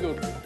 durdu.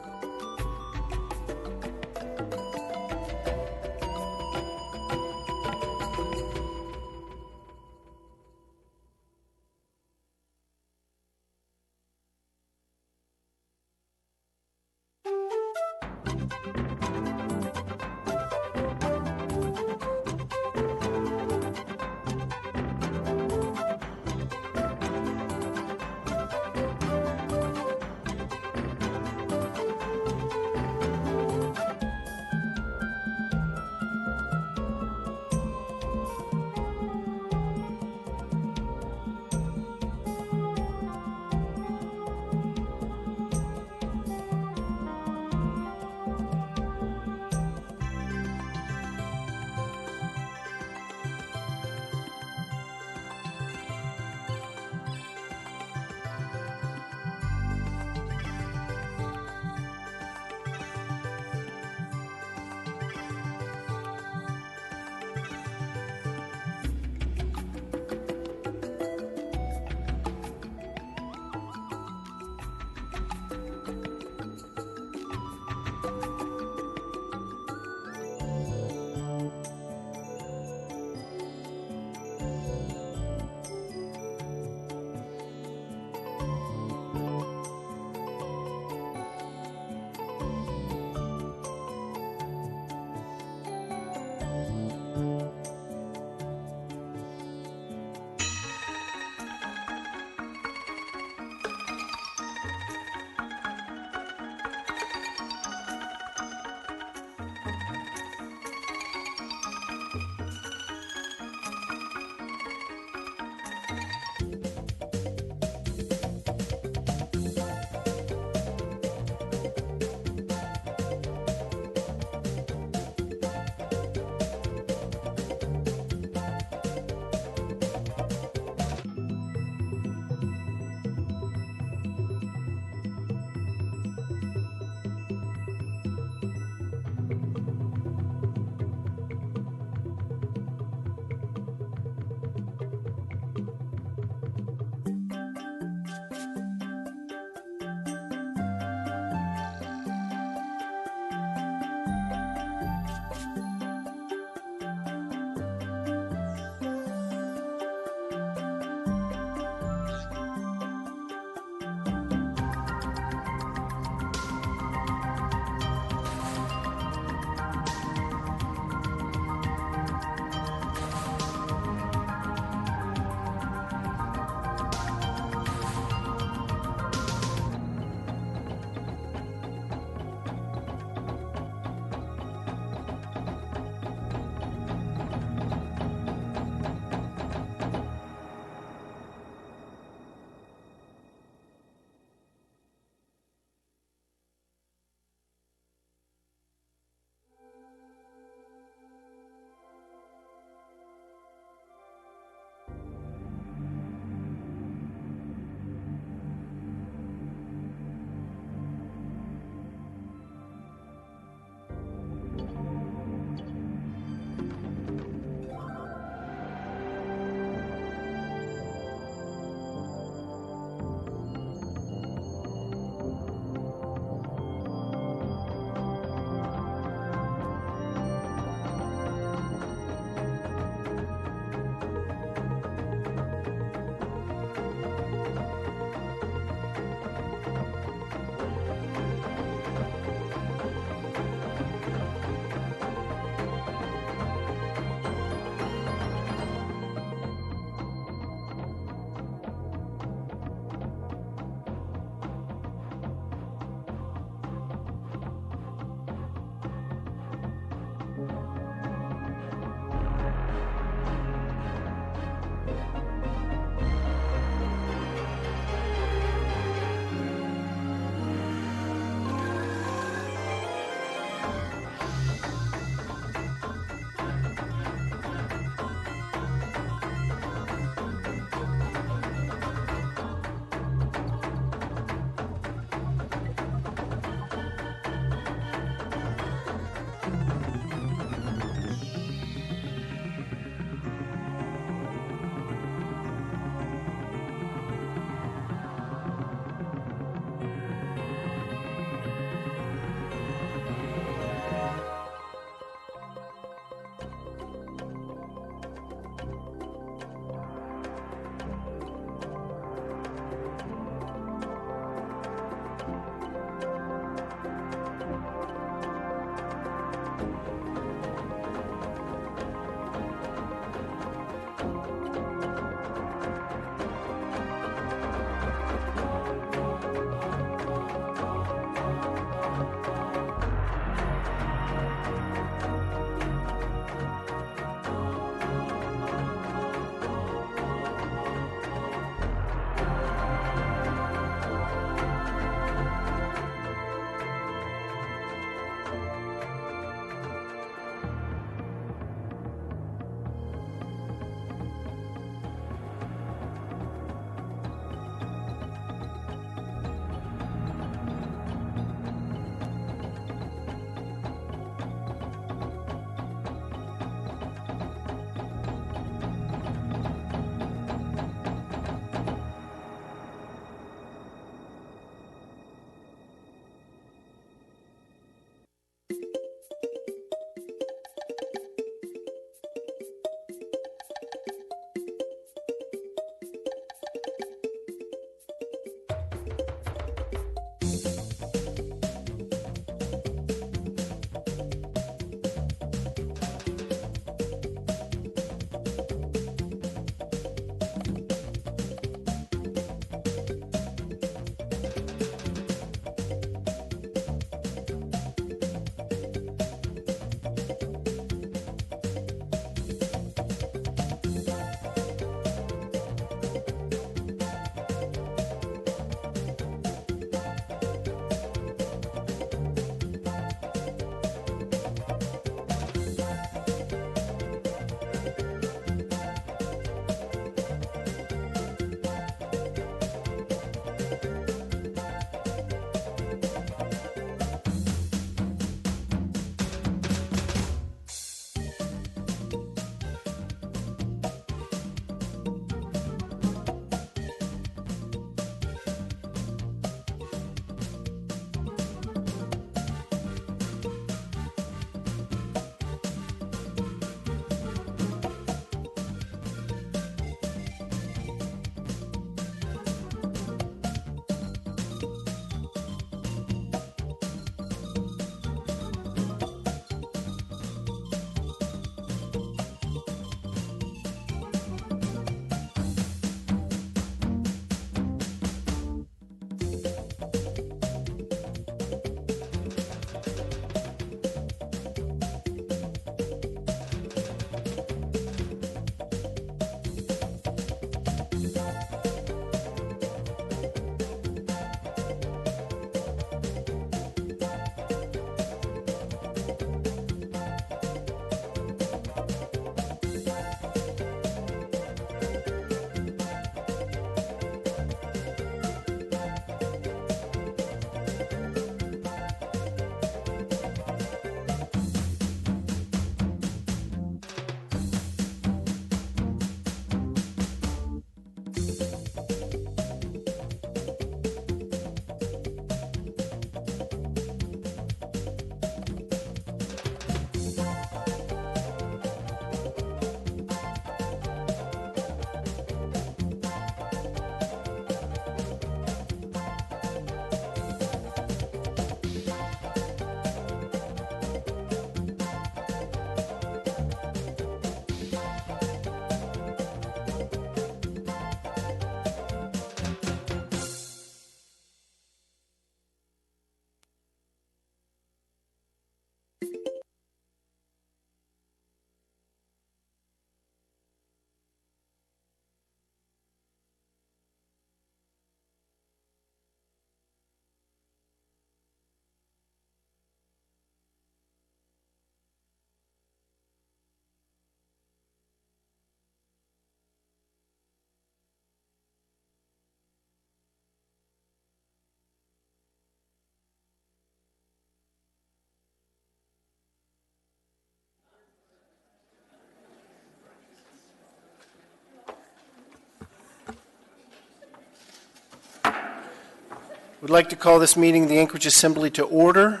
Would like to call this meeting of the Anchorage Assembly to order.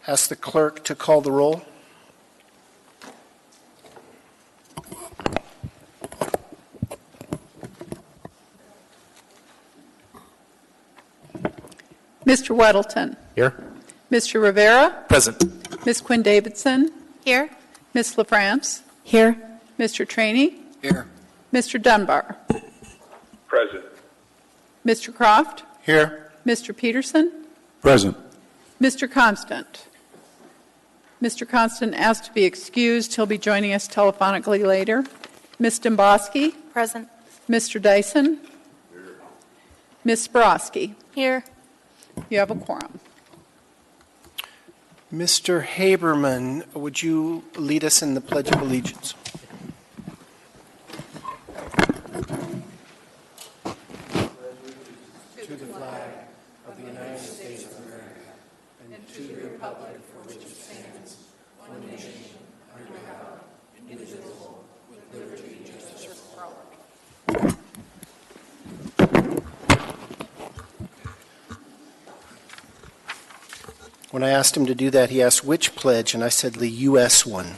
Ask the clerk to call the roll. Mr. Weddleton. Here. Mr. Rivera. Present. Ms. Quinn Davidson. Here. Ms. LaFrance. Here. Mr. Trainee. Here. Mr. Dunbar. Present. Mr. Croft. Here. Mr. Peterson. Present. Mr. Constant. Mr. Constant asked to be excused. He'll be joining us telephonically later. Ms. Domboski. Present. Mr. Dyson. Here. Ms. Sporosky. Here. You have a quorum. Mr. Haberman, would you lead us in the Pledge of Allegiance? To the flag of the United States of America and to the republic for which it stands, one nation, under God, indivisible, with liberty and justice for all. When I asked him to do that, he asked which pledge, and I said the U.S. one.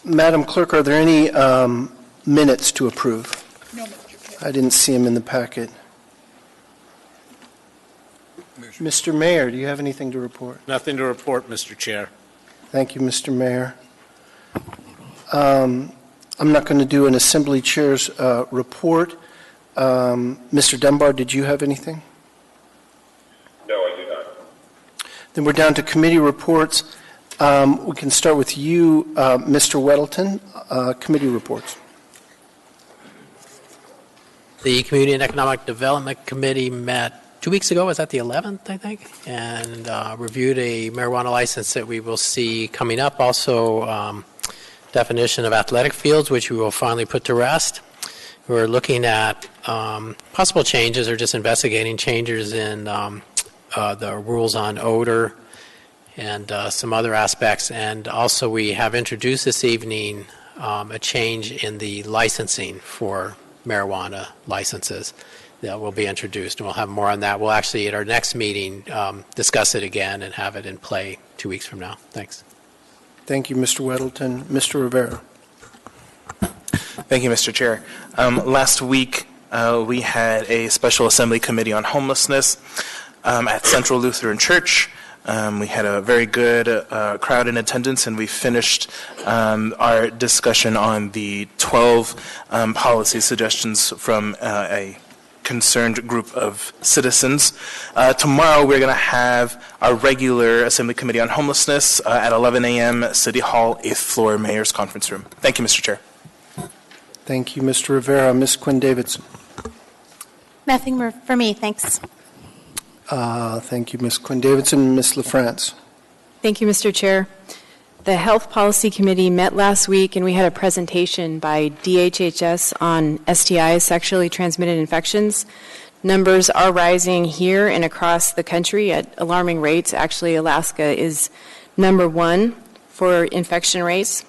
Madam Clerk, are there any minutes to approve? No, Mr. Chair. I didn't see them in the packet. Mr. Mayor, do you have anything to report? Nothing to report, Mr. Chair. Thank you, Mr. Mayor. I'm not going to do an Assembly Chair's report. Mr. Dunbar, did you have anything? No, I do not. Then we're down to committee reports. We can start with you, Mr. Weddleton. Committee reports. The Community and Economic Development Committee met 2 weeks ago. Was that the 11th, I think? And reviewed a marijuana license that we will see coming up. Also, definition of athletic fields, which we will finally put to rest. We're looking at possible changes or just investigating changes in the rules on odor and some other aspects. And also we have introduced this evening a change in the licensing for marijuana licenses that will be introduced, and we'll have more on that. We'll actually, at our next meeting, discuss it again and have it in play 2 weeks from now. Thanks. Thank you, Mr. Weddleton. Mr. Rivera. Thank you, Mr. Chair. Last week, we had a special assembly committee on homelessness at Central Lutheran Church. We had a very good crowd in attendance, and we finished our discussion on the 12 policy suggestions from a concerned group of citizens. Tomorrow we're going to have our regular Assembly Committee on Homelessness at 11 a.m. City Hall, 8th floor, Mayor's Conference Room. Thank you, Mr. Chair. Thank you, Mr. Rivera. Ms. Quinn Davidson. Nothing for me, thanks. Thank you, Ms. Quinn Davidson. Ms. LaFrance. Thank you, Mr. Chair. The Health Policy Committee met last week, and we had a presentation by DHHS on STIs, sexually transmitted infections. Numbers are rising here and across the country at alarming rates. Actually, Alaska is number one for infection rates.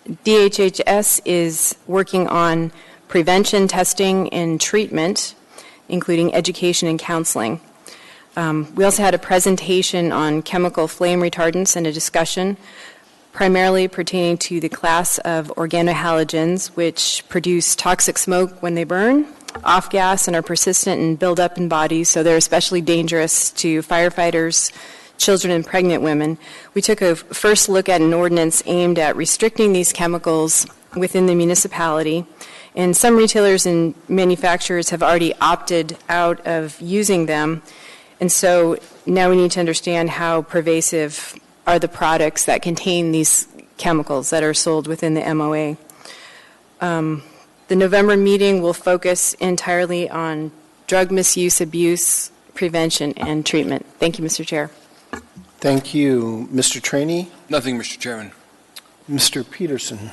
DHHS is working on prevention, testing, and treatment, including education and counseling. We also had a presentation on chemical flame retardants and a discussion primarily pertaining to the class of organohalogens, which produce toxic smoke when they burn, off gas, and are persistent and build up in bodies, so they're especially dangerous to firefighters, children, and pregnant women. We took a first look at an ordinance aimed at restricting these chemicals within the municipality, and some retailers and manufacturers have already opted out of using them. And so now we need to understand how pervasive are the products that contain these chemicals that are sold within the MOA. The November meeting will focus entirely on drug misuse, abuse, prevention, and treatment. Thank you, Mr. Chair. Thank you. Mr. Trainee? Nothing, Mr. Chairman. Mr. Peterson?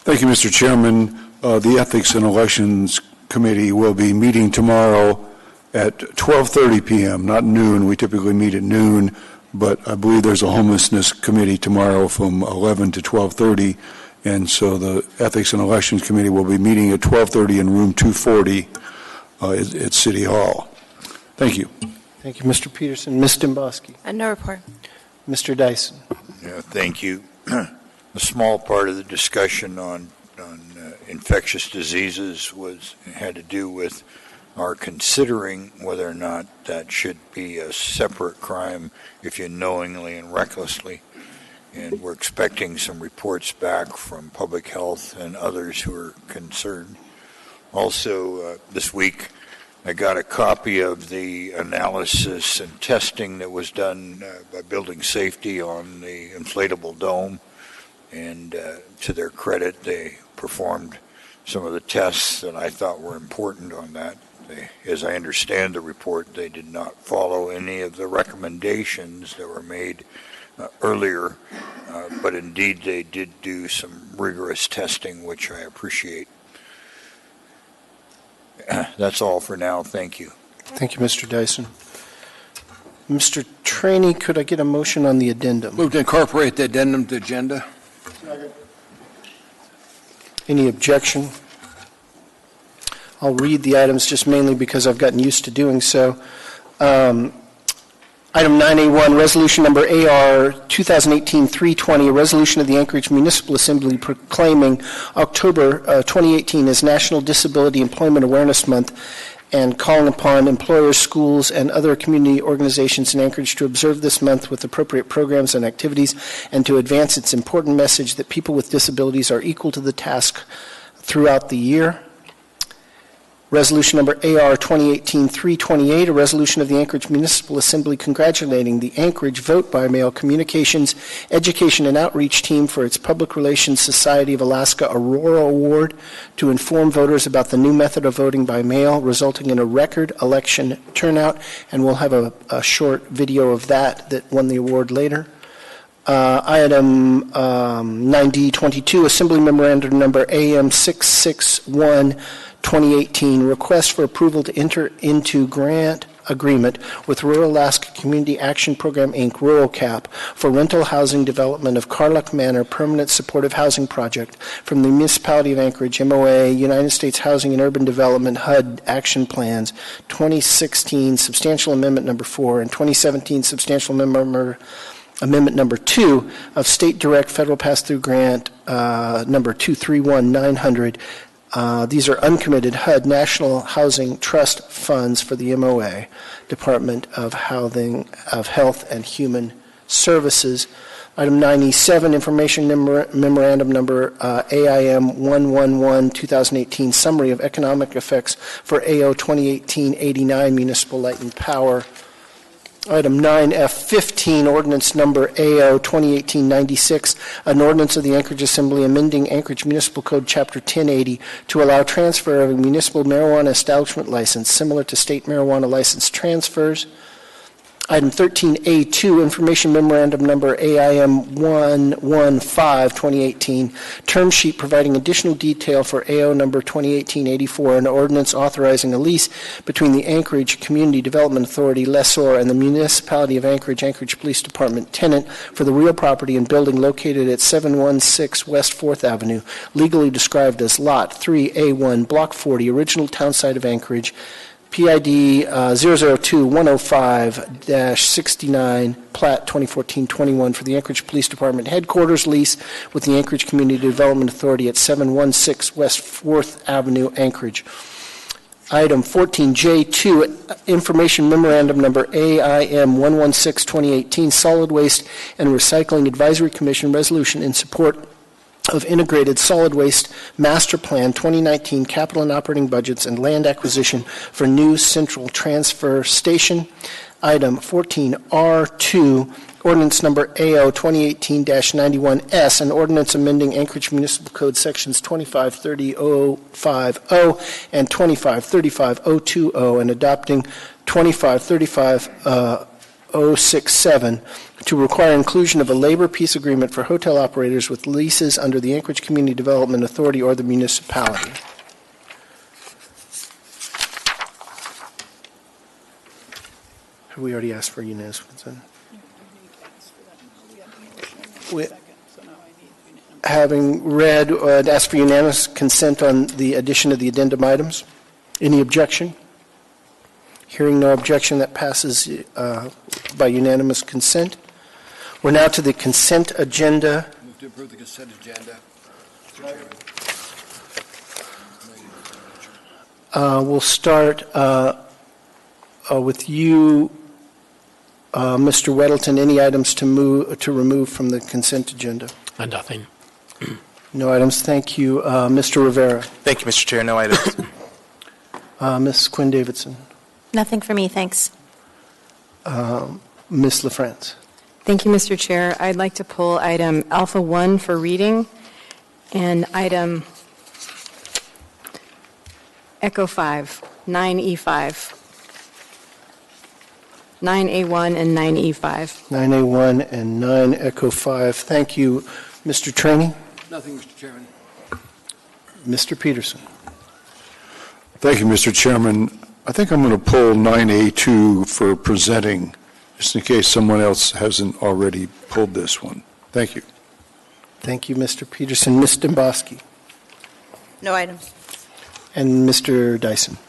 Thank you, Mr. Chairman. The Ethics and Elections Committee will be meeting tomorrow at 12:30 p.m., not noon. We typically meet at noon, but I believe there's a homelessness committee tomorrow from 11 to 12:30, and so the Ethics and Elections Committee will be meeting at 12:30 in room 240. at City Hall. Thank you. Thank you, Mr. Peterson. Ms. Dombrowski. No report. Mr. Dyson. Yeah, thank you. A small part of the discussion on infectious diseases had to do with our considering whether or not that should be a separate crime if you knowingly and recklessly. And we're expecting some reports back from public health and others who are concerned. Also, this week, I got a copy of the analysis and testing that was done by Building Safety on the inflatable dome. And to their credit, they performed some of the tests that I thought were important on that. As I understand the report, they did not follow any of the recommendations that were made earlier, but indeed they did do some rigorous testing, which I appreciate. That's all for now. Thank you. Thank you, Mr. Dyson. Mr. Trainee, could I get a motion on the addendum? Move to incorporate the addendum to agenda. Any objection? I'll read the items just mainly because I've gotten used to doing so. Item 9A1, resolution number AR 2018-320, a resolution of the Anchorage Municipal Assembly proclaiming October 2018 as National Disability Employment Awareness Month and calling upon employers, schools, and other community organizations in Anchorage to observe this month with appropriate programs and activities and to advance its important message that people with disabilities are equal to the task throughout the year. Resolution number AR 2018-328, a resolution of the Anchorage Municipal Assembly congratulating the Anchorage Vote-by-Mail Communications, Education, and Outreach Team for its Public Relations Society of Alaska Aurora Award to inform voters about the new method of voting by mail, resulting in a record election turnout, and we'll have a short video of that won the award later. Item 9D22, Assembly Memorandum number AM 661, 2018, request for approval to enter into grant agreement with Rural Alaska Community Action Program, Inc., Rural CAP, for rental housing development of Carluck Manor Permanent Supportive Housing Project from the Municipality of Anchorage, MOA, United States Housing and Urban Development, HUD, Action Plans, 2016 Substantial Amendment number 4, and 2017 Substantial Amendment number 2 of State Direct Federal Pass-Through Grant number 231900. These are uncommitted HUD National Housing Trust funds for the MOA, Department of Health and Human Services. Item 97, Information Memorandum number AIM 111-2018, Summary of Economic Effects for AO 2018-89, Municipal Light and Power. Item 9F15, Ordinance Number AO 2018-96, an ordinance of the Anchorage Assembly amending Anchorage Municipal Code Chapter 1080 to allow transfer of a municipal marijuana establishment license similar to state marijuana license transfers. Item 13A2, Information Memorandum Number AIM 115-2018, term sheet providing additional detail for AO Number 2018-84, an ordinance authorizing a lease between the Anchorage Community Development Authority, lessor, and the Municipality of Anchorage, Anchorage Police Department tenant for the real property and building located at 716 West 4th Avenue, legally described as Lot 3A1, Block 40, original town site of Anchorage, PID 002-105-69, Plat 2014-21 for the Anchorage Police Department headquarters lease with the Anchorage Community Development Authority at 716 West 4th Avenue, Anchorage. Item 14J2, Information Memorandum Number AIM 116-2018, Solid Waste and Recycling Advisory Commission Resolution in support of Integrated Solid Waste Master Plan 2019 capital and operating budgets and land acquisition for new central transfer station. Item 14R2, Ordinance Number AO 2018-91S, an ordinance amending Anchorage Municipal Code Sections 2530.050 and 2535.020 and adopting 2535.067 to require inclusion of a labor peace agreement for hotel operators with leases under the Anchorage Community Development Authority or the municipality. Have we already asked for unanimous consent? Having read, asked for unanimous consent on the addition of the addendum items. Any objection? Hearing no objection, that passes by unanimous consent. We're now to the consent agenda. Move to approve the consent agenda. We'll start with you, Mr. Weddleton. Any items to remove from the consent agenda? Nothing. No items. Thank you. Mr. Rivera. Thank you, Mr. Chair. No items. Ms. Quinn Davidson. Nothing for me, thanks. Ms. LaFrance. Thank you, Mr. Chair. I'd like to pull item Alpha 1 for reading and item Echo 5, 9E5, 9A1 and 9E5. 9A1 and 9 Echo 5. Thank you. Mr. Trainee. Nothing, Mr. Chairman. Mr. Peterson. Thank you, Mr. Chairman. I think I'm going to pull 9A2 for presenting, just in case someone else hasn't already pulled this one. Thank you. Thank you, Mr. Peterson. Ms. Domboski. No items. And Mr. Dyson.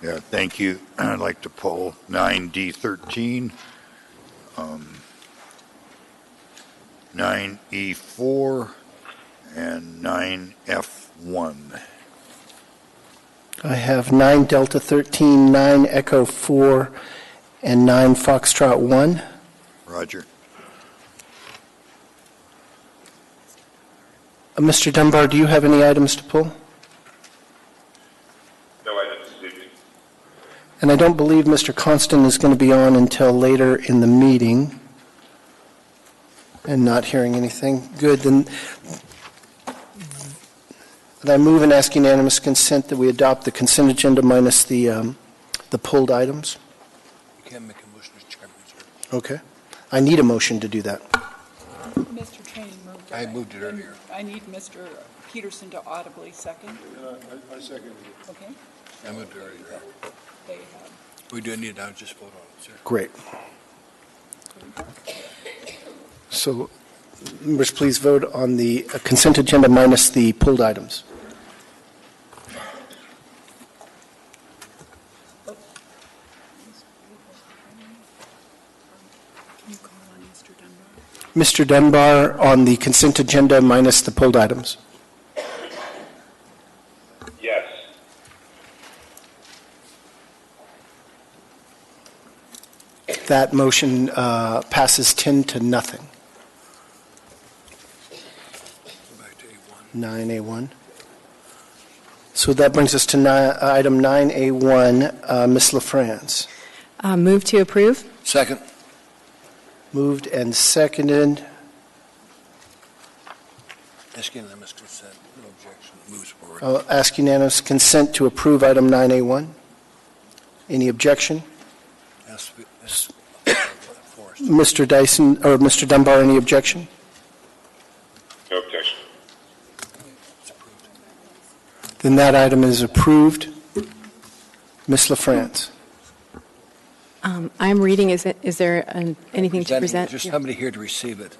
Yeah, thank you. I'd like to pull 9D13, 9E4, and 9F1. I have 9 Delta 13, 9 Echo 4, and 9 Foxtrot 1. Roger. Mr. Dunbar, do you have any items to pull? No items this evening. And I don't believe Mr. Constant is going to be on until later in the meeting. And not hearing anything. Good. Then I move and ask unanimous consent that we adopt the consent agenda minus the pulled items. You can't make a motion, Mr. Chairman, sir. Okay. I need a motion to do that. Mr. Trainee moved it. I moved it earlier. I need Mr. Peterson to audibly second. I second it. Okay? I moved it earlier. They have. We do need to just vote on it, sir. Great. So, members, please vote on the consent agenda minus the pulled items. Can you call on Mr. Dunbar? Mr. Dunbar on the consent agenda minus the pulled items. Yes. That motion passes 10 to nothing. Go back to A1. 9A1. So that brings us to item 9A1. Ms. LaFrance. Move to approve. Second. Moved and seconded. Ask unanimous consent. No objection. Moves forward. I'll ask unanimous consent to approve item 9A1. Any objection? Forrest. Mr. Dyson or Mr. Dunbar, any objection? No objection. It's approved. Then that item is approved. Ms. LaFrance. I'm reading. Is there anything to Presenting. present? Is there somebody here to receive it?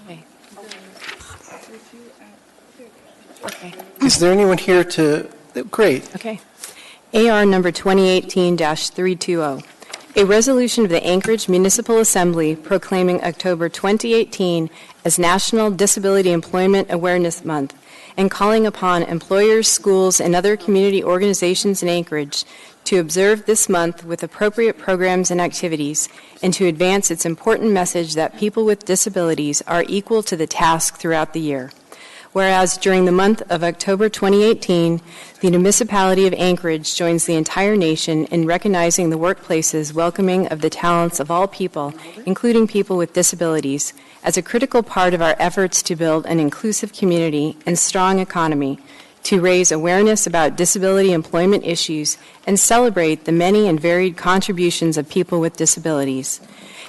Okay. Okay. Is there anyone here to? Great. Okay. AR number 2018-320, a resolution of the Anchorage Municipal Assembly proclaiming October 2018 as National Disability Employment Awareness Month and calling upon employers, schools, and other community organizations in Anchorage to observe this month with appropriate programs and activities and to advance its important message that people with disabilities are equal to the task throughout the year. Whereas during the month of October 2018, the municipality of Anchorage joins the entire nation in recognizing the workplaces welcoming of the talents of all people, including people with disabilities, as a critical part of our efforts to build an inclusive community and strong economy, to raise awareness about disability employment issues, and celebrate the many and varied contributions of people with disabilities.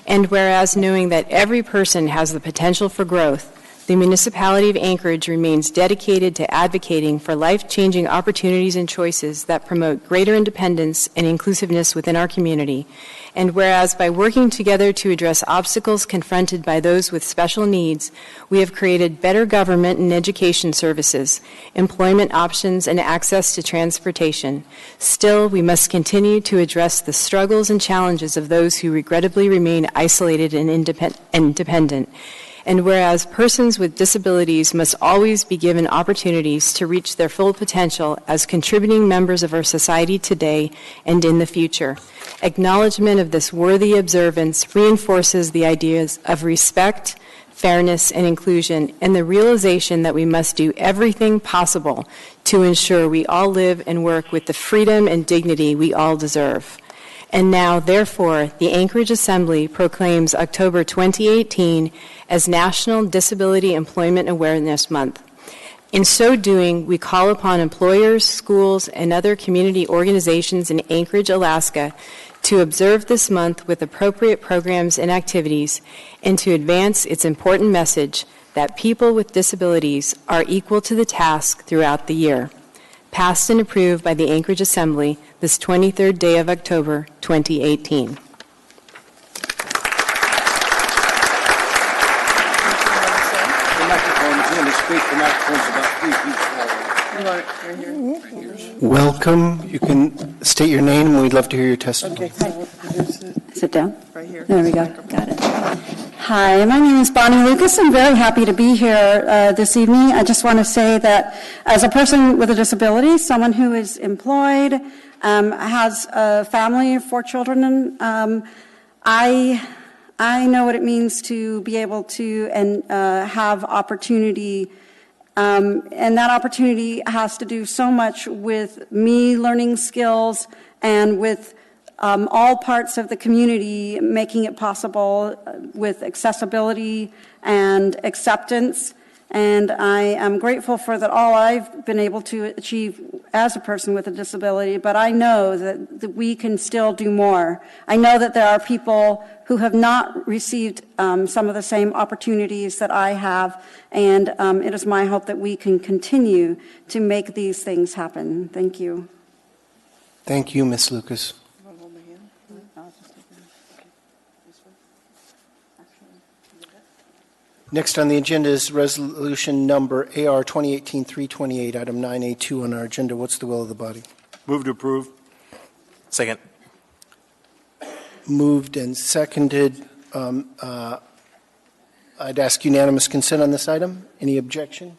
And whereas knowing that every person has the potential for growth, the municipality of Anchorage remains dedicated to advocating for life-changing opportunities and choices that promote greater independence and inclusiveness within our community. And whereas by working together to address obstacles confronted by those with special needs, we have created better government and education services, employment options, and access to transportation. Still, we must continue to address the struggles and challenges of those who regrettably remain isolated and independent. And whereas persons with disabilities must always be given opportunities to reach their full potential as contributing members of our society today and in the future, acknowledgement of this worthy observance reinforces the ideas of respect, fairness, and inclusion, and the realization that we must do everything possible to ensure we all live and work with the freedom and dignity we all deserve. And now, therefore, the Anchorage Assembly proclaims October 2018 as National Disability Employment Awareness Month. In so doing, we call upon employers, schools, and other community organizations in Anchorage, Alaska, to observe this month with appropriate programs and activities, and to advance its important message that people with disabilities are equal to the task throughout the year. Passed and approved by the Anchorage Assembly this 23rd day of October, 2018. Welcome. You can state your name, and we'd love to hear your testimony. Okay. Sit down. Right here. There we go. Got it. Hi, my name is Bonnie Lucas. I'm very happy to be here this evening. I just want to say that as a person with a disability, someone who is employed, has a family of 4 children, I know what it means to be able to and have opportunity. And that opportunity has to do so much with me learning skills and with all parts of the community making it possible with accessibility and acceptance. And I am grateful for that all I've been able to achieve as a person with a disability, but I know that we can still do more. I know that there are people who have not received some of the same opportunities that I have, and it is my hope that we can continue to make these things happen. Thank you. Thank you, Ms. Lucas. Next on the agenda is resolution number AR 2018-328, item 9A2 on our agenda. What's the will of the body? Move to approve. Second. Moved and seconded. I'd ask unanimous consent on this item. Any objection?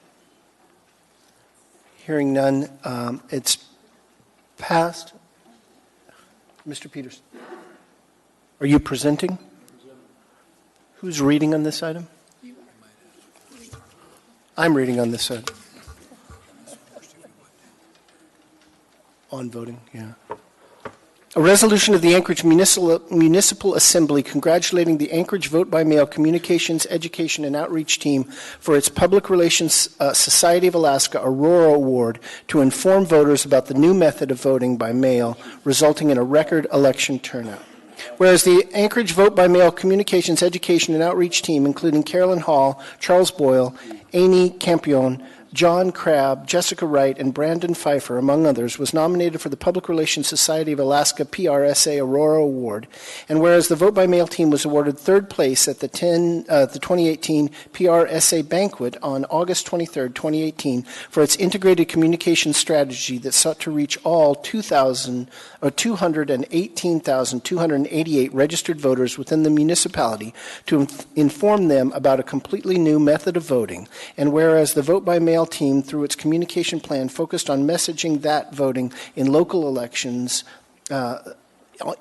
Hearing none, it's passed. Mr. Peters, are you presenting? Who's reading on this item? I'm reading on this side. On voting, yeah. A resolution of the Anchorage Municipal Assembly congratulating the Anchorage Vote by Mail Communications, Education, and Outreach Team for its Public Relations Society of Alaska Aurora Award to inform voters about the new method of voting by mail, resulting in a record election turnout. Whereas the Anchorage Vote by Mail Communications, Education, and Outreach Team, including Carolyn Hall, Charles Boyle, Amy Campion, John Crabb, Jessica Wright, and Brandon Pfeiffer, among others, was nominated for the Public Relations Society of Alaska PRSA Aurora Award. And whereas the Vote by Mail team was awarded 3rd place at the 2018 PRSA banquet on August 23, 2018, for its integrated communication strategy that sought to reach all 218,288 registered voters within the municipality to inform them about a completely new method of voting. And whereas the Vote by Mail team, through its communication plan, focused on messaging that voting in local elections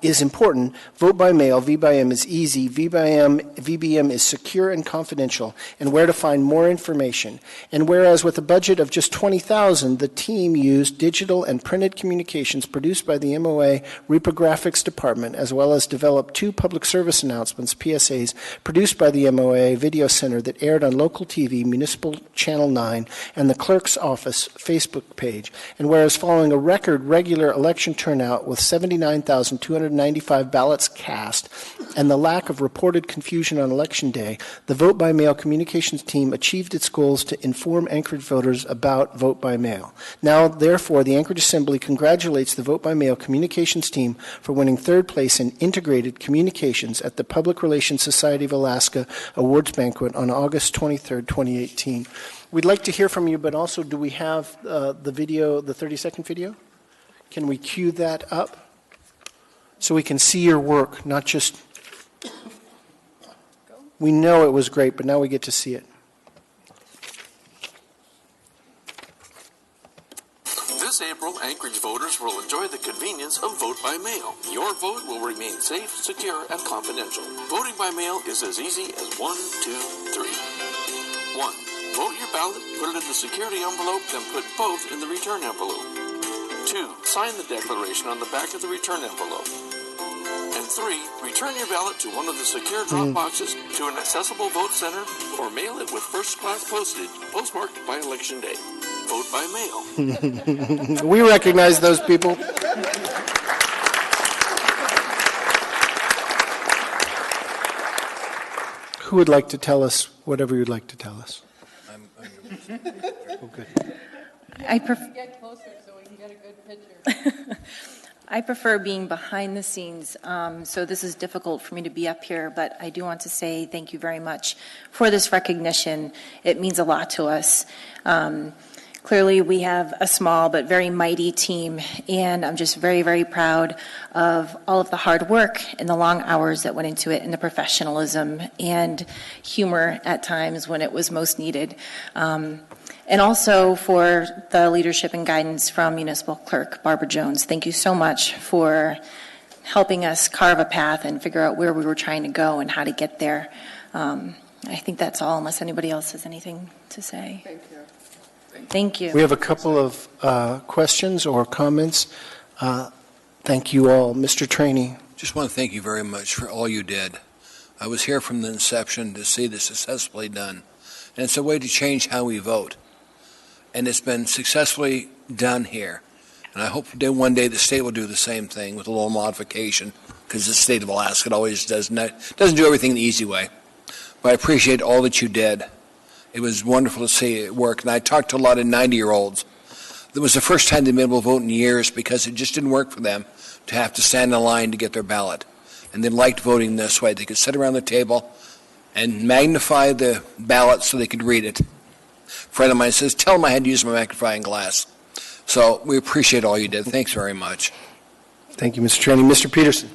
is important. Vote by mail, V/M, is easy. VBM is secure and confidential, and where to find more information. And whereas with a budget of just $20,000, the team used digital and printed communications produced by the MOA Reprographics Department, as well as developed 2 public service announcements, PSAs, produced by the MOA Video Center that aired on local TV, Municipal Channel 9, and the Clerk's Office Facebook page. And whereas following a record regular election turnout with 79,000 295 ballots cast, and the lack of reported confusion on Election Day, the Vote by Mail communications team achieved its goals to inform Anchorage voters about vote by mail. Now, therefore, the Anchorage Assembly congratulates the Vote by Mail communications team for winning third place in integrated communications at the Public Relations Society of Alaska Awards Banquet on August 23rd, 2018. We'd like to hear from you, but also, do we have the video, the 30-second video? Can we cue that up so we can see your work, not just... We know it was great, but now we get to see it. This April, Anchorage voters will enjoy the convenience of vote by mail. Your vote will remain safe, secure, and confidential. Voting by mail is as easy as 1, 2, 3. 1. Vote your ballot, put it in the security envelope, then put both in the return envelope. 2. Sign the declaration on the back of the return envelope. And 3. Return your ballot to one of the secure drop boxes, to an accessible vote center, or mail it with first-class postage, postmarked by Election Day. Vote by mail. We recognize those people. Who would like to tell us whatever you'd like to tell us? Oh, good. Get closer so we can get a good picture. I prefer being behind the scenes, so this is difficult for me to be up here, but I do want to say thank you very much for this recognition. It means a lot to us. Clearly, we have a small but very mighty team, and I'm just very, very proud of all of the hard work and the long hours that went into it, and the professionalism and humor at times when it was most needed. And also for the leadership and guidance from Municipal Clerk Barbara Jones. Thank you so much for helping us carve a path and figure out where we were trying to go and how to get there. I think that's all, unless anybody else has anything to say. Thank you. Thank you. We have a couple of questions or comments. Thank you all. Mr. Trainee. Just want to thank you very much for all you did. I was here from the inception to see this successfully done. And it's a way to change how we vote. And it's been successfully done here. And I hope that one day the state will do the same thing with a little modification, because the state of Alaska always doesn't do everything the easy way. But I appreciate all that you did. It was wonderful to see it work. And I talked to a lot of 90-year-olds. It was the first time they'd been able to vote in years because it just didn't work for them to have to stand in line to get their ballot. And they liked voting this way. They could sit around the table and magnify the ballot so they could read it. A friend of mine says, tell them I had to use my magnifying glass. So we appreciate all you did. Thanks very much. Thank you, Mr. Trainee. Mr. Peterson.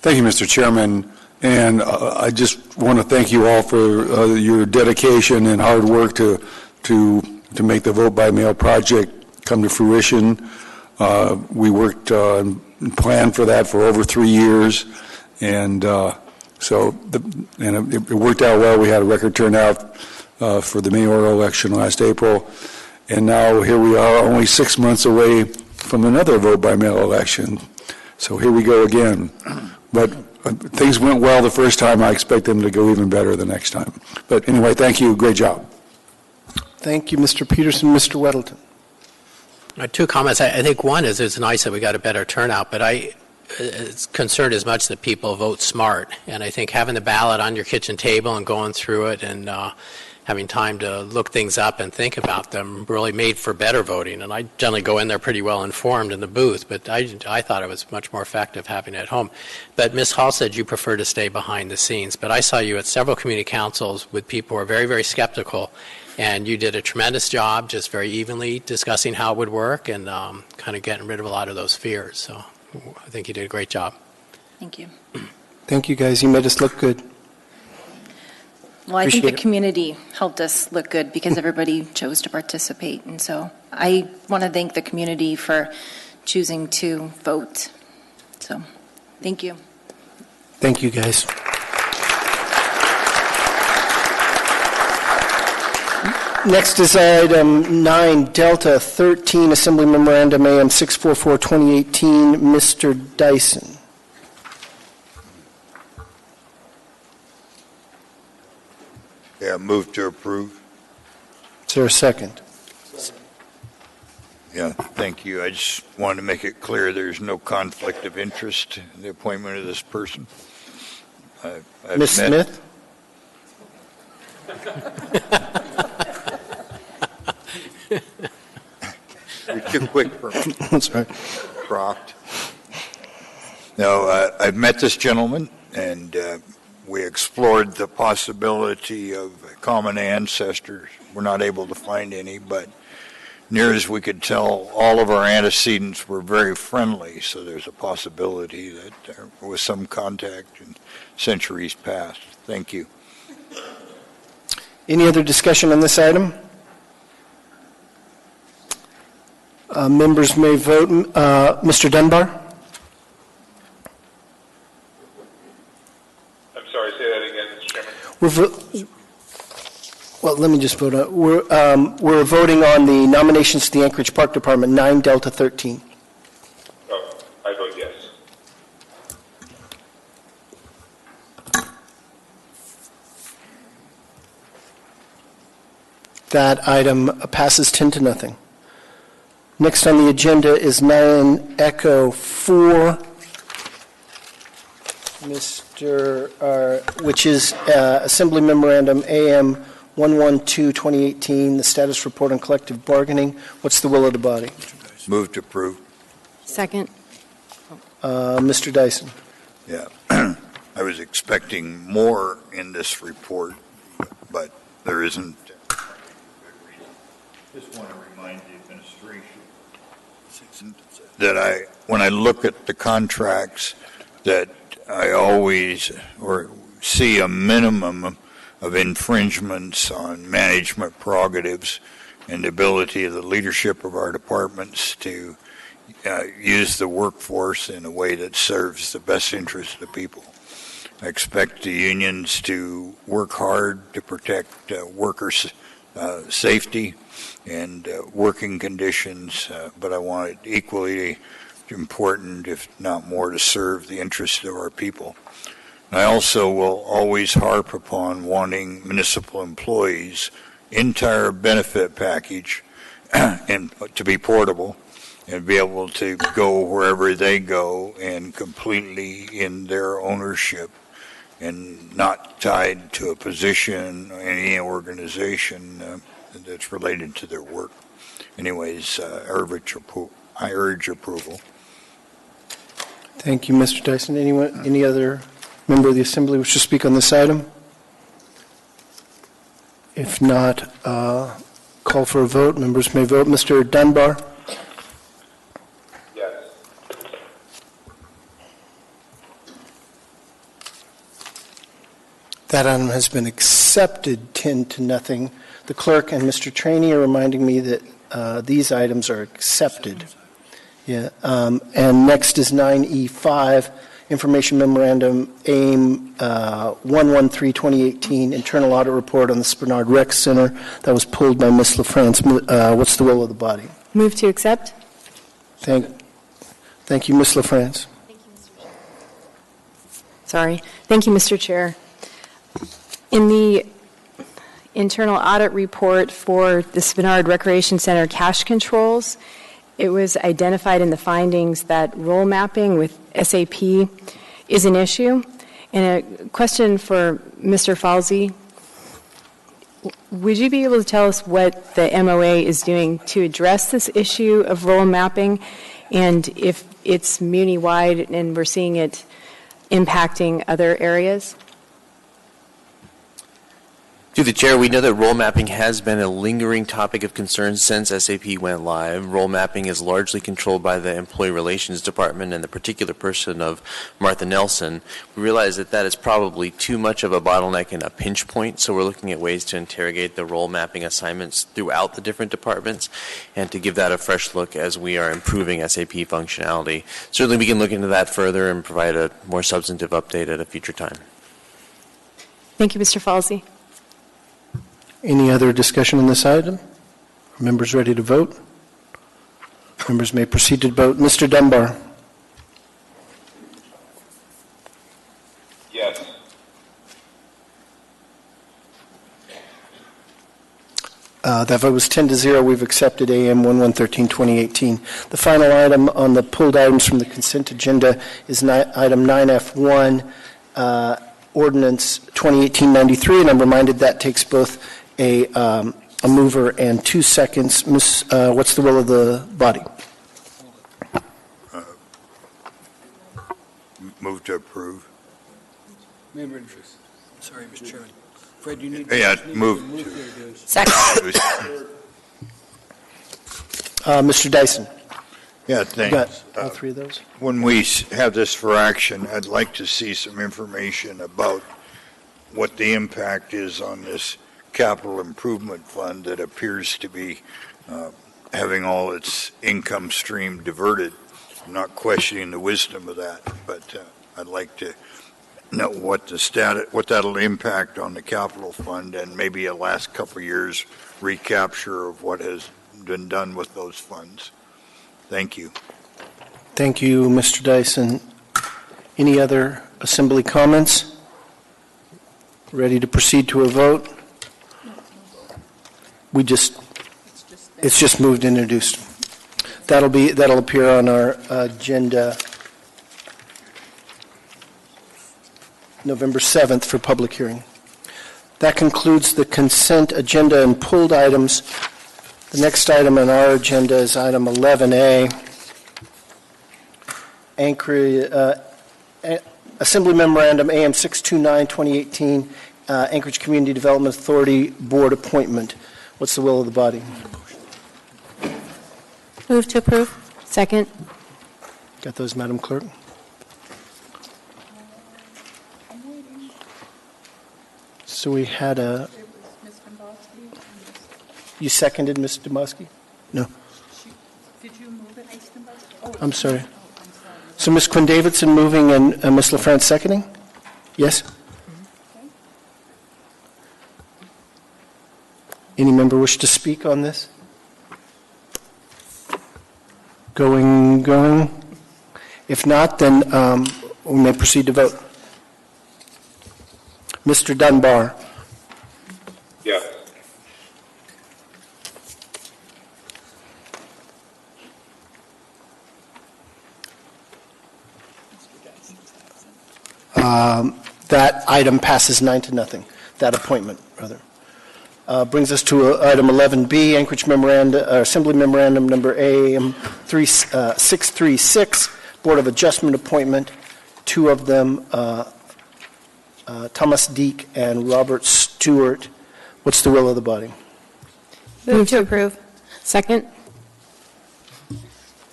Thank you, Mr. Chairman. And I just want to thank you all for your dedication and hard work to make the Vote by Mail project come to fruition. We worked and planned for that for over 3 years, and it worked out well. We had a record turnout for the mayoral election last April, and now here we are, only 6 months away from another Vote by Mail election. So here we go again. But things went well the first time. I expect them to go even better the next time. But anyway, thank you. Great job. Thank you, Mr. Peterson. Mr. Weddleton. Two comments. I think one is it's nice that we got a better turnout, but it's concerned as much that people vote smart. And I think having the ballot on your kitchen table and going through it and having time to look things up and think about them really made for better voting. And I generally go in there pretty well informed in the booth, but I thought it was much more effective having it at home. But Ms. Hall said you prefer to stay behind the scenes. But I saw you at several community councils with people who are very, very skeptical. And you did a tremendous job just very evenly discussing how it would work and kind of getting rid of a lot of those fears. So I think you did a great job. Thank you. Thank you, guys. You made us look good. Well, I think the community helped us look good because everybody chose to participate. And so I want to thank the community for choosing to vote. So thank you. Thank you, guys. Next is item 9, Delta 13, Assembly Memorandum AM 644, 2018. Mr. Dyson. Yeah, move to approve. Is there a second? Yeah, thank you. I just wanted to make it clear there's no conflict of interest in the appointment of this person. Ms. Smith? You're too quick for me. That's right. Crocked. No, I've met this gentleman, and we explored the possibility of common ancestors. We're not able to find any, but near as we could tell, all of our antecedents were very friendly, so there's a possibility that there was some contact in centuries past. Thank you. Any other discussion on this item? Members may vote. Mr. Dunbar? I'm sorry, say that again, Mr. Chairman. Well, let me just vote on. We're voting on the nominations to the Anchorage Park Department, 9 Delta 13. Oh, I vote yes. That item passes 10-0. Next on the agenda is 9 Echo 4, which is Assembly Memorandum AM 112-2018, the status report on collective bargaining. What's the will of the body? Move to approve. Second. Mr. Dyson. Yeah. I was expecting more in this report, but there isn't. Just want to remind the administration that when I look at the contracts, that I always see a minimum of infringements on management prerogatives and the ability of the leadership of our departments to use the workforce in a way that serves the best interest of the people. I expect the unions to work hard to protect workers' safety and working conditions, but I want it equally important, if not more, to serve the interests of our people. I also will always harp upon wanting municipal employees' entire benefit package and to be portable and be able to go wherever they go and completely in their ownership and not tied to a position or any organization that's related to their work. Anyways, I urge approval. Thank you, Mr. Dyson. Any other member of the Assembly wish to speak on this item? If not, call for a vote. Members may vote. Mr. Dunbar? Yes. That item has been accepted 10-0. The clerk and Mr. Trainee are reminding me that these items are accepted. Yeah. And next is 9E5, Information Memorandum AIM 113-2018, Internal Audit Report on the Spenard Rec Center. That was pulled by Ms. LaFrance. What's the will of the body? Move to accept. Thank you, Ms. LaFrance. Sorry. Thank you, Mr. Chair. In the internal audit report for the Spenard Recreation Center cash controls, it was identified in the findings that role mapping with SAP is an issue. And a question for Mr. Falsey. Would you be able to tell us what the MOA is doing to address this issue of role mapping, and if it's muni-wide and we're seeing it impacting other areas? Through the chair, we know that role mapping has been a lingering topic of concern since SAP went live. Role mapping is largely controlled by the Employee Relations Department and the particular person of Martha Nelson. We realize that that is probably too much of a bottleneck and a pinch point, so we're looking at ways to interrogate the role mapping assignments throughout the different departments and to give that a fresh look as we are improving SAP functionality. Certainly we can look into that further and provide a more substantive update at a future time. Thank you, Mr. Falsey. Any other discussion on this item? Are members ready to vote? Members may proceed to vote. Mr. Dunbar? Yes. That vote was 10-0. We've accepted AM 1113, 2018. The final item on the pulled items from the consent agenda is item 9F1, ordinance 2018-93, and I'm reminded that takes both a mover and 2 seconds. Ms., what's the will of the body? Move to approve. Member interest. Sorry, Mr. Chairman. Fred, you need Yeah, to move to. Second. Mr. Dyson. Yeah, You thanks. got all three of those? When we have this for action, I'd like to see some information about what the impact is on this capital improvement fund that appears to be having all its income stream diverted. I'm not questioning the wisdom of that, but I'd like to know what the status, what that'll impact on the capital fund, and maybe a last couple of years recapture of what has been done with those funds. Thank you. Thank you, Mr. Dyson. Any other assembly comments? Ready to proceed to a vote? It's just moved and introduced. That'll appear on our agenda November 7th for public hearing. That concludes the consent agenda and pulled items. The next item on our agenda is item 11A, Assembly Memorandum AM 629, 2018, Anchorage Community Development Authority Board appointment. What's the will of the body? Move to approve. Second. Got those, Madam Clerk? So we had a... You seconded, Ms. Domosky? No. Did you move it, Ms. Domosky? I'm sorry. So Ms. Quinn Davidson moving and Ms. LaFrance seconding? Yes? Any member wish to speak on this? Going. If not, then we may proceed to vote. Mr. Dunbar. Yes. That item passes 9-0. That appointment, rather. Brings us to item 11B, Anchorage Assembly Memorandum Number AM 636, Board of Adjustment appointment. Two of them, Thomas Deek and Robert Stewart. What's the will of the body? Move to approve. Second.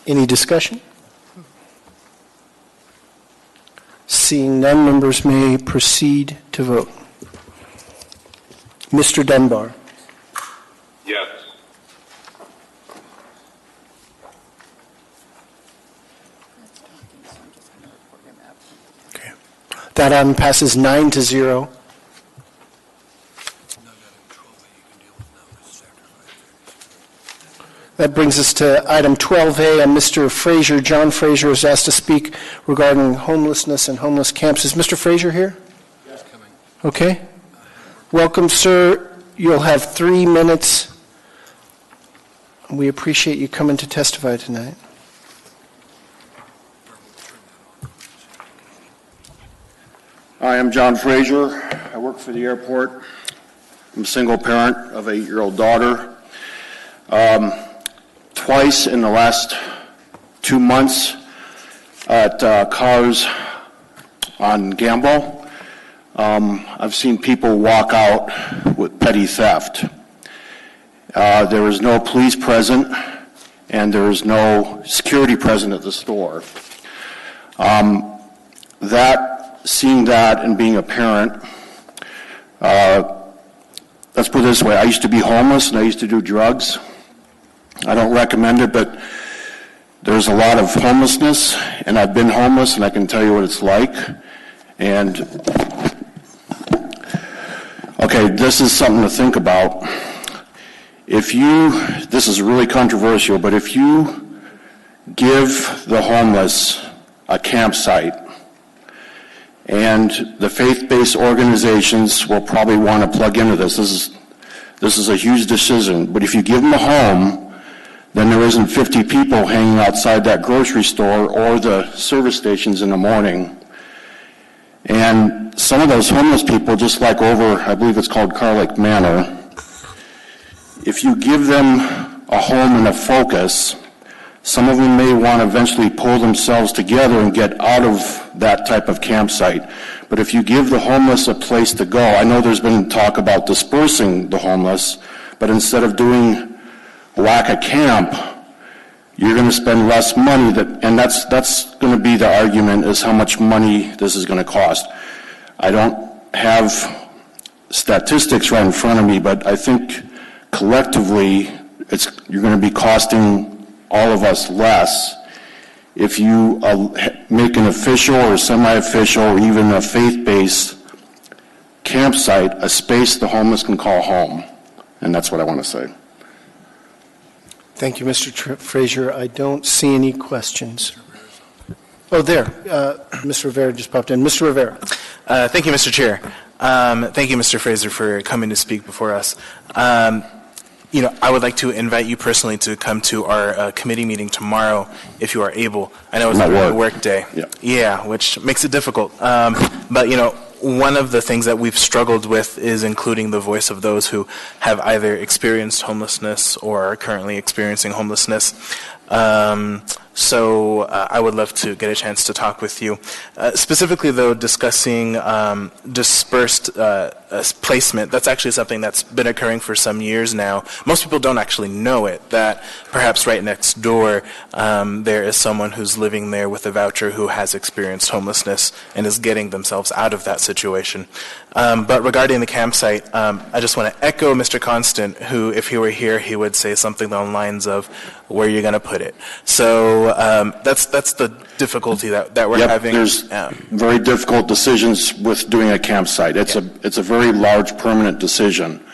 Any discussion? Seeing none, members may proceed to vote. Mr. Dunbar. Yes. Okay. That item passes 9-0. That brings us to item 12A, and Mr. Frazier, John Frazier, is asked to speak regarding homelessness and homeless camps. Is Mr. Frazier here? Yes, coming. Okay. Welcome, sir. You'll have 3 minutes. We appreciate you coming to testify tonight. Hi, I'm John Frazier. I work for the airport. I'm a single parent of an 8-year-old daughter. Twice in the last 2 months at cars on Gamble, I've seen people walk out with petty theft. There was no police present, and there was no security present at the store. Seeing that and being a parent, let's put it this way, I used to be homeless and I used to do drugs. I don't recommend it, but there's a lot of homelessness, and I've been homeless, and I can tell you what it's like. And, okay, this is something to think about. This is really controversial, but if you give the homeless a campsite, and the faith-based organizations will probably want to plug into this. This is a huge decision, but if you give them a home, then there isn't 50 people hanging outside that grocery store or the service stations in the morning. And some of those homeless people, just like over, I believe it's called Carlick Manor, if you give them a home and a focus, some of them may want to eventually pull themselves together and get out of that type of campsite. But if you give the homeless a place to go, I know there's been talk about dispersing the homeless, but instead of doing whack a camp, you're going to spend less money, and that's going to be the argument, is how much money this is going to cost. I don't have statistics right in front of me, but I think collectively you're going to be costing all of us less if you make an official or semi-official or even a faith-based campsite a space the homeless can call home. And that's what I want to say. Thank you, Mr. Frazier. I don't see any questions. Oh, there. Mr. Rivera just popped in. Mr. Rivera. Thank you, Mr. Chair. Thank you, Mr. Fraser, for coming to speak before us. I would like to invite you personally to come to our committee meeting tomorrow, if you are able. I know it's a work day. Yeah, which makes it difficult. But, one of the things that we've struggled with is including the voice of those who have either experienced homelessness or are currently experiencing homelessness. So I would love to get a chance to talk with you. Specifically, though, discussing dispersed placement. That's actually something that's been occurring for some years now. Most people don't actually know it, that perhaps right next door there is someone who's living there with a voucher who has experienced homelessness and is getting themselves out of that situation. But regarding the campsite, I just want to echo Mr. Constant, who, if he were here, he would say something along the lines of, where are you going to put it? So that's the difficulty that we're having. There's very difficult decisions with doing a campsite. It's a very large permanent decision,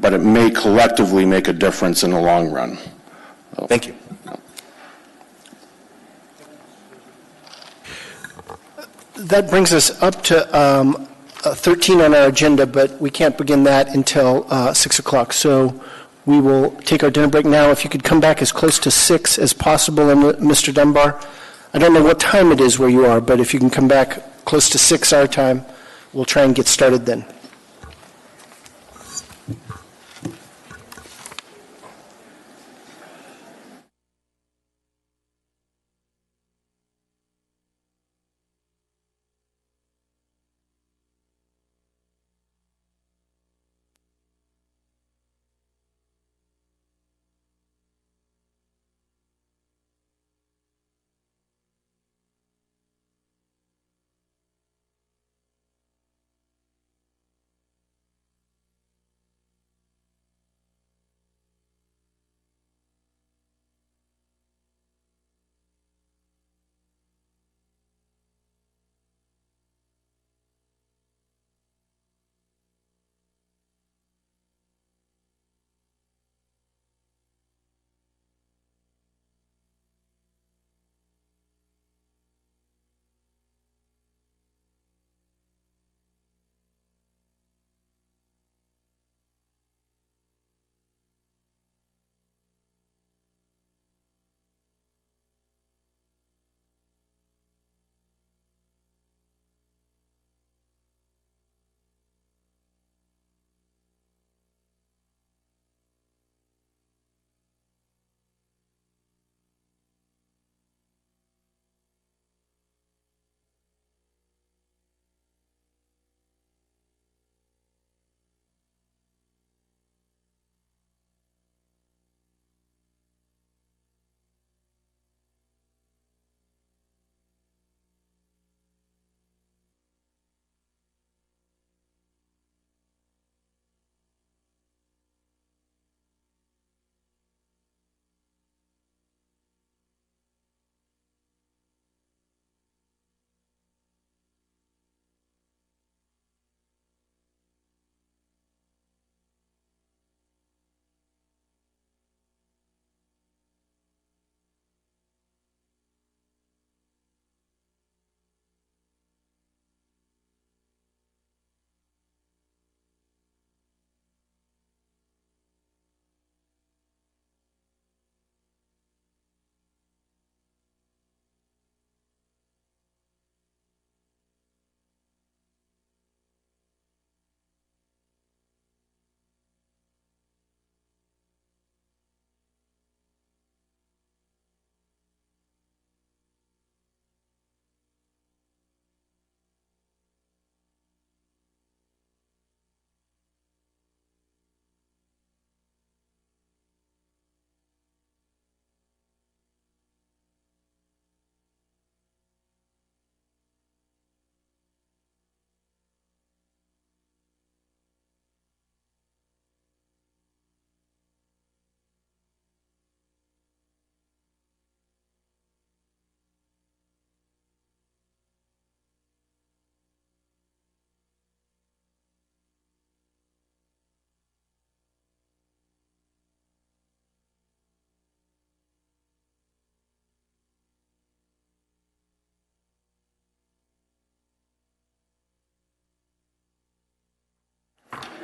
but it may collectively make a difference in the long run. Thank you. That brings us up to 13 on our agenda, but we can't begin that until 6 o'clock. So we will take our dinner break now. If you could come back as close to 6 as possible, and Mr. Dunbar, I don't know what time it is where you are, but if you can come back close to 6 our time, we'll try and get started then.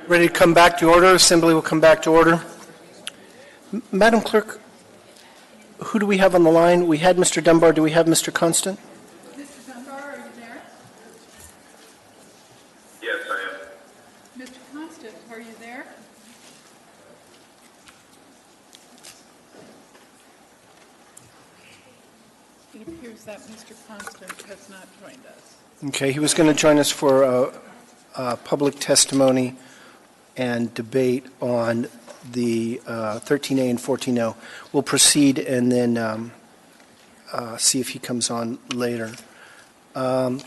Ready to come back to order? Assembly will come back to order. Madam Clerk, who do we have on the line? We had Mr. Dunbar. Do we have Mr. Constant? Mr. Dunbar, are you there? Yes, I am. Mr. Constant, are you there? It appears that Mr. Constant has not joined us. Okay, he was going to join us for public testimony and debate on the 13A and 14O. We'll proceed and then see if he comes on later. Mr.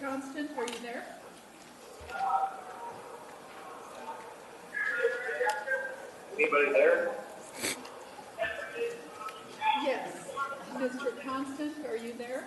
Constant, are you there? Anybody there? Yes. Mr. Constant, are you there?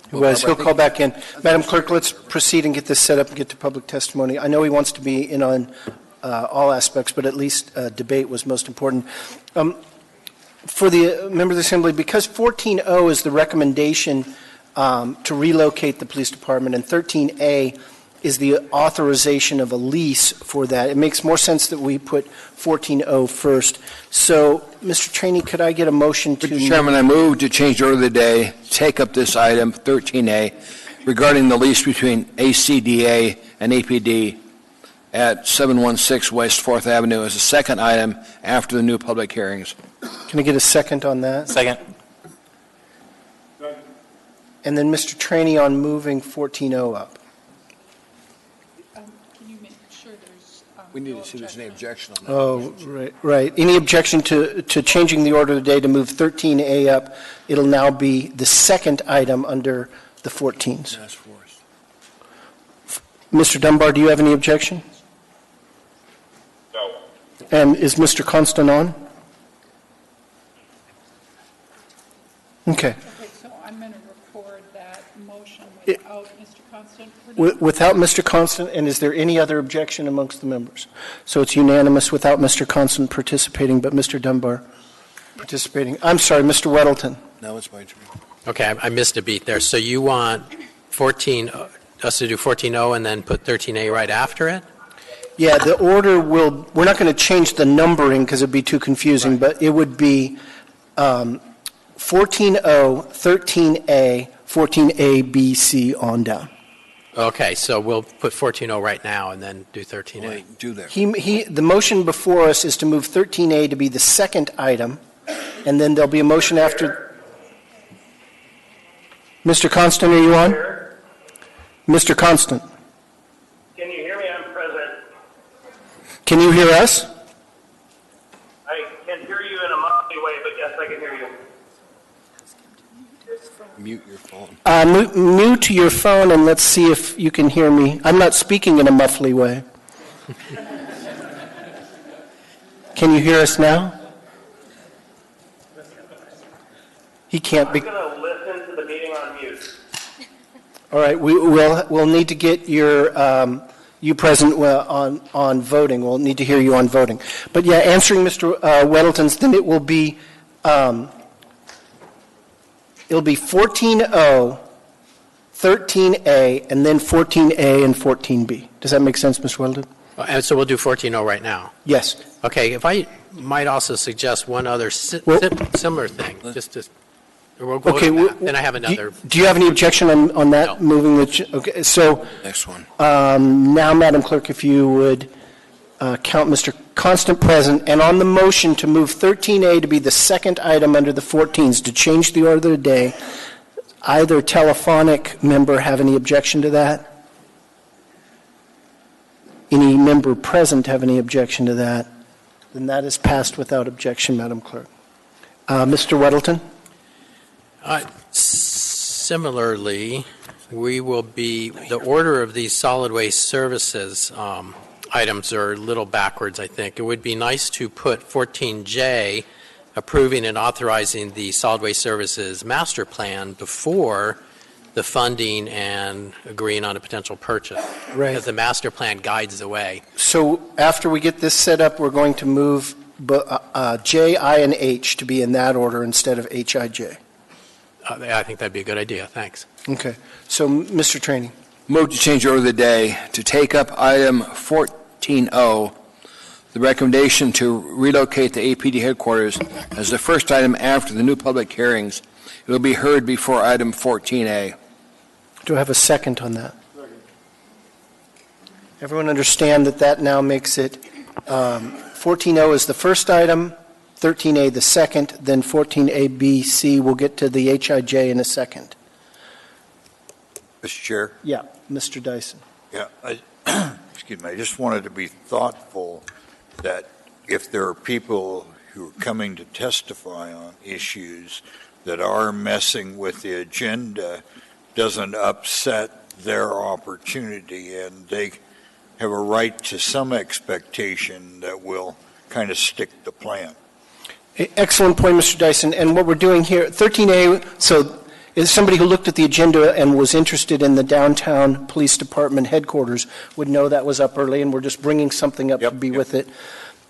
He was. He'll call back in. Madam Clerk, let's proceed and get this set up and get to public testimony. I know he wants to be in on all aspects, but at least debate was most important. For the members of the Assembly, because 14O is the recommendation to relocate the police department and 13A is the authorization of a lease for that, it makes more sense that we put 14O first. So, Mr. Trainee, could I get a motion to... Mr. Chairman, I move to change the order of the day, take up this item, 13A, regarding the lease between ACDA and APD at 716 West 4th Avenue as a second item after the new public hearings. Can I get a second on that? Second. And then Mr. Trainee on moving 14O up. Can you make sure there's... We need to see if there's any objection on that. Oh, right. Any objection to changing the order of the day to move 13A up? It'll now be the second item under the 14s. That's forced. Mr. Dunbar, do you have any objection? No. And is Mr. Constant on? Okay. Okay, so I'm going to record that motion without Mr. Constant. Without Mr. Constant, and is there any other objection amongst the members? So it's unanimous without Mr. Constant participating, but Mr. Dunbar participating. I'm sorry, Mr. Weddleton. Now it's my turn. Okay, I missed a beat there. So you want us to do 14O and then put 13A right after it? Yeah, the order will, we're not going to change the numbering because it'd be too confusing, but it would be 14O, 13A, 14A, B, C on down. Okay, so we'll put 14O right now and then do 13A. Wait, do that. The motion before us is to move 13A to be the second item, and then there'll be a motion after. Mr. Constant, are you on? Mr. Constant. Can you hear me? I'm present. Can you hear us? I can hear you in a muffly way, but yes, I can hear you. Mute your phone. Mute your phone and let's see if you can hear me. I'm not speaking in a muffly way. Can you hear us now? He can't be. I'm going to listen to the meeting on mute. All right, we'll need to get your you present on voting. We'll need to hear you on voting. But yeah, answering Mr. Weddleton's, then it will be it'll be 14O, 13A, and then 14A and 14B. Does that make sense, Mr. Weddleton? And so we'll do 14O right now. Yes. Okay, if I might also suggest one other similar thing, just to. We'll go Okay. then I have another. Do you have any objection on that? No. Moving the. Okay. So Next one. now, Madam Clerk, if you would count Mr. Constant present, and on the motion to move 13A to be the second item under the 14s to change the order of the day, either telephonic member have any objection to that? Any member present have any objection to that? Then that is passed without objection, Madam Clerk. Mr. Weddleton? Similarly, we will be, the order of these solid waste services items are a little backwards, I think. It would be nice to put 14J, approving and authorizing the solid waste services master plan before the funding and agreeing on a potential purchase. Right. Because the master plan guides the way. So after we get this set up, we're going to move J, I, and H to be in that order instead of H, I, J. I think that'd be a good idea. Thanks. Okay. So, Mr. Trainee. Move to change the order of the day to take up item 14O, the recommendation to relocate the APD headquarters as the first item after the new public hearings. It will be heard before item 14A. Do I have a second on that? Everyone understand that that now makes it 14O is the first item, 13A the second, then 14A, B, C. We'll get to the HIJ in a second. Mr. Chair? Yeah, Mr. Dyson. Yeah, excuse me, I just wanted to be thoughtful that if there are people who are coming to testify on issues that are messing with the agenda, doesn't upset their opportunity, and they have a right to some expectation that we'll kind of stick the plan. Excellent point, Mr. Dyson. And what we're doing here, 13A, so is somebody who looked at the agenda and was interested in the downtown police department headquarters would know that was up early, and we're just bringing something up to be with it.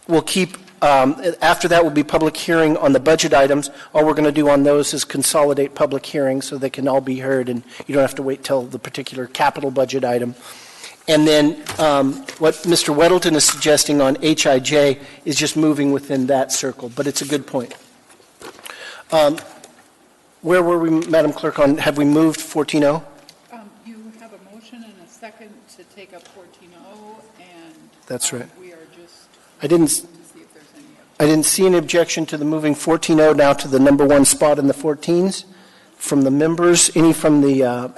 We'll keep, after that will be public hearing on the budget items. All we're going to do on those is consolidate public hearings so they can all be heard, and you don't have to wait till the particular capital budget item. And then what Mr. Weddleton is suggesting on HIJ is just moving within that circle, but it's a good point. Where were we, Madam Clerk, on, have we moved 14O? You have a motion and a second to take up 14O, and That's right. we are just I didn't to see if there's any I didn't see any objection to the moving 14O now to the number one spot in the 14s. From the members, any from the,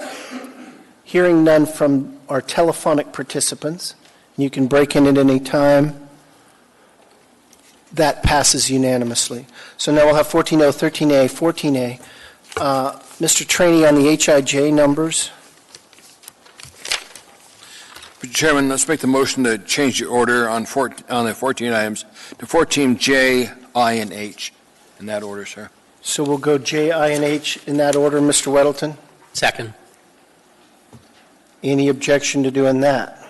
hearing none from our telephonic participants. You can break in at any time. That passes unanimously. So now we'll have 14O, 13A, 14A. Mr. Trainee on the HIJ numbers. Mr. Chairman, let's make the motion to change the order on the 14 items to 14J, I, and H. In that order, sir. So we'll go J, I, and H in that order, Mr. Weddleton. Second. Any objection to doing that?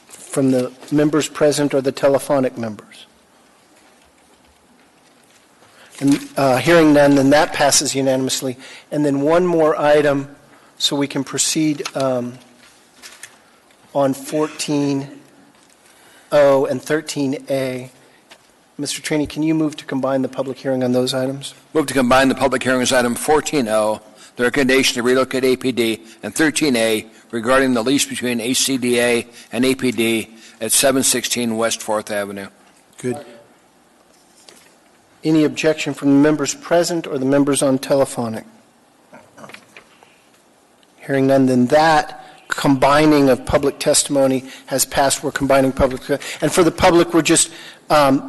From the members present or the telephonic members? And hearing none, then that passes unanimously. And then one more item so we can proceed on 14O and 13A. Mr. Trainee, can you move to combine the public hearing on those items? Move to combine the public hearings item 14O, the recommendation to relocate APD, and 13A regarding the lease between HCDA and APD at 716 West 4th Avenue. Good. Any objection from the members present or the members on telephonic? Hearing none, then that combining of public testimony has passed. We're combining public, and for the public, we're just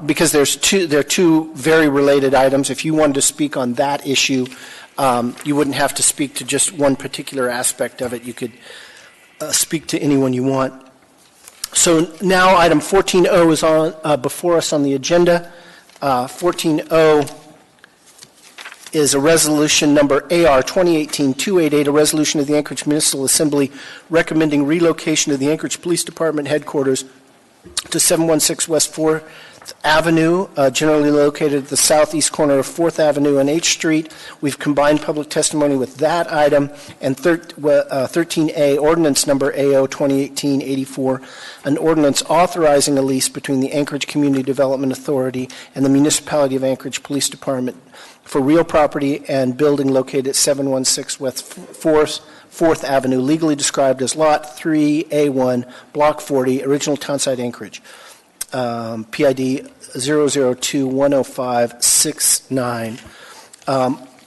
because there are two very related items. If you wanted to speak on that issue, you wouldn't have to speak to just one particular aspect of it. You could speak to anyone you want. So now item 14O is on before us on the agenda. 14O is a resolution number AR 2018-288, a resolution of the Anchorage Municipal Assembly recommending relocation of the Anchorage Police Department headquarters to 716 West 4th Avenue, generally located at the southeast corner of 4th Avenue and H Street. We've combined public testimony with that item, and 13A, ordinance number AO 2018-84, an ordinance authorizing a lease between the Anchorage Community Development Authority and the Municipality of Anchorage Police Department for real property and building located at 716 West 4th Avenue, legally described as Lot 3A1, Block 40, original townsite Anchorage. PID 002-10569.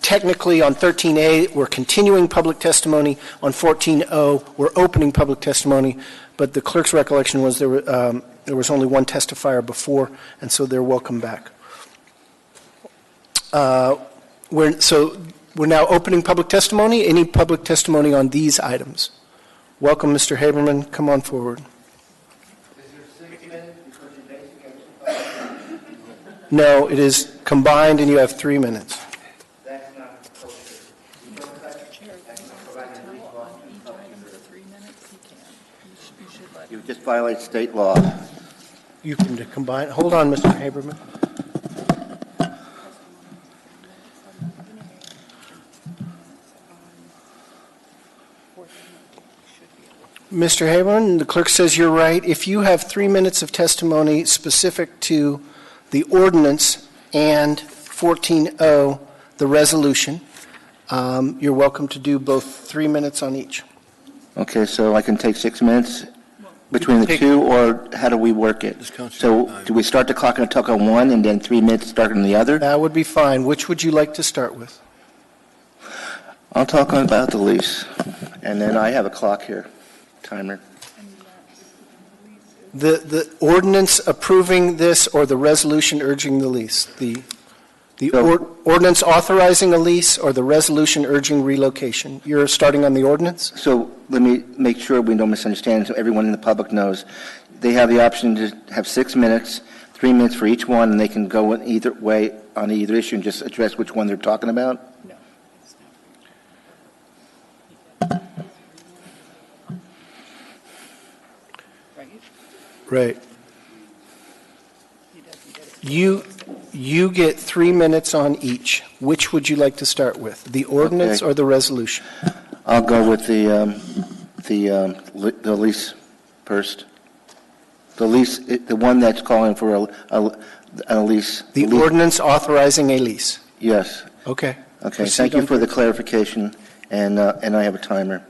Technically, on 13A, we're continuing public testimony. On 14O, we're opening public testimony, but the clerk's recollection was there was only one testifier before, and so they're welcome back. We're now opening public testimony. Any public testimony on these items? Welcome, Mr. Haberman. Come on forward. No, it is combined, and you have 3 minutes. That's not kosher. You don't cut violates state law. You can combine, hold on, Mr. Haberman. Mr. Haberman, the clerk says you're right. If you have 3 minutes of testimony specific to the ordinance and 14-0, the resolution, you're welcome to do both 3 minutes on each. Okay, so I can take 6 minutes between the two, or how do we work it? So do we start the clock and talk on one and then 3 minutes start on the other? That would be fine. Which would you like to start with? I'll talk about the lease, and then I have a clock here, timer. The ordinance approving this or the resolution urging the lease? The ordinance authorizing a lease or the resolution urging relocation? You're starting on the ordinance? So let me make sure we don't misunderstand so everyone in the public knows. They have the option to have 6 minutes, 3 minutes for each one, and they can go in either way on either issue and just address which one they're talking about? Right. You get 3 minutes on each. Which would you like to start with, the ordinance or the resolution? I'll go with the lease first. The lease, the one that's calling for a lease. The ordinance authorizing a lease? Yes. Okay. Okay, thank you for the clarification, and I have a timer.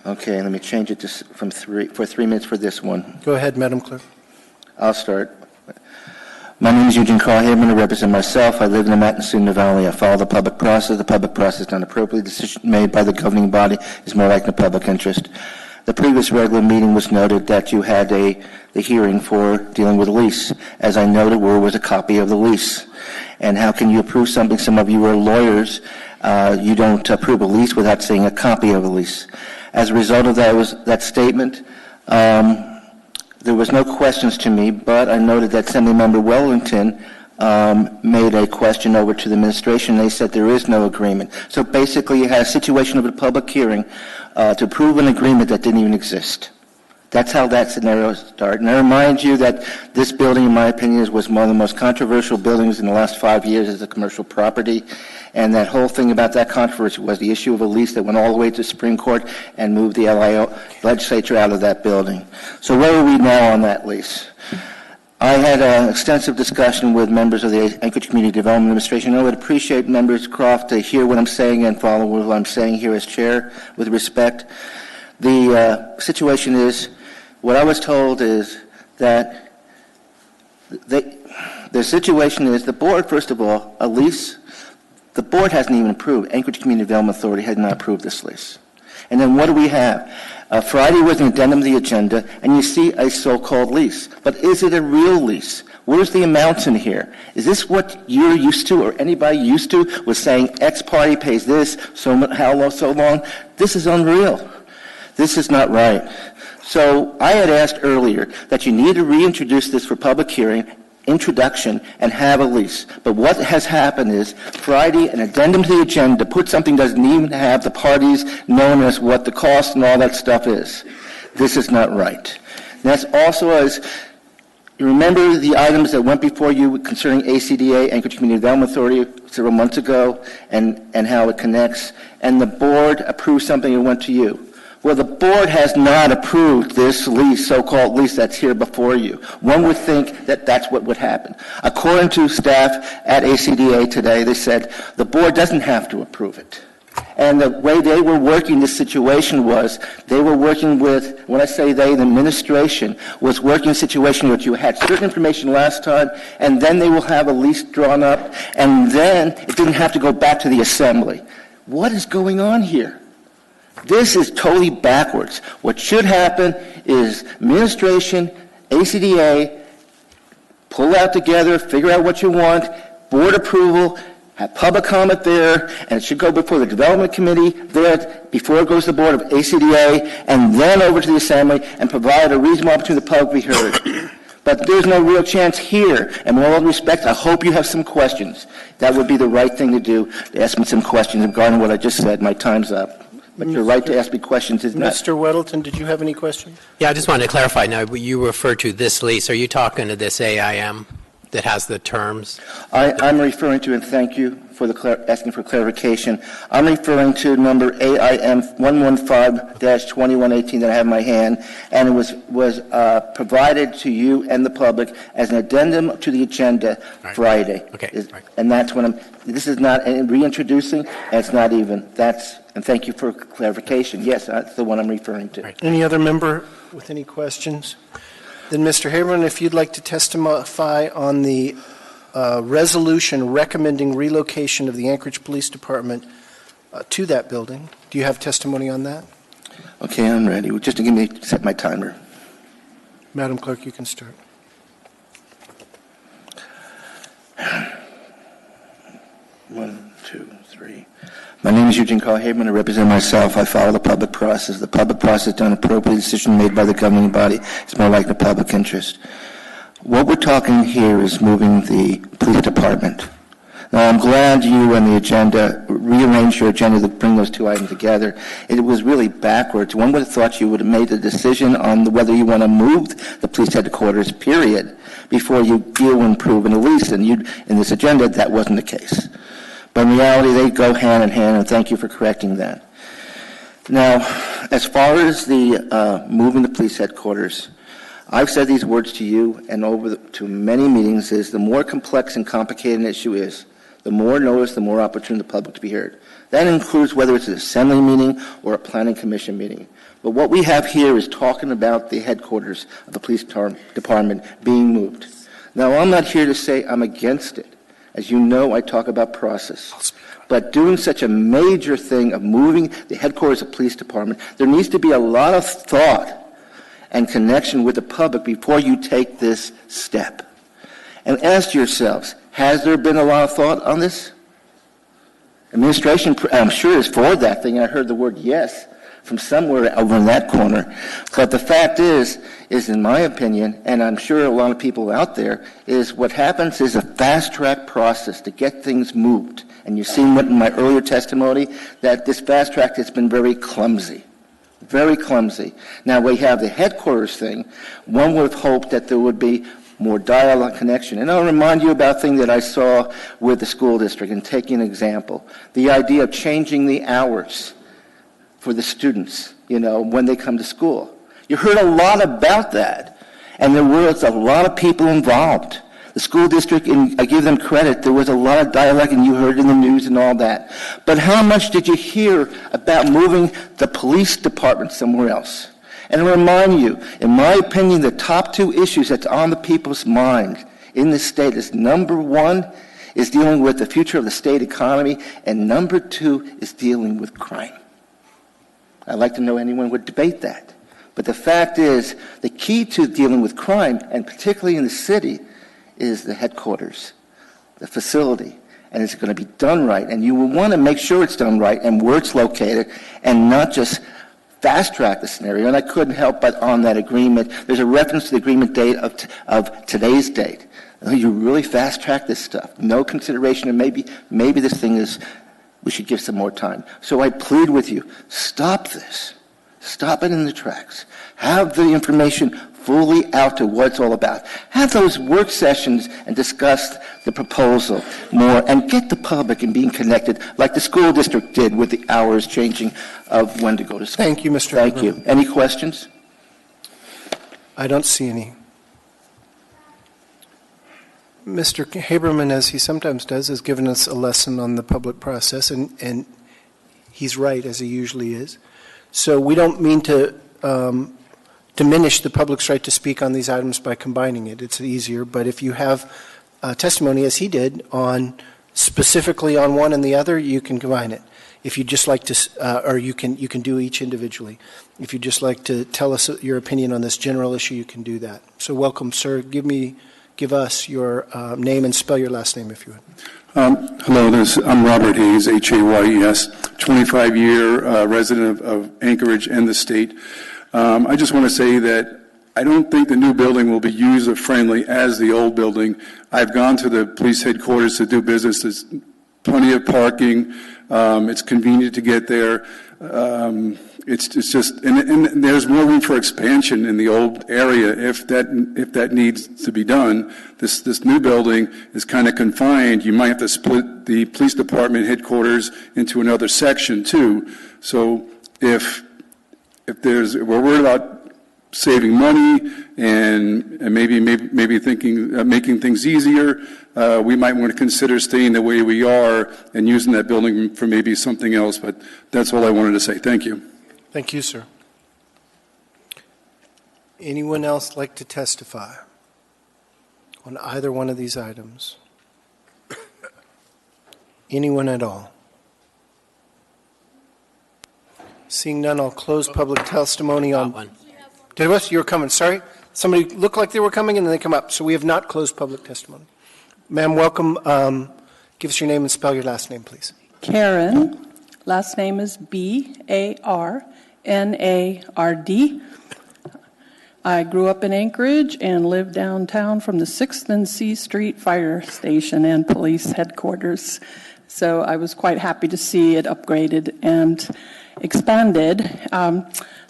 Okay, let me change it to for 3 minutes for this one. Go ahead, Madam Clerk. I'll start. My name is Eugene Carl Haberman. I represent myself. I live in the Matanuska Valley. I follow the public process. The public process is done appropriately. The decision made by the governing body is more like in the public interest. The previous regular meeting was noted that you had the hearing for dealing with a lease. As I noted, where was a copy of the lease? And how can you approve something? Some of you are lawyers. You don't approve a lease without seeing a copy of a lease. As a result of that statement, there was no questions to me, but I noted that Assemblymember Wellington made a question over to the administration. They said there is no agreement. So basically, you had a situation of a public hearing to prove an agreement that didn't even exist. That's how that scenario started. And I remind you that this building, in my opinion, was one of the most controversial buildings in the last 5 years as a commercial property. And that whole thing about that controversy was the issue of a lease that went all the way to the Supreme Court and moved the legislature out of that building. So where are we now on that lease? I had an extensive discussion with members of the Anchorage Community Development Administration. I would appreciate members Croft to hear what I'm saying and follow what I'm saying here as chair with respect. The situation is, what I was told is that the situation is the board, first of all, a lease, the board hasn't even approved. Anchorage Community Development Authority has not approved this lease. And then what do we have? Friday was an addendum to the agenda, and you see a so-called lease. But is it a real lease? Where's the amounts in here? Is this what you're used to or anybody used to was saying X party pays this, so long? This is unreal. This is not right. So I had asked earlier that you need to reintroduce this for public hearing, introduction, and have a lease. But what has happened is Friday, an addendum to the agenda, put something that doesn't even have the parties known as what the cost and all that stuff is. This is not right. And that's also as you remember the items that went before you concerning ACDA, Anchorage Community Development Authority, several months ago, and how it connects, and the board approved something and went to you. Well, the board has not approved this lease, so-called lease that's here before you. One would think that that's what would happen. According to staff at ACDA today, they said the board doesn't have to approve it. And the way they were working this situation was they were working with, when I say they, the administration was working a situation where you had certain information last time, and then they will have a lease drawn up, and then it didn't have to go back to the assembly. What is going on here? This is totally backwards. What should happen is administration, ACDA, pull out together, figure out what you want, board approval, have public comment there, and it should go before the development committee there, before it goes to the board of ACDA, and then over to the assembly, and provide a reasonable opportunity for the public to be heard. But there's no real chance here, and with all due respect, I hope you have some questions. That would be the right thing to do, to ask me some questions regarding what I just said. My time's up. But your right to ask me questions is not. Mr. Weddleton, did you have any questions? Yeah, I just wanted to clarify. Now, you refer to this lease. Are you talking to this AIM that has the terms? I'm referring to, and thank you for asking for clarification. I'm referring to number AIM 115-2118 that I have in my hand, and it was provided to you and the public as an addendum to the agenda Friday. Okay. And that's when this is not reintroducing, and it's not even. And thank you for clarification. Yes, that's the one I'm referring to. Right. Any other member with any questions? Then, Mr. Haberman, if you'd like to testify on the resolution recommending relocation of the Anchorage Police Department to that building. Do you have testimony on that? Okay, I'm ready. Just to set my timer. Madam Clerk, you can start. One, two, three. My name is Eugene Carl Haberman. I represent myself. I follow the public process. The public process done appropriate decision made by the governing body. It's more like the public interest. What we're talking here is moving the police department. Now, I'm glad you and the agenda rearranged your agenda to bring those two items together. It was really backwards. One would have thought you would have made a decision on whether you want to move the police headquarters, period, before you deal and prove in the lease. And in this agenda, that wasn't the case. But in reality, they go hand in hand, and thank you for correcting that. Now, as far as the moving the police headquarters, I've said these words to you and to many meetings is the more complex and complicated an issue is, the more notice, the more opportunity the public to be heard. That includes whether it's an assembly meeting or a planning commission meeting. But what we have here is talking about the headquarters of the police department being moved. Now, I'm not here to say I'm against it. As you know, I talk about process. But doing such a major thing of moving the headquarters of the police department, there needs to be a lot of thought and connection with the public before you take this step. And ask yourselves, has there been a lot of thought on this? Administration, I'm sure, is for that thing. I heard the word yes from somewhere over in that corner. But the fact is in my opinion, and I'm sure a lot of people out there, is what happens is a fast-track process to get things moved. And you've seen what in my earlier testimony, that this fast track has been very clumsy. Very clumsy. Now we have the headquarters thing. One would have hoped that there would be more dialogue connection. And I'll remind you about a thing that I saw with the school district, and taking an example. The idea of changing the hours for the students, when they come to school. You heard a lot about that. And there was a lot of people involved. The school district, and I give them credit, there was a lot of dialogue, and you heard it in the news and all that. But how much did you hear about moving the police department somewhere else? And I remind you, in my opinion, the top two issues that's on the people's mind in this state is, number one is dealing with the future of the state economy, and number two is dealing with crime. I'd like to know anyone would debate that. But the fact is, the key to dealing with crime, and particularly in the city, is the headquarters, the facility, and it's going to be done right. And you will want to make sure it's done right and where it's located, and not just fast-track the scenario. And I couldn't help but on that agreement, there's a reference to the agreement date of today's date. You really fast-track this stuff. No consideration, and maybe this thing is, we should give some more time. So I plead with you, stop this. Stop it in the tracks. Have the information fully out to what it's all about. Have those work sessions and discuss the proposal more, and get the public and being connected like the school district did with the hours changing of when to go to school. Thank you, Mr. Thank Haberman. you. Any questions? I don't see any. Mr. Haberman, as he sometimes does, has given us a lesson on the public process, and he's right, as he usually is. So we don't mean to diminish the public's right to speak on these items by combining it. It's easier. But if you have testimony, as he did, on specifically on one and the other, you can combine it. If you'd just like to, or you can do each individually. If you'd just like to tell us your opinion on this general issue, you can do that. So welcome, sir. Give us your name and spell your last name, if you would. Hello, I'm Robert Hayes, Hayes, 25-year resident of Anchorage and the state. I just want to say that I don't think the new building will be user-friendly as the old building. I've gone to the police headquarters to do business. There's plenty of parking. It's convenient to get there. It's just, and there's more room for expansion in the old area if that needs to be done. This new building is kind of confined. You might have to split the police department headquarters into another section too. So if we're worried about saving money and maybe thinking making things easier, we might want to consider staying the way we are and using that building for maybe something else. But that's all I wanted to say. Thank you. Thank you, sir. Anyone else like to testify on either one of these items? Anyone at all? Seeing none, I'll close public testimony on. Did us? You were coming. Sorry. Somebody looked like they were coming and then they come up. So we have not closed public testimony. Ma'am, welcome. Give us your name and spell your last name, please. Karen. Last name is B-A-R-N-A-R-D. I grew up in Anchorage and lived downtown from the 6th and C Street Fire Station and Police Headquarters. So I was quite happy to see it upgraded and expanded.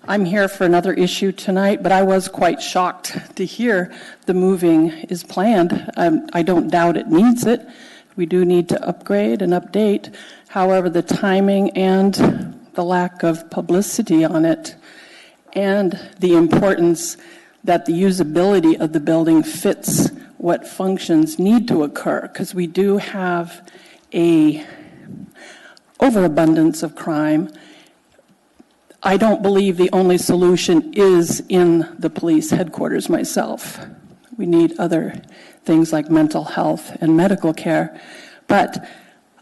I'm here for another issue tonight, but I was quite shocked to hear the moving is planned. I don't doubt it needs it. We do need to upgrade and update. However, the timing and the lack of publicity on it and the importance that the usability of the building fits what functions need to occur, because we do have a overabundance of crime. I don't believe the only solution is in the police headquarters myself. We need other things like mental health and medical care. But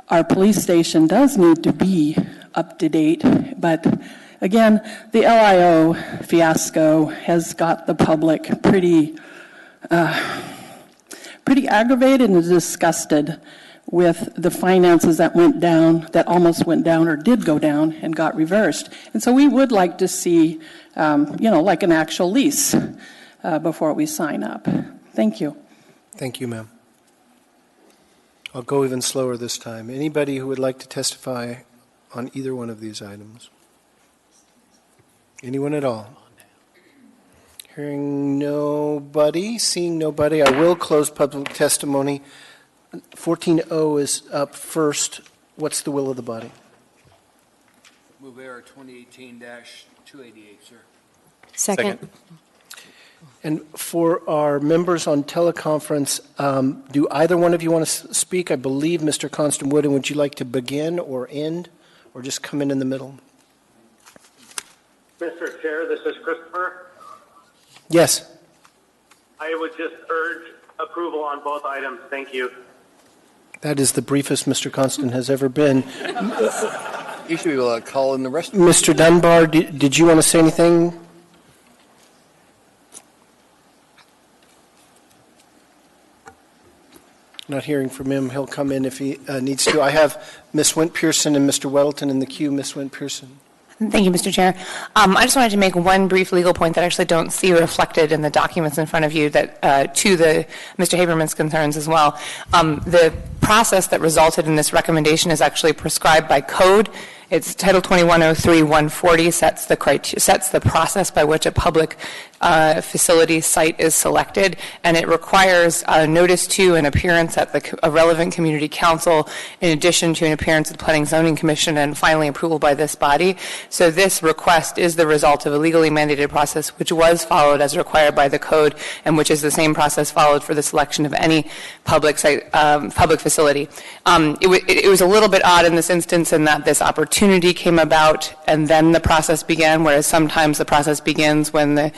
our police station does need to be up to date. But again, the LIO fiasco has got the public pretty aggravated and disgusted with the finances that went down, that almost went down or did go down and got reversed. And so we would like to see, like an actual lease before we sign up. Thank you. Thank you, ma'am. I'll go even slower this time. Anybody who would like to testify on either one of these items? Anyone at all? Hearing nobody, seeing nobody, I will close public testimony. 14-0 is up first. What's the will of the body? Move AR 2018-288, sir. Second. And for our members on teleconference, do either one of you want to speak? I believe Mr. Constant would, and would you like to begin or end, or just come in the middle? Mr. Chair, this is Christopher. Yes. I would just urge approval on both items. Thank you. That is the briefest Mr. Constant has ever been. You should be able to call in the rest. Mr. Dunbar, did you want to say anything? Not hearing from him. He'll come in if he needs to. I have Ms. Wint-Pearson and Mr. Weddleton in the queue. Ms. Wint-Pearson. Thank you, Mr. Chair. I just wanted to make one brief legal point that I actually don't see reflected in the documents in front of you that to Mr. Haberman's concerns as well. The process that resulted in this recommendation is actually prescribed by code. It's Title 2103-140 sets the process by which a public facility site is selected, and it requires a notice to an appearance at a relevant community council, in addition to an appearance at the Planning Zoning Commission, and finally approval by this body. So this request is the result of a legally mandated process which was followed as required by the code, and which is the same process followed for the selection of any public site, public facility. It was a little bit odd in this instance in that this opportunity came about and then the process began, whereas sometimes the process begins when the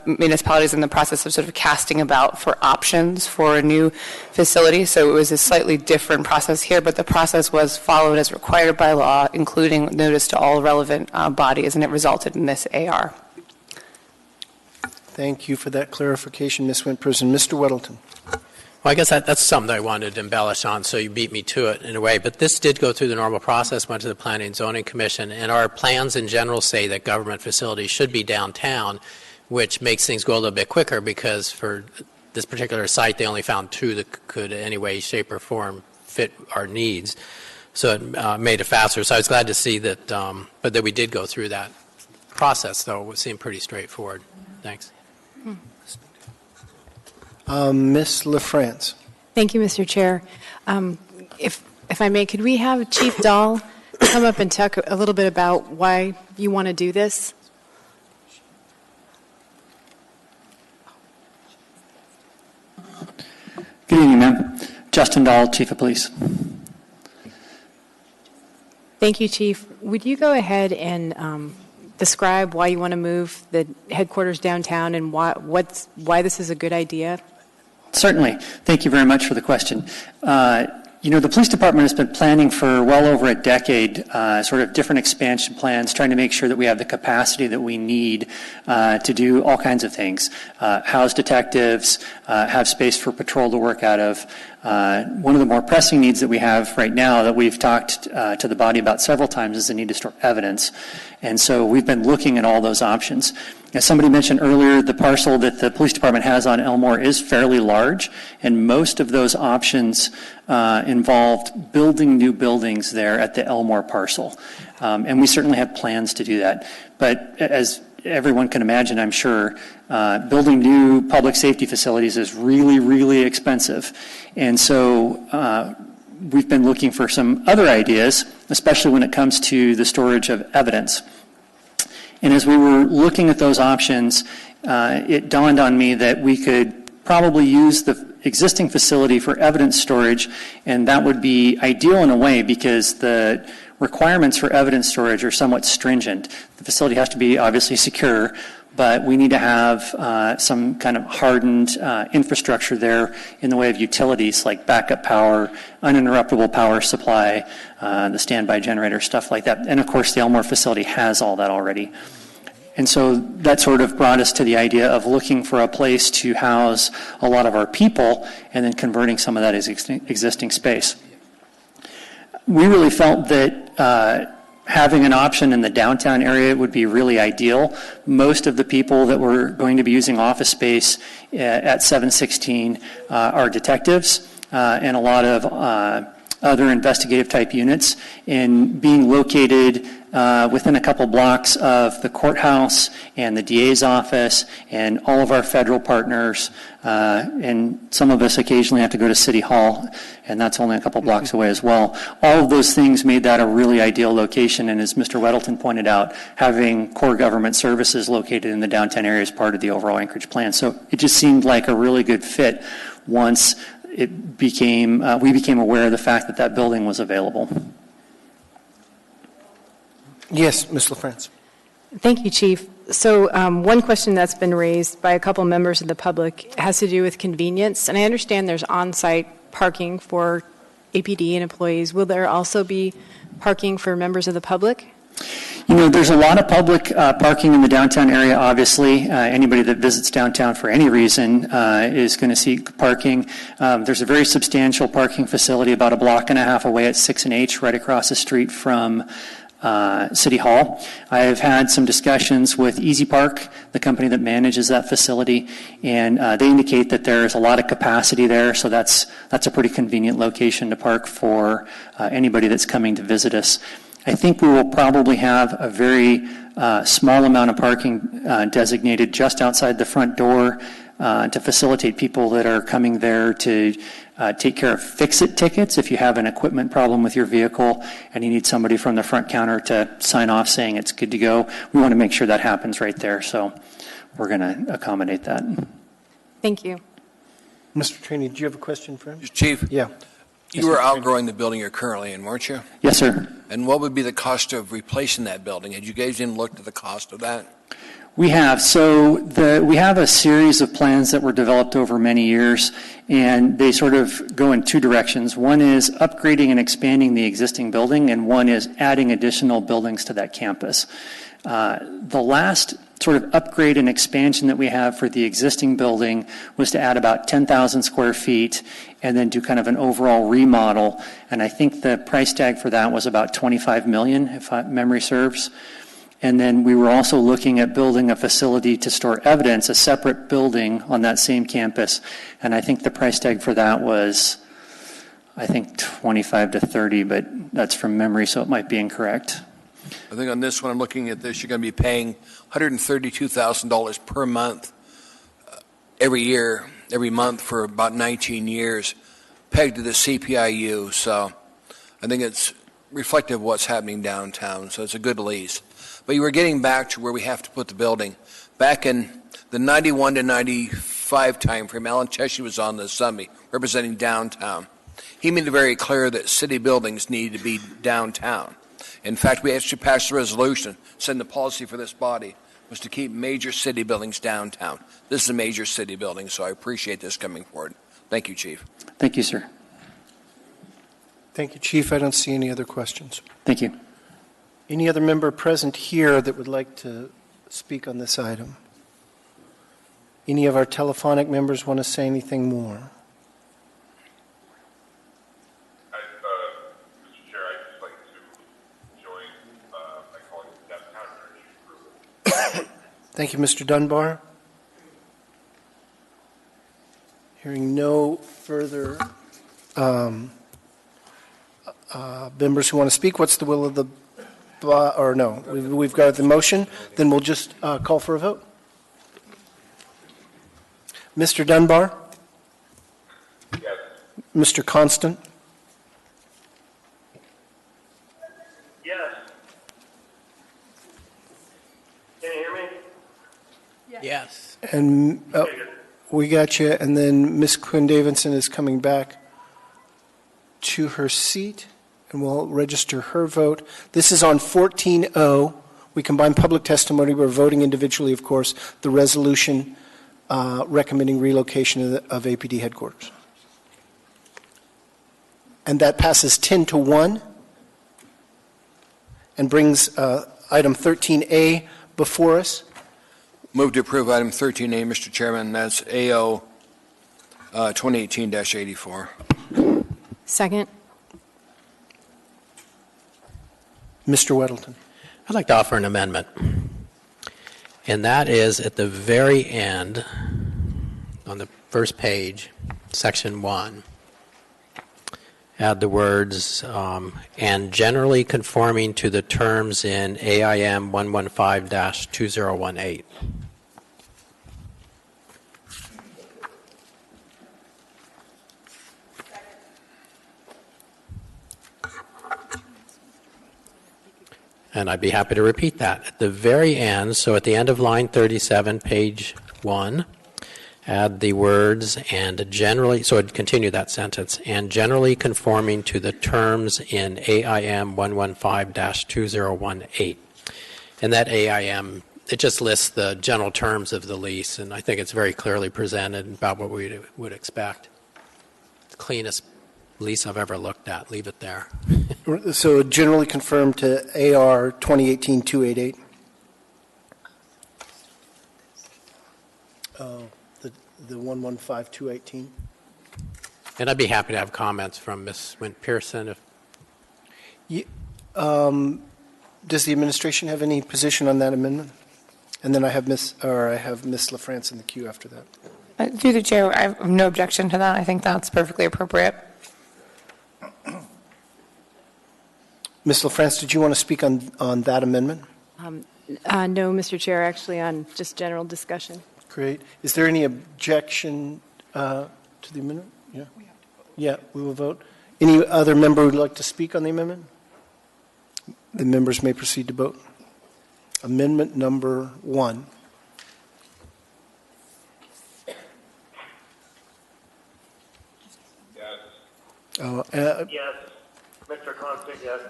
municipalities in the process of sort of casting about for options for a new facility. So it was a slightly different process here, but the process was followed as required by law, including notice to all relevant bodies, and it resulted in this AR. Thank you for that clarification, Ms. Wint-Pearson. Mr. Weddleton. Well, I guess that's something I wanted to embellish on, so you beat me to it in a way. But this did go through the normal process, went to the Planning and Zoning Commission, and our plans in general say that government facilities should be downtown, which makes things go a little bit quicker because for this particular site, they only found two that could in any way, shape, or form fit our needs. So it made it faster. So I was glad to see that, but that we did go through that process, though. It seemed pretty straightforward. Thanks. Ms. LaFrance. Thank you, Mr. Chair. If I may, could we have Chief Dahl come up and talk a little bit about why you want to do this? Good evening, ma'am. Justin Dahl, Chief of Police. Thank you, Chief. Would you go ahead and describe why you want to move the headquarters downtown and why this is a good idea? Certainly. Thank you very much for the question. The police department has been planning for well over a decade, sort of different expansion plans, trying to make sure that we have the capacity that we need to do all kinds of things. House detectives, have space for patrol to work out of. One of the more pressing needs that we have right now that we've talked to the body about several times is the need to store evidence. And so we've been looking at all those options. As somebody mentioned earlier, the parcel that the police department has on Elmore is fairly large, and most of those options involved building new buildings there at the Elmore parcel. And we certainly have plans to do that. But as everyone can imagine, I'm sure, building new public safety facilities is really, really expensive. And so we've been looking for some other ideas, especially when it comes to the storage of evidence. And as we were looking at those options, it dawned on me that we could probably use the existing facility for evidence storage, and that would be ideal in a way because the requirements for evidence storage are somewhat stringent. The facility has to be obviously secure, but we need to have some kind of hardened infrastructure there in the way of utilities like backup power, uninterruptible power supply, the standby generator, stuff like that. And of course, the Elmore facility has all that already. And so that sort of brought us to the idea of looking for a place to house a lot of our people and then converting some of that as existing space. We really felt that having an option in the downtown area would be really ideal. Most of the people that were going to be using office space at 716 are detectives and a lot of other investigative type units, and being located within a couple blocks of the courthouse and the DA's office and all of our federal partners, and some of us occasionally have to go to City Hall, and that's only a couple blocks away as well. All of those things made that a really ideal location, and as Mr. Weddleton pointed out, having core government services located in the downtown area is part of the overall Anchorage plan. So it just seemed like a really good fit once it became, we became aware of the fact that that building was available. Yes, Ms. LaFrance. Thank you, Chief. So one question that's been raised by a couple members of the public has to do with convenience. And I understand there's on-site parking for APD and employees. Will there also be parking for members of the public? There's a lot of public parking in the downtown area, obviously. Anybody that visits downtown for any reason is going to seek parking. There's a very substantial parking facility about a block and a half away at 6 and H, right across the street from City Hall. I have had some discussions with Easy Park, the company that manages that facility, and they indicate that there is a lot of capacity there, so that's a pretty convenient location to park for anybody that's coming to visit us. I think we will probably have a very small amount of parking designated just outside the front door to facilitate people that are coming there to take care of fix-it tickets. If you have an equipment problem with your vehicle and you need somebody from the front counter to sign off saying it's good to go, we want to make sure that happens right there. So we're going to accommodate that. Thank you. Mr. Trainee, do you have a question for him? Chief? Yeah. You were outgrowing the building you're currently in, weren't you? Yes, sir. And what would be the cost of replacing that building? Had you guys even looked at the cost of that? We have. So we have a series of plans that were developed over many years, and they sort of go in two directions. One is upgrading and expanding the existing building, and one is adding additional buildings to that campus. The last sort of upgrade and expansion that we have for the existing building was to add about 10,000 square feet and then do kind of an overall remodel. And I think the price tag for that was about $25 million, if memory serves. And then we were also looking at building a facility to store evidence, a separate building on that same campus. And I think the price tag for that was, I think 25 to 30, but that's from memory, so it might be incorrect. I think on this one, I'm looking at this, you're going to be paying $132,000 per month every month for about 19 years, pegged to the CPIU. So I think it's reflective of what's happening downtown, so it's a good lease. But you were getting back to where we have to put the building. Back in the 91 to 95 timeframe, Alan Cheshire was on the summit representing downtown. He made it very clear that city buildings need to be downtown. In fact, we actually passed a resolution saying the policy for this body was to keep major city buildings downtown. This is a major city building, so I appreciate this coming forward. Thank you, Chief. Thank you, sir. Thank you, Chief. I don't see any other questions. Thank you. Any other member present here that would like to speak on this item? Any of our telephonic members want to say anything more? Mr. Chair, I'd just like to join my colleagues in downtown group. Thank you, Mr. Dunbar. Hearing no further members who want to speak, what's the will of the, or no, we've got the motion, then we'll just call for a vote. Mr. Dunbar? Yes. Mr. Constant? Yes. Can you hear me? Yes. And we got you, and then Ms. Quinn Davidson is coming back to her seat, and we'll register her vote. This is on 14-0. We combine public testimony. We're voting individually, of course, the resolution recommending relocation of APD headquarters. And that passes 10-1 and brings item 13A before us. Move to approve item 13A, Mr. Chairman. That's AO 2018-84. Second. Mr. Weddleton. I'd like to offer an amendment. And that is at the very end, on the first page, section 1, add the words, and generally conforming to the terms in AIM 115-2018. And I'd be happy to repeat that. At the very end, so at the end of line 37, page 1, add the words, and generally, so I'd continue that sentence, and generally conforming to the terms in AIM 115-2018. And that AIM, it just lists the general terms of the lease, and I think it's very clearly presented about what we would expect. The cleanest lease I've ever looked at. Leave it there. So generally confirmed to AR 2018-288. The 115-218. And I'd be happy to have comments from Ms. Wint Pearson. If Does the administration have any position on that amendment? And then I have Ms. LaFrance in the queue after that. Through the chair, I have no objection to that. I think that's perfectly appropriate. Ms. LaFrance, did you want to speak on that amendment? No, Mr. Chair, actually on just general discussion. Great. Is there any objection to the amendment? Yeah. Yeah, we will vote. Any other member who would like to speak on the amendment? The members may proceed to vote. Amendment number 1. Yes. Yes. Mr. Constant, yes.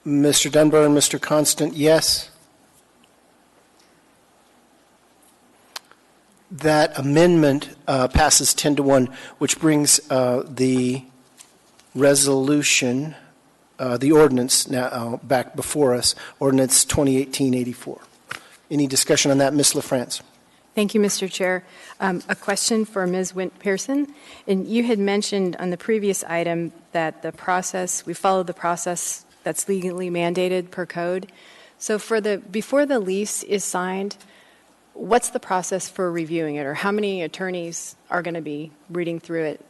Mr. Dunbar and Mr. Constant, yes. That amendment passes 10-1, which brings the resolution, the ordinance now back before us, Ordinance 2018-84. Any discussion on that, Ms. LaFrance? Thank you, Mr. Chair. A question for Ms. Wint Pearson. And you had mentioned on the previous item that the process, we follow the process that's legally mandated per code. So before the lease is signed, what's the process for reviewing it, or how many attorneys are going to be reading through it?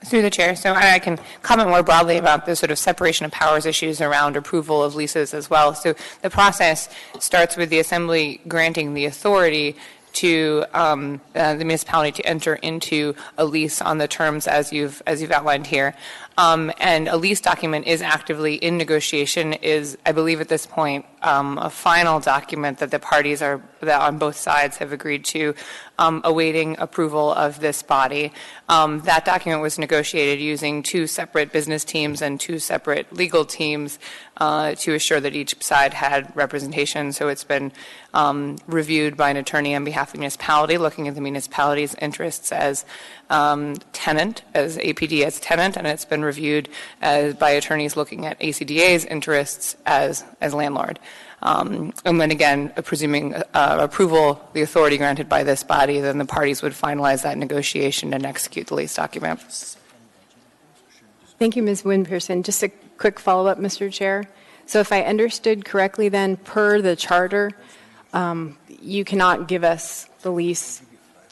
Through the chair, so I can comment more broadly about the sort of separation of powers issues around approval of leases as well. So the process starts with the Assembly granting the authority to the municipality to enter into a lease on the terms as you've outlined here. And a lease document is actively in negotiation, is, I believe at this point, a final document that the parties that on both sides have agreed to, awaiting approval of this body. That document was negotiated using 2 separate business teams and 2 separate legal teams to assure that each side had representation. So it's been reviewed by an attorney on behalf of the municipality, looking at the municipality's interests as tenant, as APD as tenant, and it's been reviewed by attorneys looking at ACDA's interests as landlord. And then again, presuming approval, the authority granted by this body, then the parties would finalize that negotiation and execute the lease document. Thank you, Ms. Wynn-Pearson. Just a quick follow-up, Mr. Chair. So if I understood correctly then, per the charter, you cannot give us the lease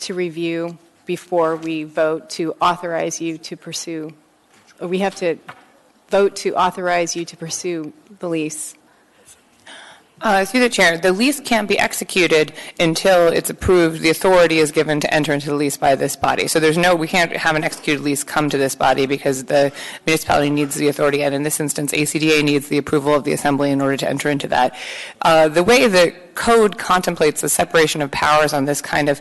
to review before we vote to authorize you to pursue. We have to vote to authorize you to pursue the lease. Through the chair, the lease can't be executed until it's approved. The authority is given to enter into the lease by this body. So we can't have an executed lease come to this body because the municipality needs the authority, and in this instance, ACDA needs the approval of the Assembly in order to enter into that. The way the code contemplates the separation of powers on this kind of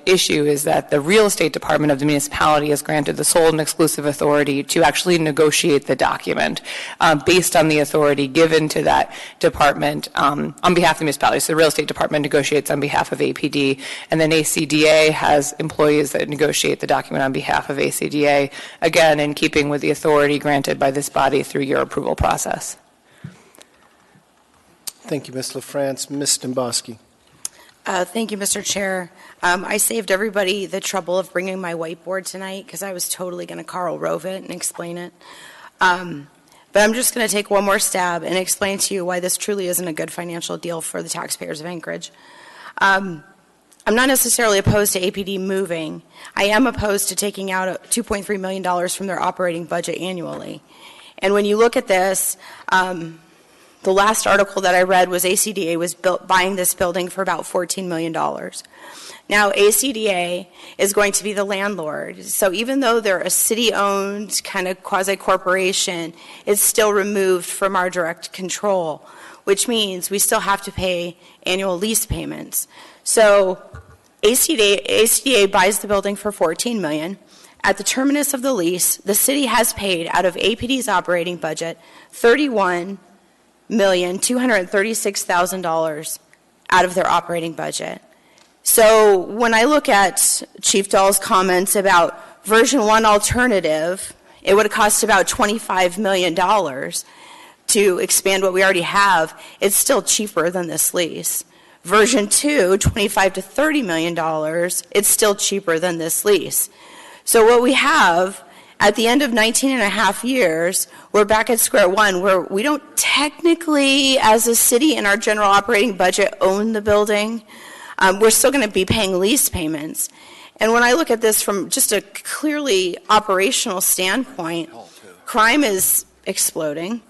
issue is that the real estate department of the municipality is granted the sole and exclusive authority to actually negotiate the document based on the authority given to that department on behalf of the municipality. So the real estate department negotiates on behalf of APD, and then ACDA has employees that negotiate the document on behalf of ACDA, again in keeping with the authority granted by this body through your approval process. Thank you, Ms. LaFrance. Ms. Domboski. Thank you, Mr. Chair. I saved everybody the trouble of bringing my whiteboard tonight because I was totally going to Karl Rove it and explain it. But I'm just going to take one more stab and explain to you why this truly isn't a good financial deal for the taxpayers of Anchorage. I'm not necessarily opposed to APD moving. I am opposed to taking out $2.3 million from their operating budget annually. And when you look at this, the last article that I read was ACDA was buying this building for about $14 million. Now, ACDA is going to be the landlord. So even though they're a city-owned kind of quasi-corporation, it's still removed from our direct control, which means we still have to pay annual lease payments. So ACDA buys the building for $14 million. At the terminus of the lease, the city has paid out of APD's operating budget $31,236,000 out of their operating budget. So when I look at Chief Dahl's comments about version 1 alternative, it would have cost about $25 million to expand what we already have. It's still cheaper than this lease. Version 2, $25 to $30 million, it's still cheaper than this lease. So what we have at the end of 19 and a half years, we're back at square one where we don't technically, as a city in our general operating budget, own the building. We're still going to be paying lease payments. And when I look at this from just a clearly operational standpoint, crime is exploding.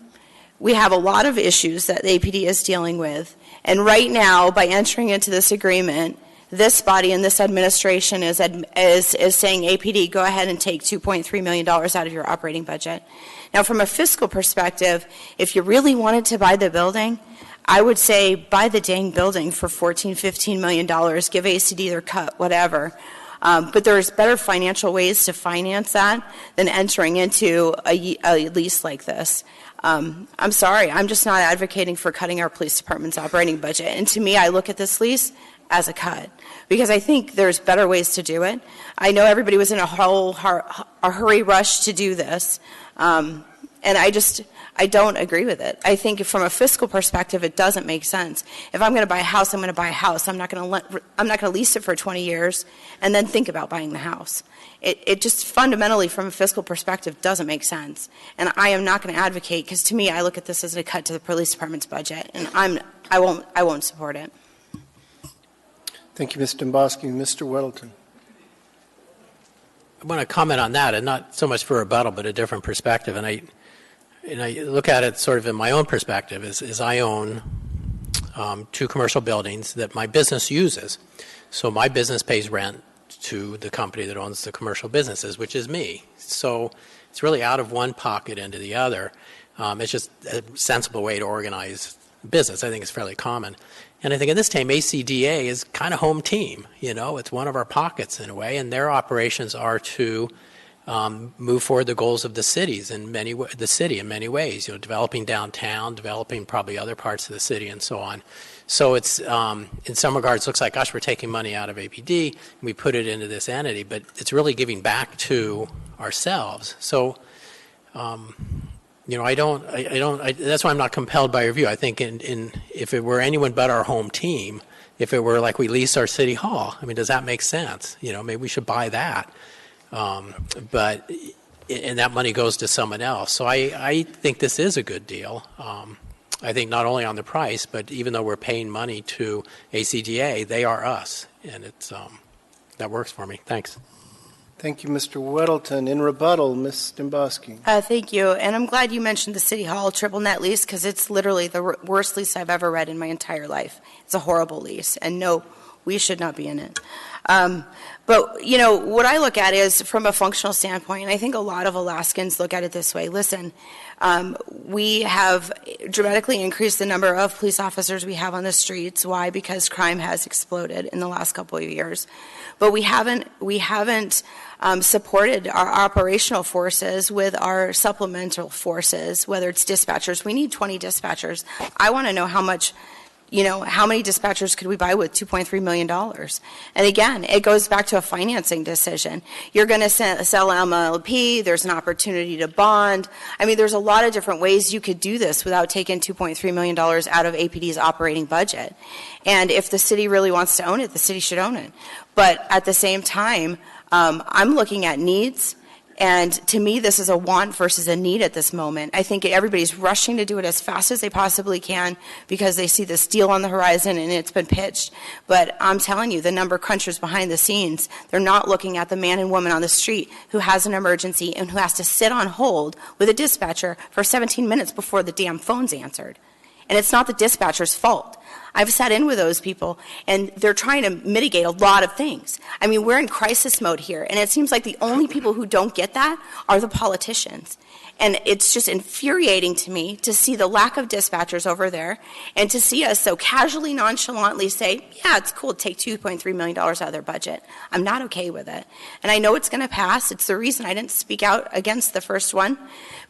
We have a lot of issues that the APD is dealing with. And right now, by entering into this agreement, this body and this administration is saying, APD, go ahead and take $2.3 million out of your operating budget. Now, from a fiscal perspective, if you really wanted to buy the building, I would say buy the dang building for $14, $15 million, give ACD their cut, whatever. But there's better financial ways to finance that than entering into a lease like this. I'm sorry, I'm just not advocating for cutting our police department's operating budget. And to me, I look at this lease as a cut because I think there's better ways to do it. I know everybody was in a hurry rush to do this, and I don't agree with it. I think from a fiscal perspective, it doesn't make sense. If I'm going to buy a house, I'm going to buy a house. I'm not going to lease it for 20 years and then think about buying the house. It just fundamentally, from a fiscal perspective, doesn't make sense. And I am not going to advocate because to me, I look at this as a cut to the police department's budget, and I won't support it. Thank you, Ms. Domboski. Mr. Weddleton. want to comment on that, and not so much for rebuttal, but a different perspective. And I look at it sort of in my own perspective. Is I own 2 commercial buildings that my business uses. So my business pays rent to the company that owns the commercial businesses, which is me. So it's really out of one pocket into the other. It's just a sensible way to organize business. I think it's fairly common. And I think in this time, ACDA is kind of home team. It's one of our pockets in a way, and their operations are to move forward the goals of the city in many ways. Developing downtown, developing probably other parts of the city, and so on. So it's in some regards looks like, gosh, we're taking money out of APD and we put it into this entity, but it's really giving back to ourselves. So. That's why I'm not compelled by your view. I think if it were anyone but our home team, if it were like we lease our city hall, does that make sense? Maybe we should buy that. And that money goes to someone else. So I think this is a good deal. I think not only on the price, but even though we're paying money to ACDA, they are us. And that works for me. Thanks. Thank you, Mr. Weddleton. In rebuttal, Ms. Dembowski. Thank you. And I'm glad you mentioned the City Hall triple net lease, because it's literally the worst lease I've ever read in my entire life. It's a horrible lease. And no, we should not be in it. But, what I look at is from a functional standpoint, and I think a lot of Alaskans look at it this way. Listen, we have dramatically increased the number of police officers we have on the streets. Why? Because crime has exploded in the last couple of years. But we haven't supported our operational forces with our supplemental forces, whether it's dispatchers. We need 20 dispatchers. I want to know how many dispatchers could we buy with $2.3 million? And again, it goes back to a financing decision. You're going to sell MLP, there's an opportunity to bond. There's a lot of different ways you could do this without taking $2.3 million out of APD's operating budget. And if the city really wants to own it, the city should own it. But at the same time, I'm looking at needs. And to me, this is a want versus a need at this moment. I think everybody's rushing to do it as fast as they possibly can because they see this deal on the horizon and it's been pitched. But I'm telling you, the number crunchers behind the scenes, they're not looking at the man and woman on the street who has an emergency and who has to sit on hold with a dispatcher for 17 minutes before the damn phone's answered. And it's not the dispatcher's fault. I've sat in with those people, and they're trying to mitigate a lot of things. We're in crisis mode here, and it seems like the only people who don't get that are the politicians. And it's just infuriating to me to see the lack of dispatchers over there and to see us so casually, nonchalantly say, yeah, it's cool to take $2.3 million out of their budget. I'm not okay with it. And I know it's going to pass. It's the reason I didn't speak out against the first one,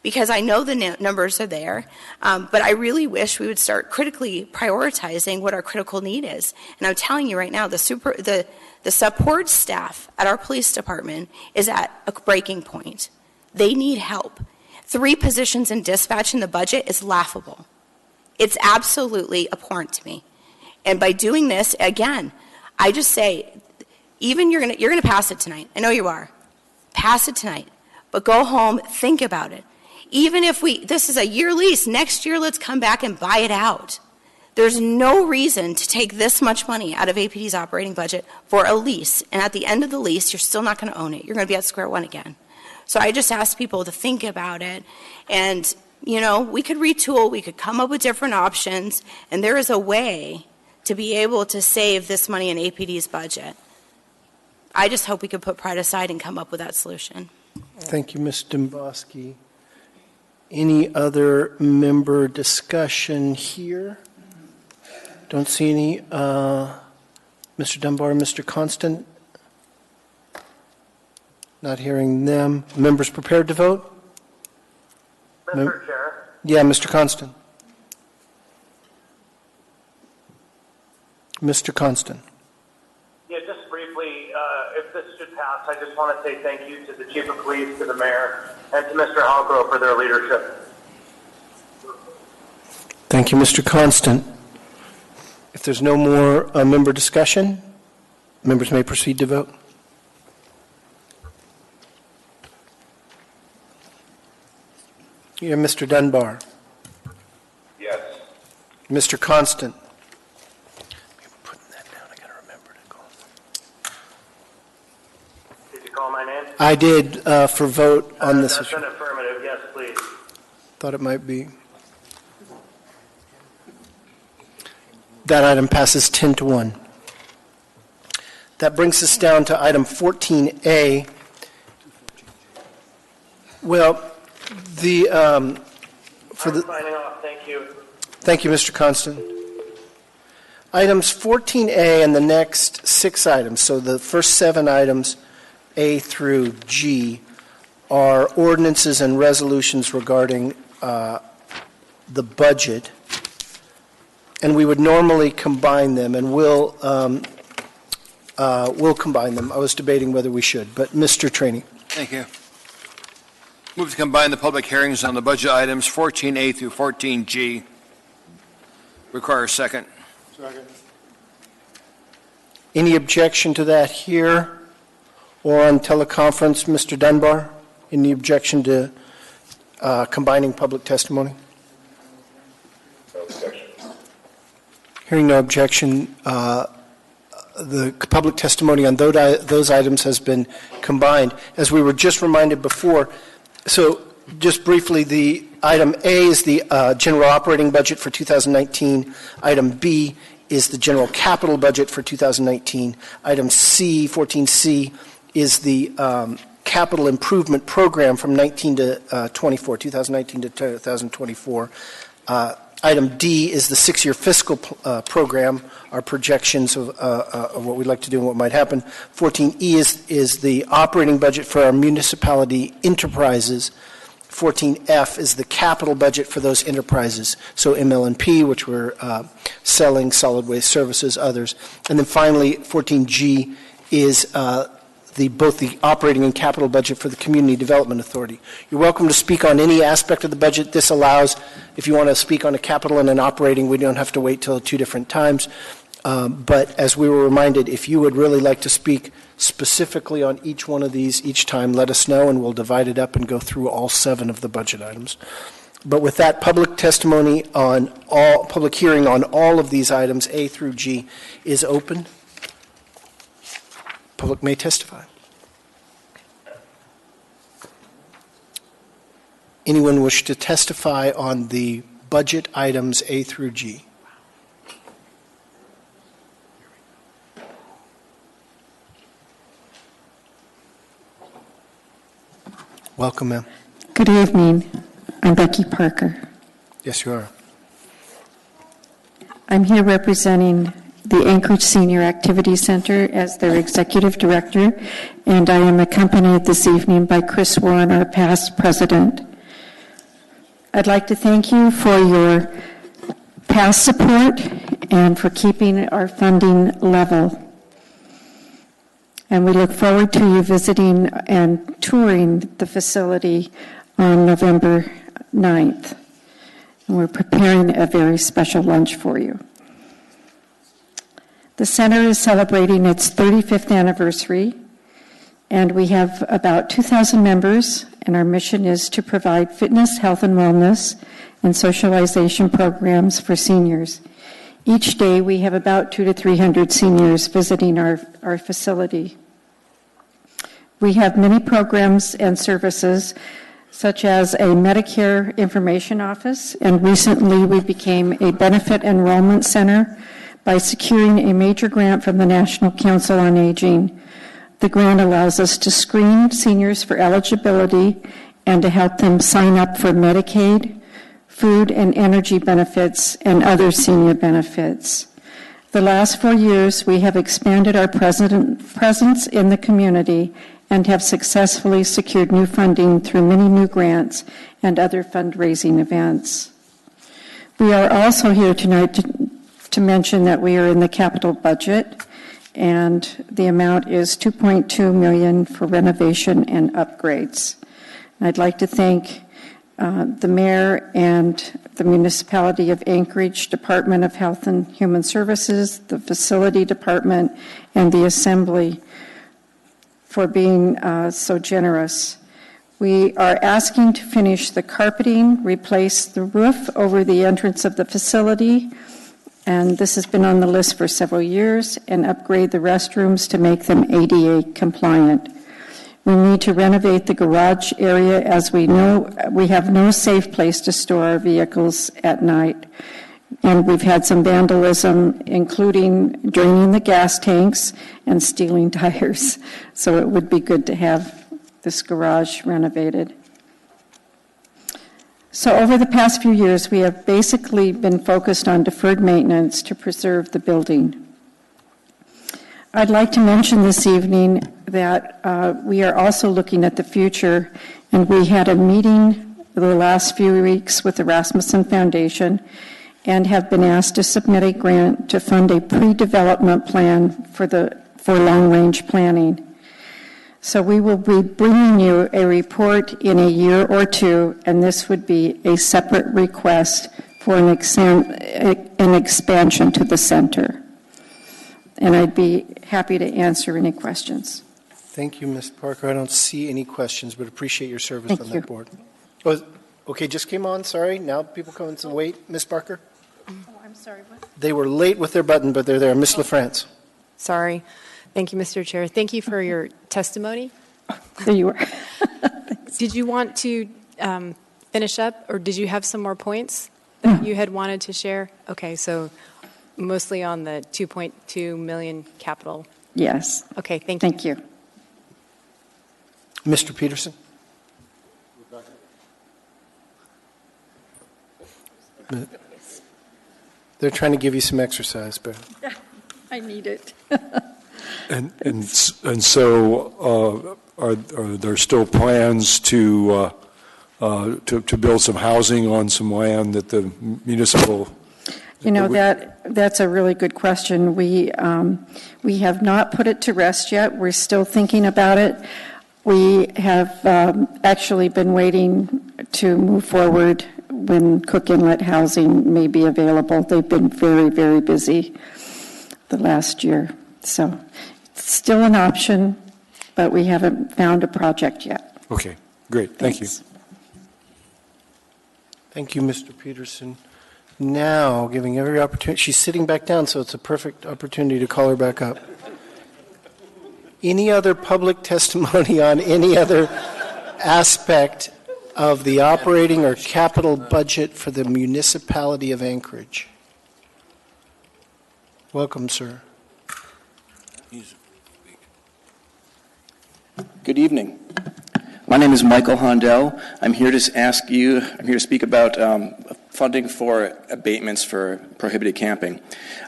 because I know the numbers are there. But I really wish we would start critically prioritizing what our critical need is. And I'm telling you right now, the support staff at our police department is at a breaking point. They need help. 3 positions in dispatch in the budget is laughable. It's absolutely abhorrent to me. And by doing this, again, I just say, even you're gonna pass it tonight. I know you are. Pass it tonight. But go home, think about it. Even if this is a year lease, next year let's come back and buy it out. There's no reason to take this much money out of APD's operating budget for a lease. And at the end of the lease, you're still not gonna own it. You're gonna be at square one again. So I just ask people to think about it. And, we could retool, we could come up with different options, and there is a way to be able to save this money in APD's budget. I just hope we could put pride aside and come up with that solution. Thank you, Ms. Dembowski. Any other member discussion here? Don't see any. Mr. Dunbar, Mr. Constant? Not hearing them. Members prepared to vote? Mr. Chair. Yeah, Mr. Constant. Mr. Constant. Yeah, just briefly, if this should pass, I just want to say thank you to the Chief of Police, to the Mayor, and to Mr. Halgrove for their leadership. Thank you, Mr. Constant. If there's no more member discussion, members may proceed to vote. Yeah, Mr. Dunbar. Yes. Mr. Constant. Did you call my name? I did for vote on this That's issue. an affirmative, yes, please. Thought it might be. That item passes 10-1. That brings us down to item 14A. Well, the Signing off, thank you. Thank you, Mr. Constant. Items 14A and the next 6 items, so the first 7 items, A through G, are ordinances and resolutions regarding the budget, and we would normally combine them, and we'll combine them. I was debating whether we should, but Mr. Trainee. Thank you. Move to combine the public hearings on the budget items 14A through 14G. Require a second. Second. Any objection to that here or on teleconference, Mr. Dunbar? Any objection to combining public testimony? No objection. Hearing no objection, the public testimony on those items has been combined. As we were just reminded before, so just briefly, the item A is the general operating budget for 2019. Item B is the general capital budget for 2019. Item C, 14C, is the capital improvement program from 19 to 24, 2019 to 2024. Item D is the 6-year fiscal program, our projections of what we'd like to do and what might happen. 14E is the operating budget for our municipality enterprises. 14F is the capital budget for those enterprises, so ML&P, which we're selling, solid waste services, others. And then finally, 14G is both the operating and capital budget for the Community Development Authority. You're welcome to speak on any aspect of the budget. This allows, if you want to speak on a capital and an operating, we don't have to wait till 2 different times. But as we were reminded, if you would really like to speak specifically on each one of these each time, let us know, and we'll divide it up and go through all 7 of the budget items. But with that, public testimony on public hearing on all of these items, A through G, is open. Public may testify. Anyone wish to testify on the budget items A through G? Welcome, ma'am. Good evening. I'm Becky Parker. Yes, you are. I'm here representing the Anchorage Senior Activity Center as their executive director, and I am accompanied this evening by Chris Warren, our past president. I'd like to thank you for your past support and for keeping our funding level. And we look forward to you visiting and touring the facility on November 9th. And we're preparing a very special lunch for you. The center is celebrating its 35th anniversary, and we have about 2,000 members, and our mission is to provide fitness, health, and wellness and socialization programs for seniors. Each day, we have about 200 to 300 seniors visiting our facility. We have many programs and services, such as a Medicare information office, and recently we became a benefit enrollment center by securing a major grant from the National Council on Aging. The grant allows us to screen seniors for eligibility and to help them sign up for Medicaid, food and energy benefits, and other senior benefits. The last 4 years, we have expanded our presence in the community and have successfully secured new funding through many new grants and other fundraising events. We are also here tonight to mention that we are in the capital budget, and the amount is $2.2 million for renovation and upgrades. I'd like to thank the mayor and the municipality of Anchorage Department of Health and Human Services, the facility department, and the assembly for being so generous. We are asking to finish the carpeting, replace the roof over the entrance of the facility, and this has been on the list for several years, and upgrade the restrooms to make them ADA compliant. We need to renovate the garage area, as we know we have no safe place to store our vehicles at night. And we've had some vandalism, including draining the gas tanks and stealing tires. So it would be good to have this garage renovated. So over the past few years, we have basically been focused on deferred maintenance to preserve the building. I'd like to mention this evening that we are also looking at the future, and we had a meeting the last few weeks with the Rasmussen Foundation and have been asked to submit a grant to fund a pre-development plan for long-range planning. So we will be bringing you a report in a year or two, and this would be a separate request for an expansion to the center. And I'd be happy to answer any questions. Thank you, Ms. Parker. I don't see any questions, but appreciate your service Thank on you. that board. Oh, okay, just came on, sorry. Now people come and say, wait, Ms. Parker? Oh, I'm sorry, what? They were late with their button, but they're there. Ms. LaFrance. Sorry. Thank you, Mr. Chair. Thank you for your testimony. There you are. Did you want to finish up, or did you have some more points that you had wanted to share? Okay, so mostly on the 2.2 million capital. Yes. Okay, thank you. Thank you. Mr. Peterson? They're trying to give you some exercise, but I need it. And so are there still plans to build some housing on some land that the municipal? You know, that's a really good question. We have not put it to rest yet. We're still thinking about it. We have actually been waiting to move forward when Cook Inlet housing may be available. They've been very, very busy the last year. So it's still an option, but we haven't found a project yet. Okay, great. Thank you. thank you, Mr. Peterson. Now, giving every opportunity, she's sitting back down, so it's a perfect opportunity to call her back up. Any other public testimony on any other aspect of the operating or capital budget for the municipality of Anchorage? Welcome, sir. Good evening. My name is Michael Hondell. I'm here to speak about funding for abatements for prohibited camping,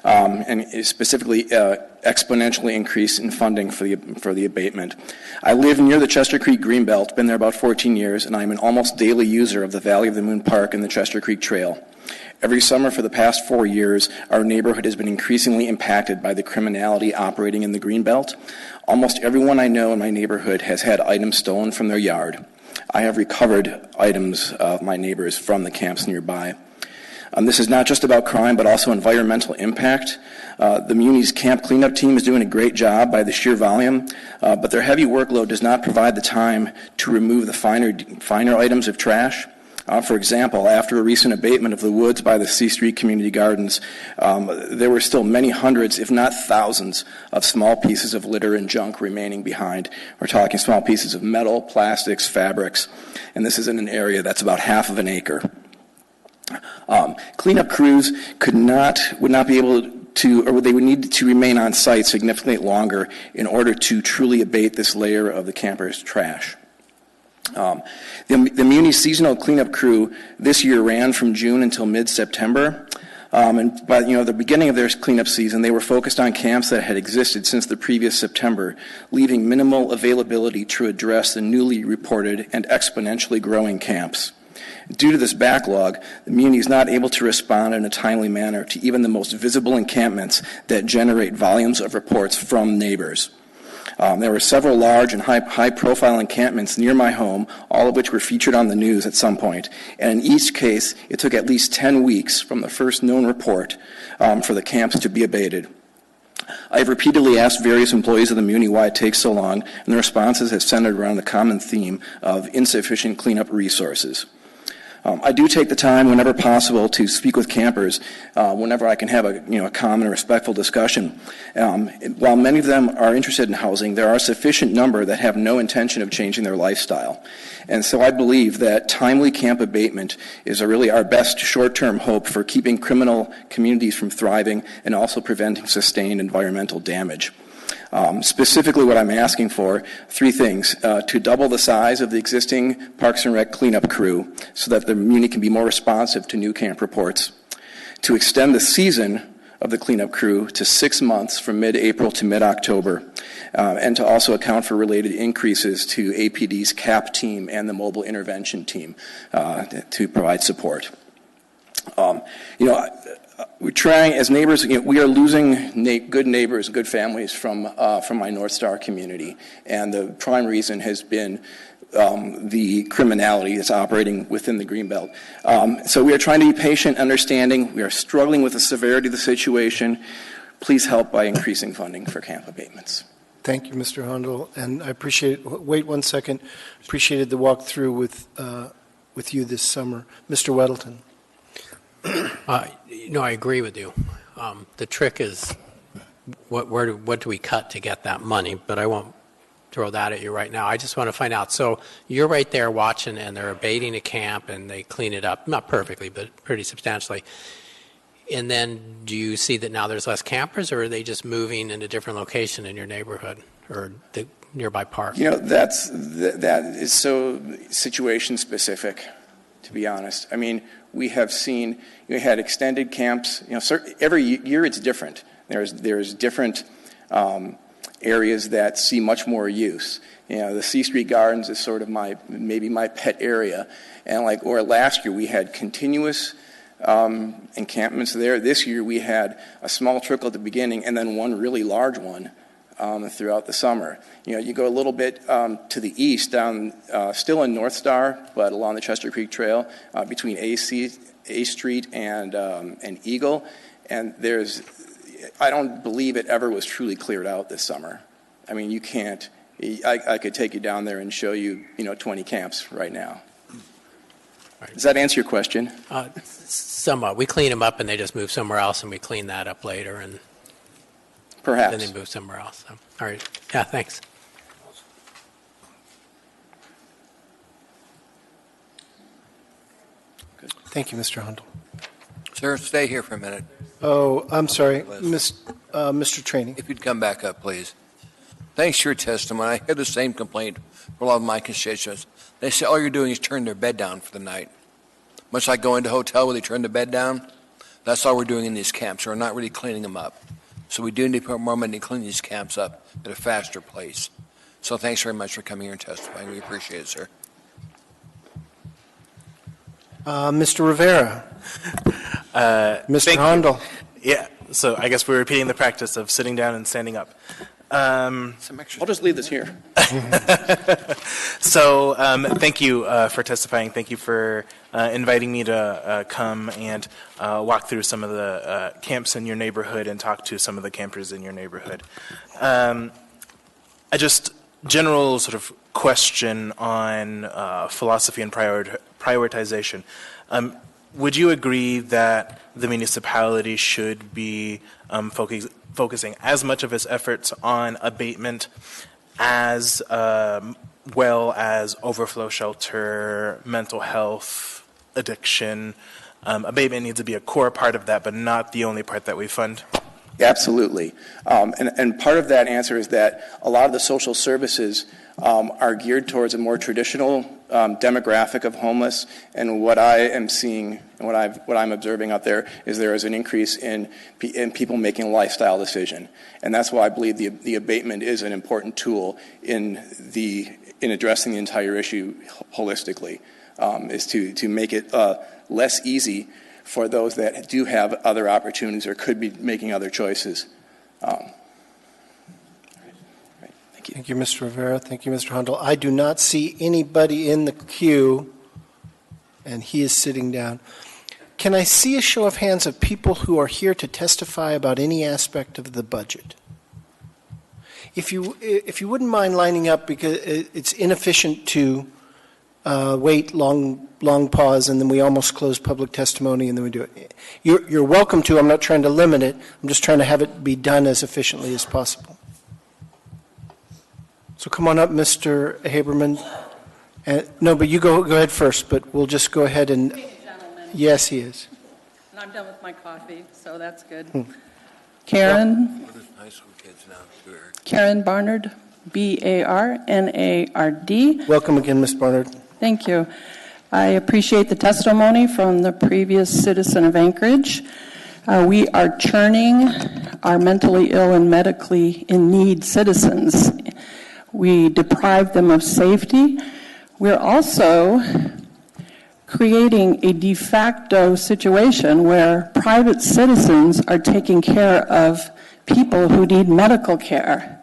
and specifically exponentially increase in funding for the abatement. I live near the Chester Creek Greenbelt, been there about 14 years, and I'm an almost daily user of the Valley of the Moon Park and the Chester Creek Trail. Every summer for the past 4 years, our neighborhood has been increasingly impacted by the criminality operating in the Greenbelt. Almost everyone I know in my neighborhood has had items stolen from their yard. I have recovered items of my neighbors from the camps nearby. This is not just about crime, but also environmental impact. The Muni's camp cleanup team is doing a great job by the sheer volume, but their heavy workload does not provide the time to remove the finer items of trash. For example, after a recent abatement of the woods by the C Street Community Gardens, there were still many hundreds, if not thousands, of small pieces of litter and junk remaining behind. We're talking small pieces of metal, plastics, fabrics, and this is in an area that's about half of an acre. Cleanup crews would not be able to, or they would need to remain on site significantly longer in order to truly abate this layer of the campers' trash. The Muni seasonal cleanup crew this year ran from June until mid-September. And by the beginning of their cleanup season, they were focused on camps that had existed since the previous September, leaving minimal availability to address the newly reported and exponentially growing camps. Due to this backlog, the Muni is not able to respond in a timely manner to even the most visible encampments that generate volumes of reports from neighbors. There were several large and high-profile encampments near my home, all of which were featured on the news at some point. And in each case, it took at least 10 weeks from the first known report for the camps to be abated. I have repeatedly asked various employees of the Muni why it takes so long, and the responses have centered around the common theme of insufficient cleanup resources. I do take the time whenever possible to speak with campers, whenever I can have a calm and respectful discussion. While many of them are interested in housing, there are a sufficient number that have no intention of changing their lifestyle. And so I believe that timely camp abatement is really our best short-term hope for keeping criminal communities from thriving and also preventing sustained environmental damage. Specifically what I'm asking for, three things: to double the size of the existing Parks and Rec cleanup crew so that the Muni can be more responsive to new camp reports, to extend the season of the cleanup crew to 6 months from mid-April to mid-October, and to also account for related increases to APD's CAP team and the mobile intervention team to provide support. We're trying, as neighbors, we are losing good neighbors, good families from my North Star community, and the prime reason has been the criminality that's operating within the Greenbelt. So we are trying to be patient, understanding. We are struggling with the severity of the situation. Please help by increasing funding for camp abatements. Thank you, Mr. Hondel, and I appreciate. Wait 1 second. Appreciated the walkthrough with you this summer, Mr. Weddleton. I agree with you. The trick is what do we cut to get that money? But I won't throw that at you right now. I just want to find out. So you're right there watching, and they're abating a camp, and they clean it up, not perfectly, but pretty substantially. And then do you see that now there's less campers, or are they just moving in a different location in your neighborhood or the nearby park? That is so situation specific, to be honest. I mean, we have seen, we had extended camps. Every year it's different. There's different areas that see much more use. The C Street Gardens is sort of maybe my pet area, and or last year we had continuous encampments there. This year we had a small trickle at the beginning, and then one really large one throughout the summer. You go a little bit to the east, down still in North Star, but along the Chester Creek Trail between A Street and Eagle, and I don't believe it ever was truly cleared out this summer. I mean, you can't. I could take you down there and show you 20 camps right now. Does that answer your question? Somewhat. We clean them up, and they just move somewhere else, and we clean that up later, and perhaps then they move somewhere else. So, all right. Yeah. Thanks. Good. Thank you, Mr. Hundle. Sir, stay here for a minute. Oh, I'm sorry, Mr. Trainey. If you'd come back up, please. Thanks for your testimony. I hear the same complaint from a lot of my constituents. They say all you're doing is turn their bed down for the night. Much like going to a hotel where they turn the bed down, that's all we're doing in these camps. We're not really cleaning them up. So we do need to put more money to clean these camps up at a faster pace. So thanks very much for coming here and testifying. We appreciate it, sir. Mr. Rivera. Mr. Hondel. Yeah, so I guess we're repeating the practice of sitting down and standing up. I'll just leave this here. So thank you for testifying. Thank you for inviting me to come and walk through some of the camps in your neighborhood and talk to some of the campers in your neighborhood. General sort of question on philosophy and prioritization. Would you agree that the municipality should be focusing as much of its efforts on abatement as well as overflow shelter, mental health, addiction? Abatement needs to be a core part of that, but not the only part that we fund. Absolutely. And part of that answer is that a lot of the social services are geared towards a more traditional demographic of homeless, and what I am seeing and what I'm observing out there is an increase in people making a lifestyle decision, and that's why I believe the abatement is an important tool in addressing the entire issue holistically, is to make it less easy for those that do have other opportunities or could be making other choices. Thank you, Mr. Rivera. Thank you, Mr. Hundle. I do not see anybody in the queue, and he is sitting down. Can I see a show of hands of people who are here to testify about any aspect of the budget? If you wouldn't mind lining up, because it's inefficient to wait, long pause, and then we almost close public testimony, and then we do it. You're welcome to. I'm not trying to limit it. I'm just trying to have it be done as efficiently as possible. So come on up, Mr. Haberman. No, but you go ahead first, but we'll just go ahead and... Yes, he is. And I'm done with my coffee, so that's good. Karen Barnard, Barnard. Welcome again, Ms. Barnard. Thank you. I appreciate the testimony from the previous citizen of Anchorage. We are churning our mentally ill and medically in need citizens. We deprive them of safety. We're also creating a de facto situation where private citizens are taking care of people who need medical care.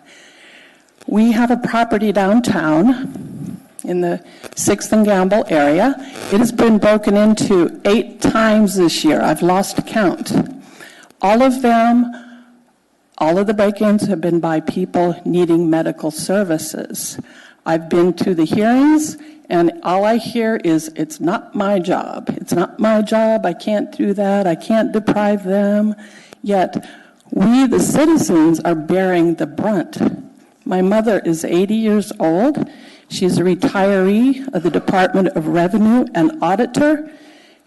We have a property downtown in the 6th and Gamble area. It has been broken into 8 times this year. I've lost count. All of the break-ins have been by people needing medical services. I've been to the hearings, and all I hear is, it's not my job. It's not my job. I can't do that. I can't deprive them. Yet, we, the citizens, are bearing the brunt. My mother is 80 years old. She's a retiree of the Department of Revenue and auditor.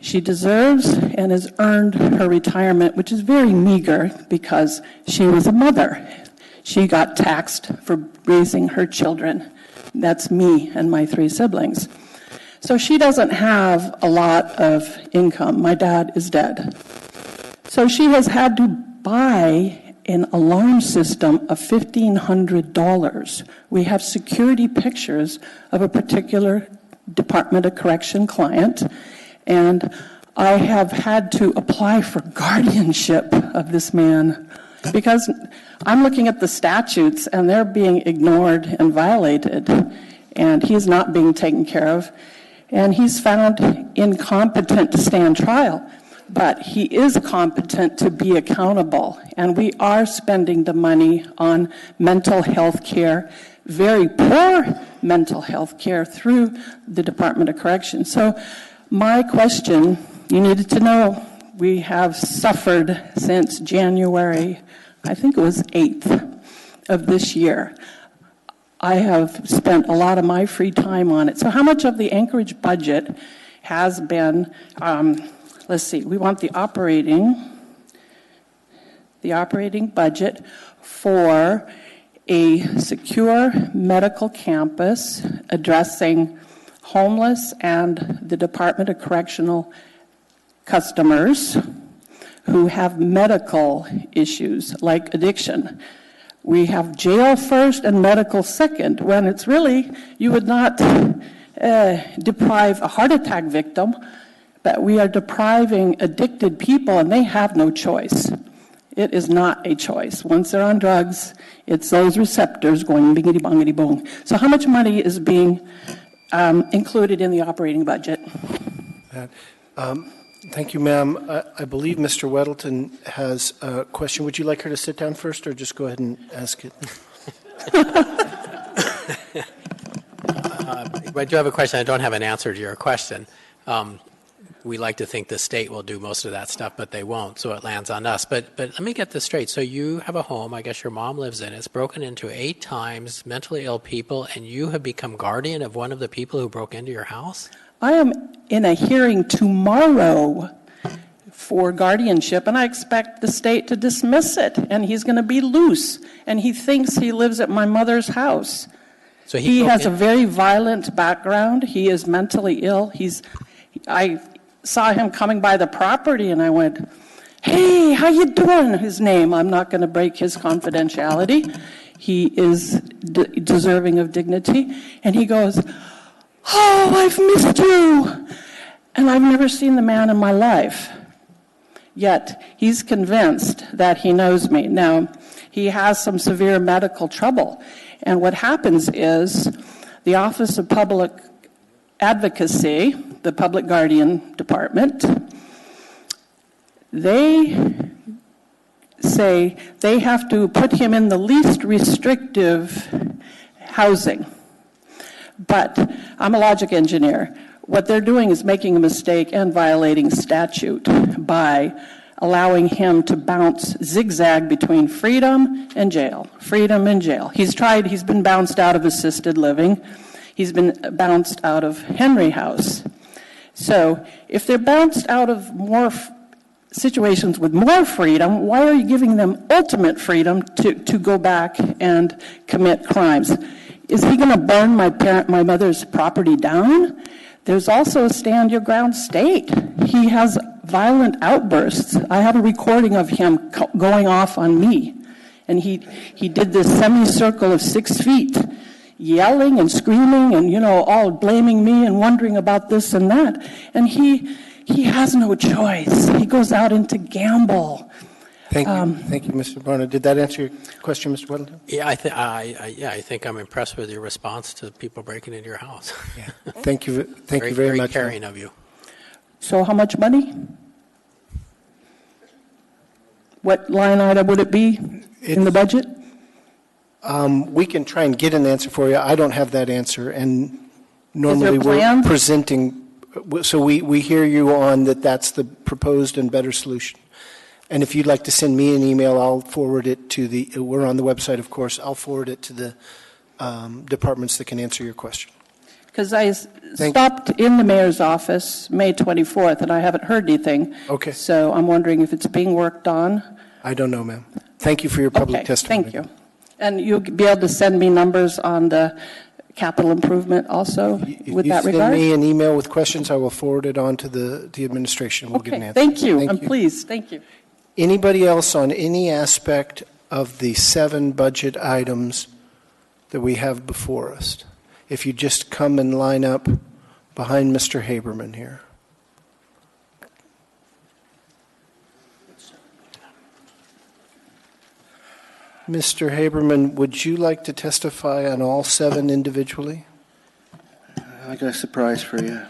She deserves and has earned her retirement, which is very meager because she was a mother. She got taxed for raising her children. That's me and my 3 siblings. So she doesn't have a lot of income. My dad is dead. So she has had to buy an alarm system of $1,500. We have security pictures of a particular Department of Correction client, and I have had to apply for guardianship of this man because I'm looking at the statutes and they're being ignored and violated, and he's not being taken care of, and he's found incompetent to stand trial. But he is competent to be accountable, and we are spending the money on mental health care, very poor mental health care through the Department of Corrections. So my question, you needed to know, we have suffered since January, I think it was 8th of this year. I have spent a lot of my free time on it. So how much of the Anchorage budget has been... let's see, we want the operating budget for a secure medical campus addressing homeless and the Department of Correctional customers who have medical issues like addiction. We have jail first and medical second, when it's really, you would not deprive a heart attack victim, but we are depriving addicted people, and they have no choice. It is not a choice. Once they're on drugs, it's those receptors going bingity bongity boom. So how much money is being included in the operating budget? Thank you, ma'am. I believe Mr. Weddleton has a question. Would you like her to sit down first, or just go ahead and ask it? I do have a question. I don't have an answer to your question. We like to think the state will do most of that stuff, but they won't, so it lands on us. But let me get this straight. So you have a home, I guess your mom lives in it. It's broken into 8 times, mentally ill people, and you have become guardian of one of the people who broke into your house? I am in a hearing tomorrow for guardianship, and I expect the state to dismiss it, and he's going to be loose, and he thinks he lives at my mother's house. So he has a very violent background. He is mentally ill. I saw him coming by the property, and I went, "Hey, how you doing?" His name. I'm not going to break his confidentiality. He is deserving of dignity. And he goes, "Oh, I've missed you." And I've never seen the man in my life. Yet, he's convinced that he knows me. Now, he has some severe medical trouble. And what happens is the Office of Public Advocacy, the Public Guardian Department, they say they have to put him in the least restrictive housing. But I'm a logic engineer. What they're doing is making a mistake and violating statute by allowing him to bounce zigzag between freedom and jail. Freedom and jail. He's been bounced out of assisted living. He's been bounced out of Henry House. So if they're bounced out of more situations with more freedom, why are you giving them ultimate freedom to go back and commit crimes? Is he going to burn my mother's property down? There's also a stand your ground state. He has violent outbursts. I have a recording of him going off on me. And he did this semicircle of 6 feet, yelling and screaming and, all blaming me and wondering about this and that. And he has no choice. He goes out and to gamble. Thank you, Mr. Barna. Did that answer your question, Mr. Weddington? Yeah, I think I'm impressed with your response to people breaking into your house. Yeah. Thank you very much. Very caring of you. So how much money? What line item would it be in the budget? We can try and get an answer for you. I don't have that answer, and normally plan? we're presenting. So we hear you on that. That's the proposed and better solution. And if you'd like to send me an email, I'll forward it to we're on the website, of course. I'll forward it to the departments that can answer your question. Because I stopped in the mayor's office May 24th, and I haven't heard anything. Okay. So I'm wondering if it's being worked on. I don't know, ma'am. Thank you for your public testimony. Thank you. And you'll be able to send me numbers on the capital improvement also with that regard? If you send me an email with questions, I will forward it on to the administration. We'll get an answer. Thank you. I'm pleased. Thank you. Anybody else on any aspect of the 7 budget items that we have before us? If you just come and line up behind Mr. Haberman here. Mr. Haberman, would you like to testify on all 7 individually? I got a surprise for you.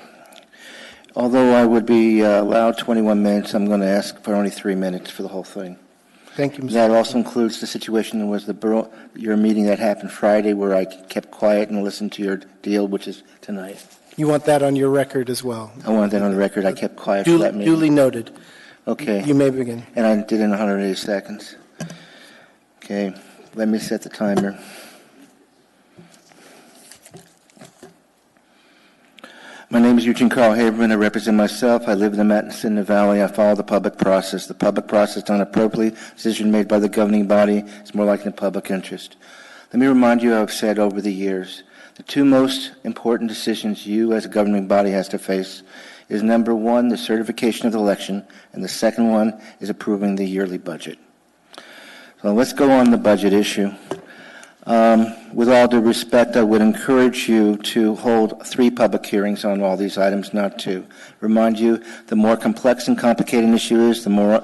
Although I would be allowed 21 minutes, I'm going to ask for only 3 minutes for the whole thing. Thank you, Mr. That also includes the situation that was your meeting that happened Friday where I kept quiet and listened to your deal, which is tonight. You want that on your record as well? I want that on the record. I kept quiet for that meeting. Duly noted. Okay. You may begin. And I did it in 180 seconds. Okay. Let me set the timer. My name is Eugene Carl Haberman. I represent myself. I live in the Mattason Valley. I follow the public process. The public process done appropriately. Decision made by the governing body is more likely in public interest. Let me remind you, I've said over the years, the 2 most important decisions you as a governing body has to face is number 1, the certification of the election, and the second one is approving the yearly budget. So let's go on the budget issue. With all due respect, I would encourage you to hold 3 public hearings on all these items, not 2. Remind you, the more complex and complicated an issue is, the more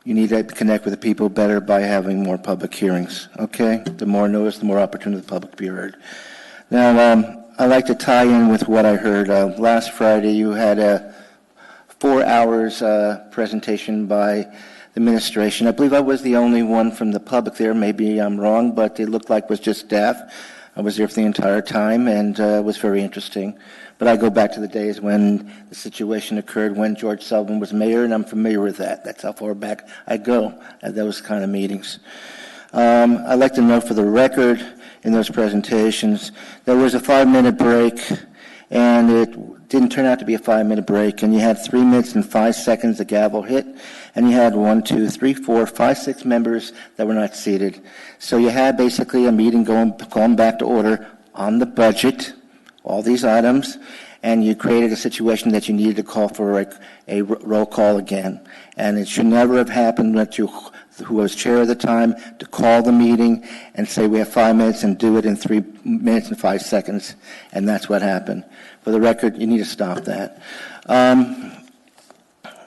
you need to connect with the people better by having more public hearings, okay? The more notice, the more opportunity the public to be heard. Now, I'd like to tie in with what I heard. Last Friday, you had a 4 hours presentation by administration. I believe I was the only one from the public there. Maybe I'm wrong, but it looked like it was just staff. I was there for the entire time, and it was very interesting. But I go back to the days when the situation occurred when George Sullivan was mayor, and I'm familiar with that. That's how far back I go at those kind of meetings. I'd like to note for the record in those presentations, there was a 5-minute break, and it didn't turn out to be a 5-minute break, and you had 3 minutes and 5 seconds the gavel hit, and you had 1, 2, 3, 4, 5, 6 members that were not seated. So you had basically a meeting going back to order on the budget, all these items, and you created a situation that you needed to call for a roll call again. And it should never have happened that you, who was chair at the time, to call the meeting and say we have 5 minutes and do it in 3 minutes and 5 seconds, and that's what happened. For the record, you need to stop that.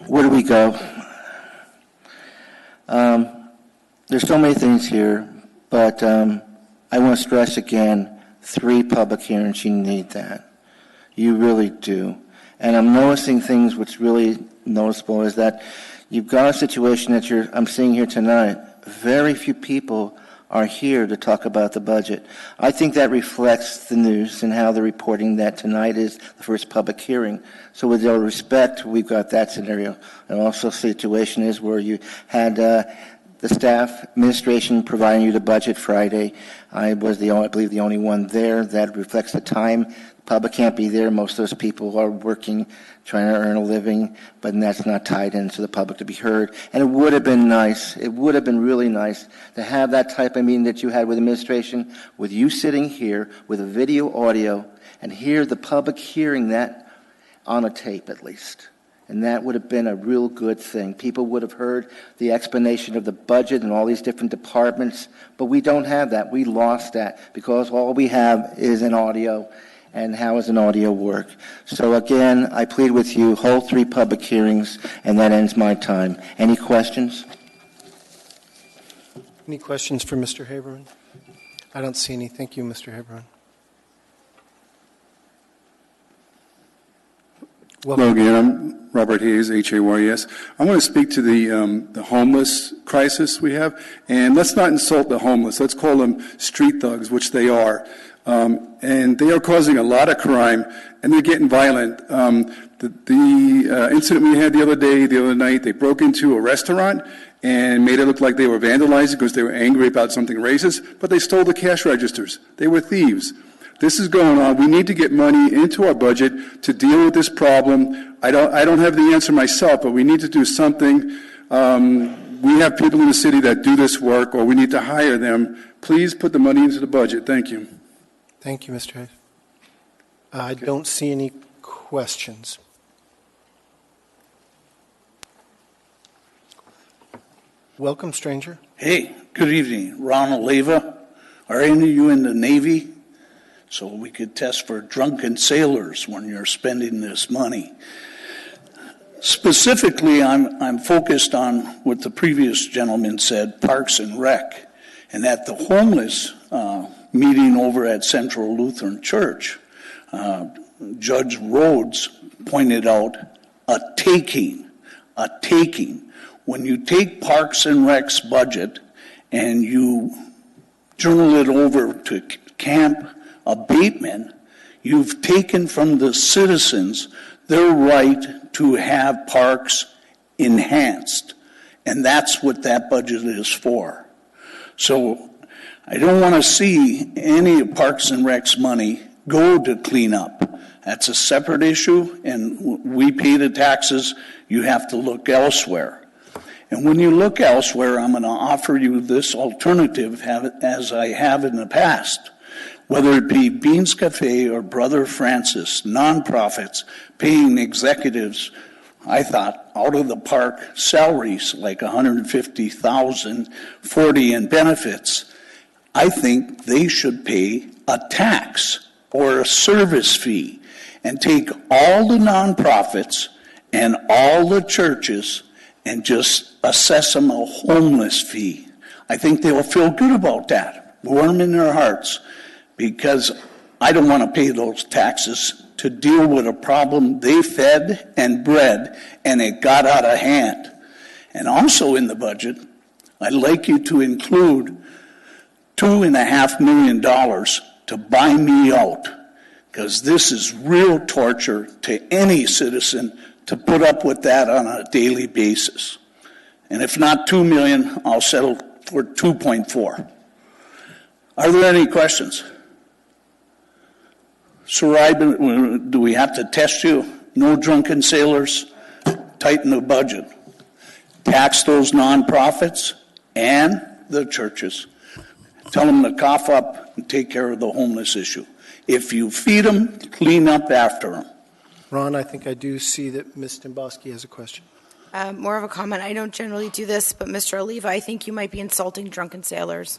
Where do we go? There's so many things here, but I want to stress again, 3 public hearings, you need that. You really do. And I'm noticing things which really noticeable is that you've got a situation that I'm seeing here tonight. Very few people are here to talk about the budget. I think that reflects the news and how they're reporting that tonight is the first public hearing. So with all respect, we've got that scenario. And also the situation is where you had the staff administration providing you the budget Friday. I was I believe the only one there. That reflects the time. The public can't be there. Most of those people are working, trying to earn a living, but that's not tied into the public to be heard. And it would have been nice, it would have been really nice to have that type of meeting that you had with administration, with you sitting here with a video audio and hear the public hearing that on a tape at least. And that would have been a real good thing. People would have heard the explanation of the budget and all these different departments, but we don't have that. We lost that because all we have is an audio. And how does an audio work? So again, I plead with you, hold 3 public hearings, and that ends my time. Any questions? Any questions for Mr. Haberman? I don't see any. Thank you, Mr. Haberman. Hello again. I'm Robert Hayes, Hays. I want to speak to the homeless crisis we have. And let's not insult the homeless. Let's call them street thugs, which they are. And they are causing a lot of crime, and they're getting violent. The incident we had the other night, they broke into a restaurant and made it look like they were vandalizing because they were angry about something racist, but they stole the cash registers. They were thieves. This is going on. We need to get money into our budget to deal with this problem. I don't have the answer myself, but we need to do something. We have people in the city that do this work, or we need to hire them. Please put the money into the budget. Thank you. Thank you, Mr. Hayes. I don't see any questions. Welcome, stranger. Hey, good evening. Ronald Leva. Are any of you in the Navy? So we could test for drunken sailors when you're spending this money. Specifically, I'm focused on what the previous gentleman said, Parks and Rec, and at the homeless meeting over at Central Lutheran Church, Judge Rhodes pointed out a taking. When you take Parks and Rec's budget and you journal it over to camp abatement, you've taken from the citizens their right to have parks enhanced. And that's what that budget is for. So I don't want to see any of Parks and Rec's money go to clean up. That's a separate issue, and we pay the taxes. You have to look elsewhere. And when you look elsewhere, I'm going to offer you this alternative as I have in the past. Whether it be Beans Cafe or Brother Francis, nonprofits paying executives, I thought, out of the park salaries like $150,000, $40,000 in benefits, I think they should pay a tax or a service fee and take all the nonprofits and all the churches and just assess them a homeless fee. I think they will feel good about that, warm in their hearts, because I don't want to pay those taxes to deal with a problem they fed and bred, and it got out of hand. And also in the budget, I'd like you to include $2.5 million to buy me out, because this is real torture to any citizen to put up with that on a daily basis. And if not $2 million, I'll settle for 2.4. Are there any questions? Sarai, do we have to test you? No drunken sailors? Tighten the budget. Tax those nonprofits and the churches. Tell them to cough up and take care of the homeless issue. If you feed them, clean up after them. Ron, I think I do see that Ms. Demboski has a question. More of a comment. I don't generally do this, but Mr. Oliva, I think you might be insulting drunken sailors.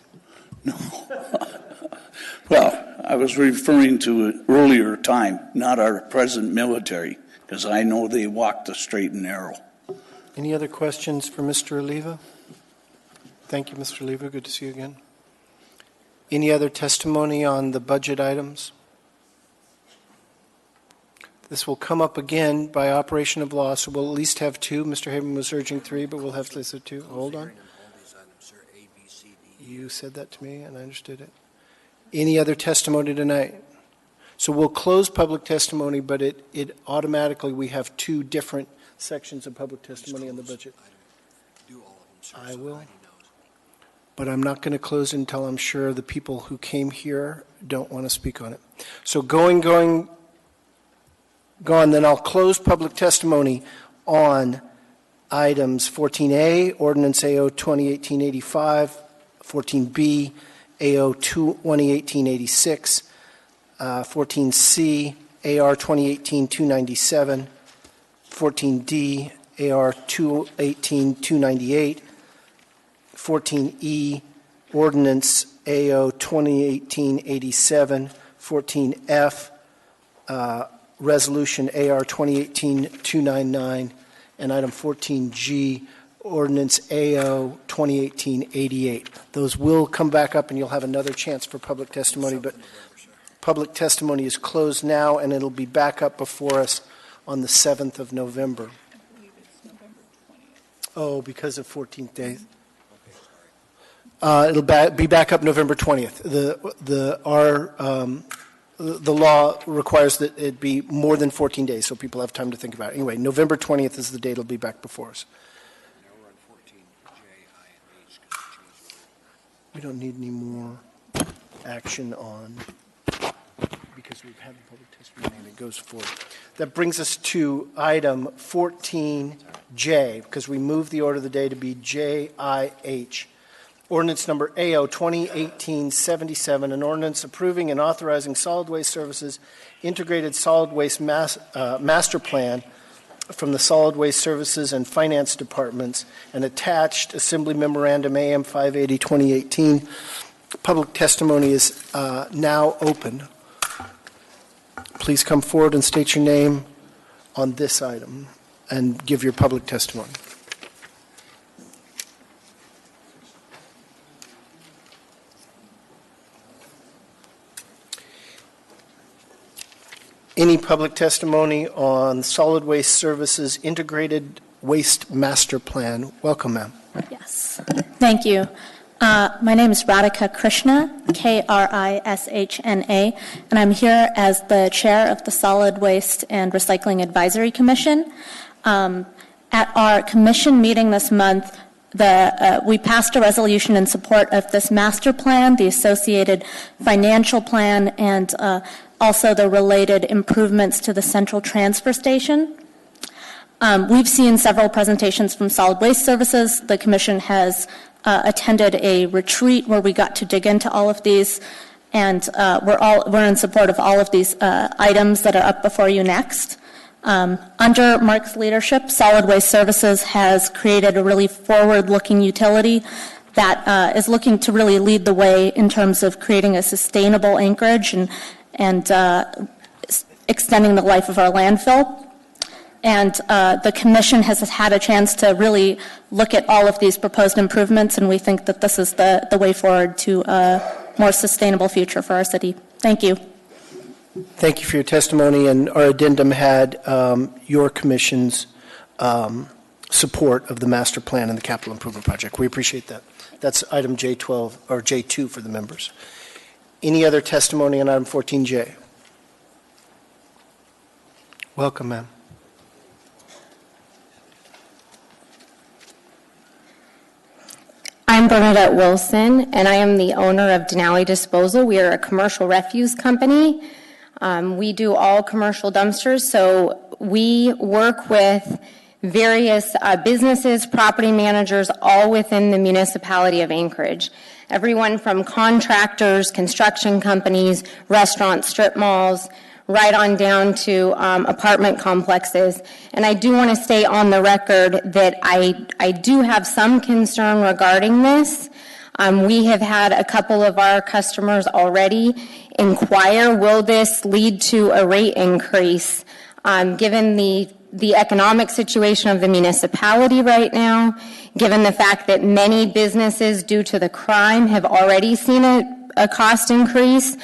Well, I was referring to an earlier time, not our present military, because I know they walk the straight and narrow. Any other questions for Mr. Oliva? Thank you, Mr. Oliva. Good to see you again. Any other testimony on the budget items? This will come up again by operation of law, so we'll at least have 2. Mr. Haberman was urging 3, but we'll have to list 2. Hold on. You said that to me, and I understood it. Any other testimony tonight? So we'll close public testimony, but it automatically, we have two different sections of public testimony on the budget. I will. But I'm not going to close until I'm sure the people who came here don't want to speak on it. So gone, then I'll close public testimony on items 14A, Ordinance AO 2018-85, 14B, AO 2018-86, 14C, AR 2018-297, 14D, AR 218-298, 14E, Ordinance AO 2018-87, 14F, Resolution AR 2018-299, and item 14G, Ordinance AO 2018-88. Those will come back up, and you'll have another chance for public testimony, but public testimony is closed now, and it'll be back up before us on the 7th of November. Oh, because of 14th day. It'll be back up November 20th. The law requires that it be more than 14 days, so people have time to think about it. Anyway, November 20th is the date it'll be back before us. We don't need any more action on, because we've had the public testimony and it goes forward. That brings us to item 14J, because we moved the order of the day to be JIH. Ordinance number AO 2018-77, an ordinance approving and authorizing solid waste services integrated solid waste master plan from the Solid Waste Services and Finance Departments, and attached Assembly Memorandum AM 580-2018. Public testimony is now open. Please come forward and state your name on this item and give your public testimony. Any public testimony on Solid Waste Services Integrated Waste Master Plan? Welcome, ma'am. Yes. Thank you. My name is Radhika Krishna, Krishna, and I'm here as the chair of the Solid Waste and Recycling Advisory Commission. At our commission meeting this month, we passed a resolution in support of this master plan, the associated financial plan, and also the related improvements to the central transfer station. We've seen several presentations from Solid Waste Services. The Commission has attended a retreat where we got to dig into all of these, and we're in support of all of these items that are up before you next. Under Mark's leadership, Solid Waste Services has created a really forward-looking utility that is looking to really lead the way in terms of creating a sustainable Anchorage and extending the life of our landfill. And the Commission has had a chance to really look at all of these proposed improvements, and we think that this is the way forward to a more sustainable future for our city. Thank you. Thank you for your testimony, and our addendum had your Commission's support of the master plan and the capital improvement project. We appreciate that. That's item J12 or J2 for the members. Any other testimony on item 14J? Welcome, ma'am. I'm Bernadette Wilson, and I am the owner of Denali Disposal. We are a commercial refuse company. We do all commercial dumpsters, so we work with various businesses, property managers, all within the municipality of Anchorage. Everyone from contractors, construction companies, restaurants, strip malls, right on down to apartment complexes. And I do want to state on the record that I do have some concern regarding this. We have had a couple of our customers already inquire, will this lead to a rate increase? Given the economic situation of the municipality right now, given the fact that many businesses, due to the crime, have already seen a cost increase,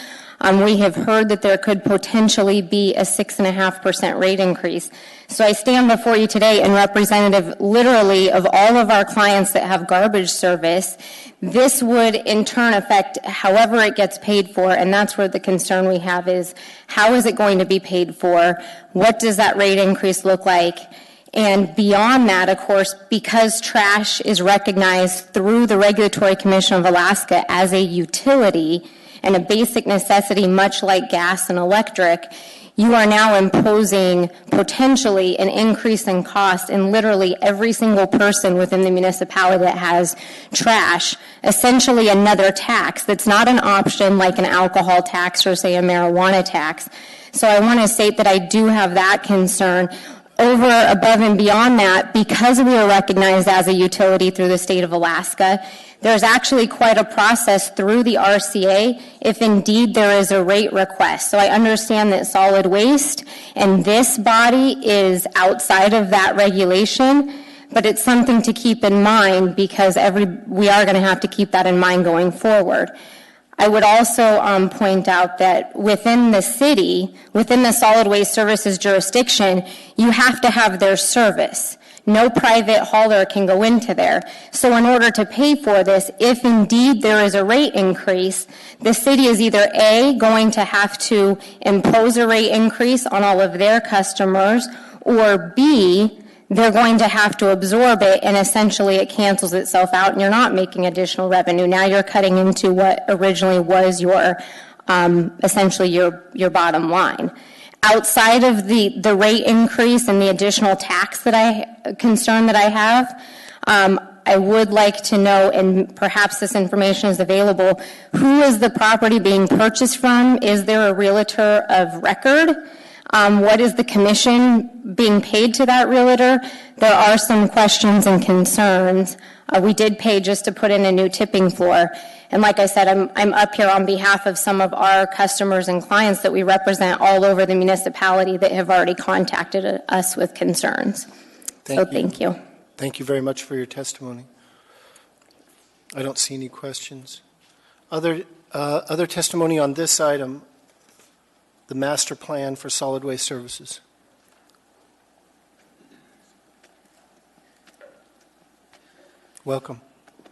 We have heard that there could potentially be a 6.5% rate increase. So I stand before you today in representative literally of all of our clients that have garbage service. This would in turn affect however it gets paid for, and that's where the concern we have is how is it going to be paid for? What does that rate increase look like? And beyond that, of course, because trash is recognized through the Regulatory Commission of Alaska as a utility and a basic necessity, much like gas and electric, you are now imposing potentially an increase in cost in literally every single person within the municipality that has trash, essentially another tax that's not an option like an alcohol tax or, say, a marijuana tax. So I want to state that I do have that concern. Over, above, and beyond that, because we are recognized as a utility through the state of Alaska, there's actually quite a process through the RCA if indeed there is a rate request. So I understand that solid waste and this body is outside of that regulation, but it's something to keep in mind because we are going to have to keep that in mind going forward. I would also point out that within the city, within the solid waste services jurisdiction, you have to have their service. No private hauler can go into there. So in order to pay for this, if indeed there is a rate increase, the city is either A, going to have to impose a rate increase on all of their customers, or B, they're going to have to absorb it, and essentially it cancels itself out, and you're not making additional revenue. Now you're cutting into what originally was your, essentially your bottom line. Outside of the rate increase and the additional tax concern that I have, I would like to know, and perhaps this information is available, who is the property being purchased from? Is there a realtor of record? What is the commission being paid to that realtor? There are some questions and concerns. We did pay just to put in a new tipping floor. And like I said, I'm up here on behalf of some of our customers and clients that we represent all over the municipality that have already contacted us with concerns. Thank you. Thank you very much for your testimony. I don't see any questions. Other testimony on this item, the master plan for solid waste services. Welcome.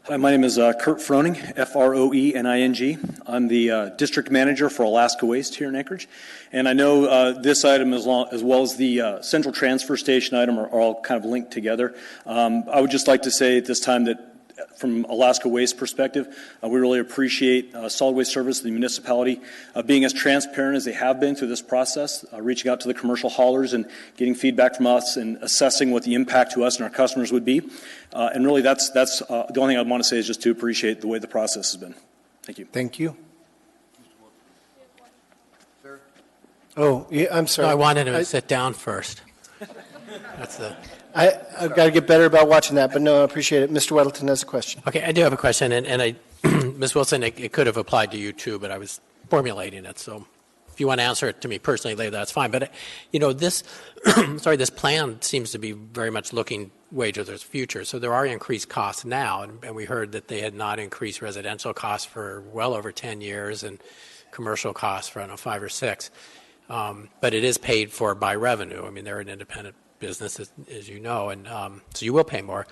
Hi, my name is Kurt Froning, F-R-O-E-N-I-N-G. I'm the district manager for Alaska Waste here in Anchorage. And I know this item as well as the central transfer station item are all kind of linked together. I would just like to say at this time that from Alaska Waste perspective, we really appreciate Solid Waste Service, the municipality, being as transparent as they have been through this process, reaching out to the commercial haulers and getting feedback from us and assessing what the impact to us and our customers would be. And really that's the only thing I want to say is just to appreciate the way the process has been. Thank you. Thank you. Oh, yeah, I'm sorry. No, I wanted him to sit down first. That's the... I've got to get better about watching that, but no, I appreciate it. Mr. Weddleton has a question. Okay, I do have a question, and Ms. Wilson, it could have applied to you too, but I was formulating it, so if you want to answer it to me personally later, that's fine. But, this, this plan seems to be very much looking way to the future. So there are increased costs now, and we heard that they had not increased residential costs for well over 10 years and commercial costs for, 5 or 6. But it is paid for by revenue. I mean, they're an independent business, as you know, and so you will pay more.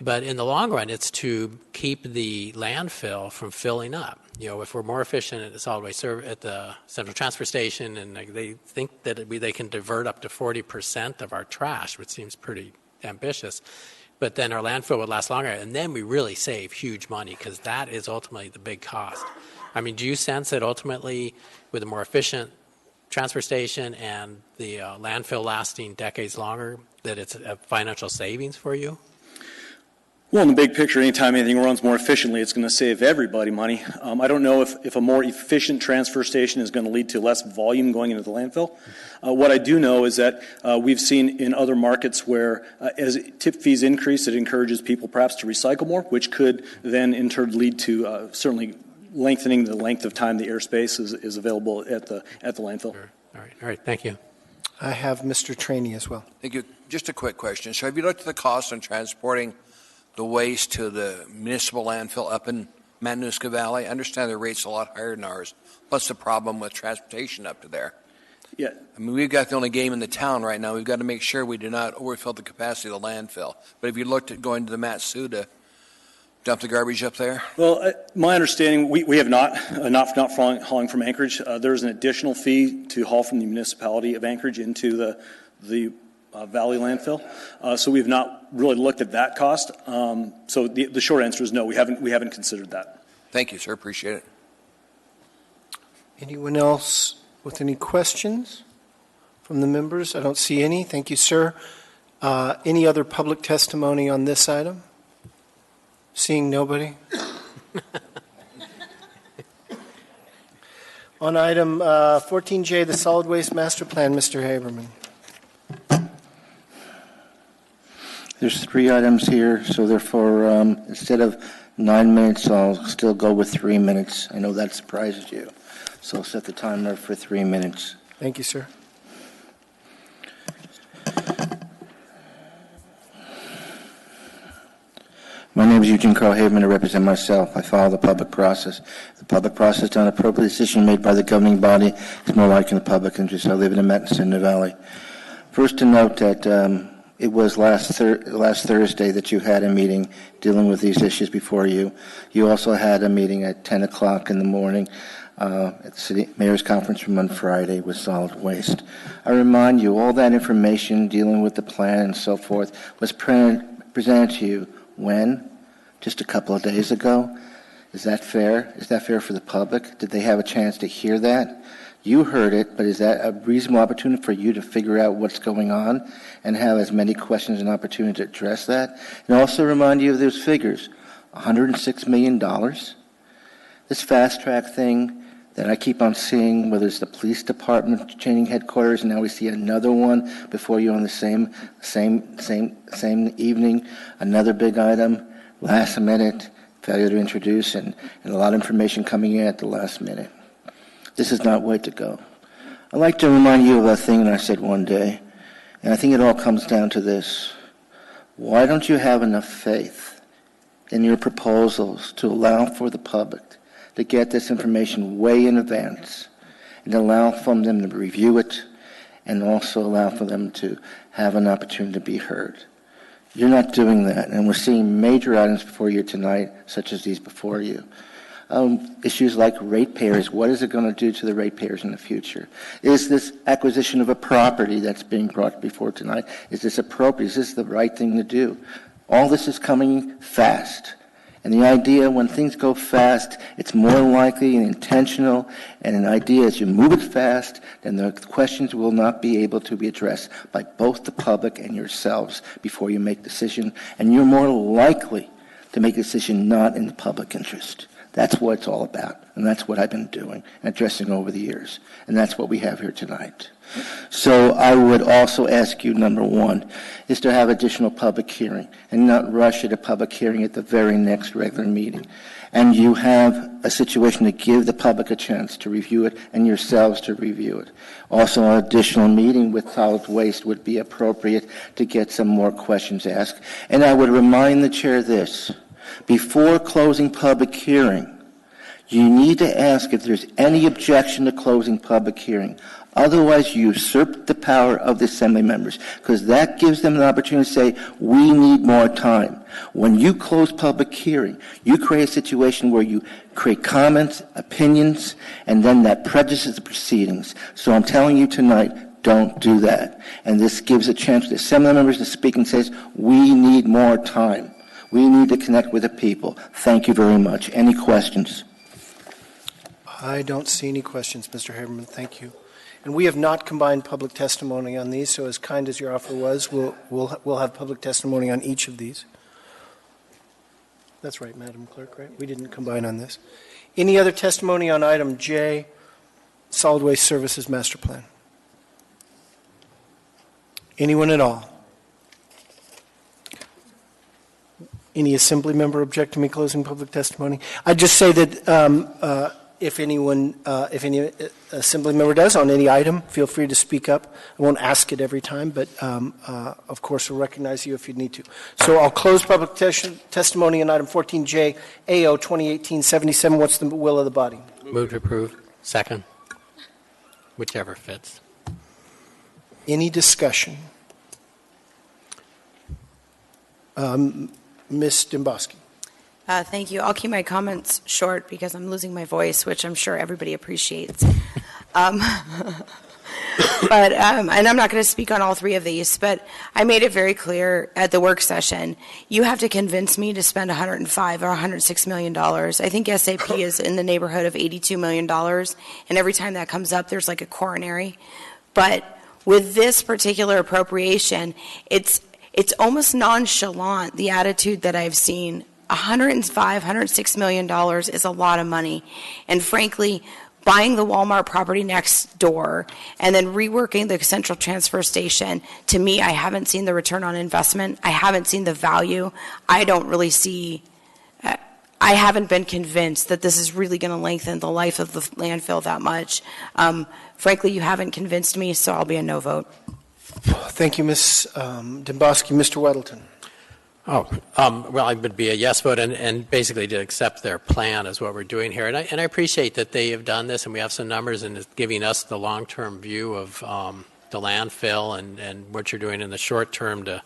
But in the long run, it's to keep the landfill from filling up. If we're more efficient at the solid waste at the central transfer station, and they think that they can divert up to 40% of our trash, which seems pretty ambitious, but then our landfill would last longer, and then we really save huge money because that is ultimately the big cost. I mean, do you sense that ultimately, with a more efficient transfer station and the landfill lasting decades longer, that it's a financial savings for you? Well, in the big picture, anytime anything runs more efficiently, it's going to save everybody money. I don't know if a more efficient transfer station is going to lead to less volume going into the landfill. What I do know is that we've seen in other markets where as tip fees increase, it encourages people perhaps to recycle more, which could then in turn lead to certainly lengthening the length of time the airspace is available at the landfill. All right. Thank you. I have Mr. Trainee as well. Thank you. Just a quick question. So have you looked at the cost on transporting the waste to the municipal landfill up in Matanuska Valley. I understand their rate's a lot higher than ours. What's the problem with transportation up to there? Yeah. I mean, we've got the only game in the town right now. We've got to make sure we do not overfill the capacity of the landfill. But have you looked at going to the Matsu to dump the garbage up there? Well, my understanding, we have not hauling from Anchorage. There's an additional fee to haul from the municipality of Anchorage into the Valley landfill. So we've not really looked at that cost. So the short answer is no, we haven't considered that. Thank you, sir. Appreciate it. Anyone else with any questions from the members? I don't see any. Thank you, sir. Any other public testimony on this item? Seeing nobody? On item 14J, the Solid Waste Master Plan, Mr. Haberman. There's 3 items here, so therefore, instead of 9 minutes, I'll still go with 3 minutes. I know that surprises you. So I'll set the timer for 3 minutes. Thank you, sir. My name is Eugene Carl Haberman. I represent myself. I follow the public process. The public process on an appropriate decision made by the governing body is more likely in the public interest. I live in the Matanuska Valley. First, to note that it was last Thursday that you had a meeting dealing with these issues before you. You also had a meeting at 10 o'clock in the morning at the City Mayor's Conference Room on Friday with solid waste. I remind you, all that information dealing with the plan and so forth was presented to you when? Just a couple of days ago? Is that fair? Is that fair for the public? Did they have a chance to hear that? You heard it, but is that a reasonable opportunity for you to figure out what's going on and have as many questions and opportunity to address that? And also remind you of those figures, $106 million. This fast track thing that I keep on seeing, whether it's the police department changing headquarters, and now we see another one before you on the same evening, another big item, last minute, failure to introduce, and a lot of information coming in at the last minute. This is not way to go. I'd like to remind you of a thing that I said one day, and I think it all comes down to this. Why don't you have enough faith in your proposals to allow for the public to get this information way in advance and allow for them to review it and also allow for them to have an opportunity to be heard? You're not doing that, and we're seeing major items before you tonight, such as these before you. Issues like ratepayers. What is it going to do to the ratepayers in the future? Is this acquisition of a property that's being brought before tonight, is this appropriate? Is this the right thing to do? All this is coming fast. And the idea, when things go fast, it's more likely and intentional, and an idea as you move it fast, then the questions will not be able to be addressed by both the public and yourselves before you make a decision, and you're more likely to make a decision not in the public interest. That's what it's all about, and that's what I've been doing and addressing over the years, and that's what we have here tonight. So I would also ask you, number one, is to have additional public hearing and not rush at a public hearing at the very next regular meeting. And you have a situation to give the public a chance to review it and yourselves to review it. Also, an additional meeting with solid waste would be appropriate to get some more questions asked. And I would remind the chair this. Before closing public hearing, you need to ask if there's any objection to closing public hearing. Otherwise, you usurp the power of the assembly members, because that gives them an opportunity to say, we need more time. When you close public hearing, you create a situation where you create comments, opinions, and then that prejudices the proceedings. So I'm telling you tonight, don't do that. And this gives a chance to the assembly members to speak and says, we need more time. We need to connect with the people. Thank you very much. Any questions? I don't see any questions, Mr. Haberman. Thank you. And we have not combined public testimony on these, so as kind as your offer was, we'll have public testimony on each of these. That's right, Madam Clerk, right? We didn't combine on this. Any other testimony on item J, Solid Waste Services Master Plan? Anyone at all? Any assembly member object to me closing public testimony? I'd just say that If anyone, if any assembly member does on any item, feel free to speak up. I won't ask it every time, but of course we'll recognize you if you need to. So I'll close public testimony on item 14J, AO 2018-77. What's the will of the body? Move to approve. Second. Whichever fits. Any discussion? Ms. Dembowski. Thank you. I'll keep my comments short because I'm losing my voice, which I'm sure everybody appreciates. And I'm not going to speak on all three of these, but I made it very clear at the work session, you have to convince me to spend $105 or $106 million. I think SAP is in the neighborhood of $82 million, and every time that comes up, there's like a coronary. But with this particular appropriation, it's almost nonchalant, the attitude that I've seen. $105, $106 million is a lot of money. And frankly, buying the Walmart property next door and then reworking the central transfer station, to me, I haven't seen the return on investment. I haven't seen the value. I don't really see, I haven't been convinced that this is really going to lengthen the life of the landfill that much. Frankly, you haven't convinced me, so I'll be a no vote. Thank you, Ms. Dembowski. Mr. Weddleton. Well, I would be a yes vote, and basically to accept their plan is what we're doing here. And I appreciate that they have done this, and we have some numbers, and it's giving us the long-term view of the landfill and what you're doing in the short term to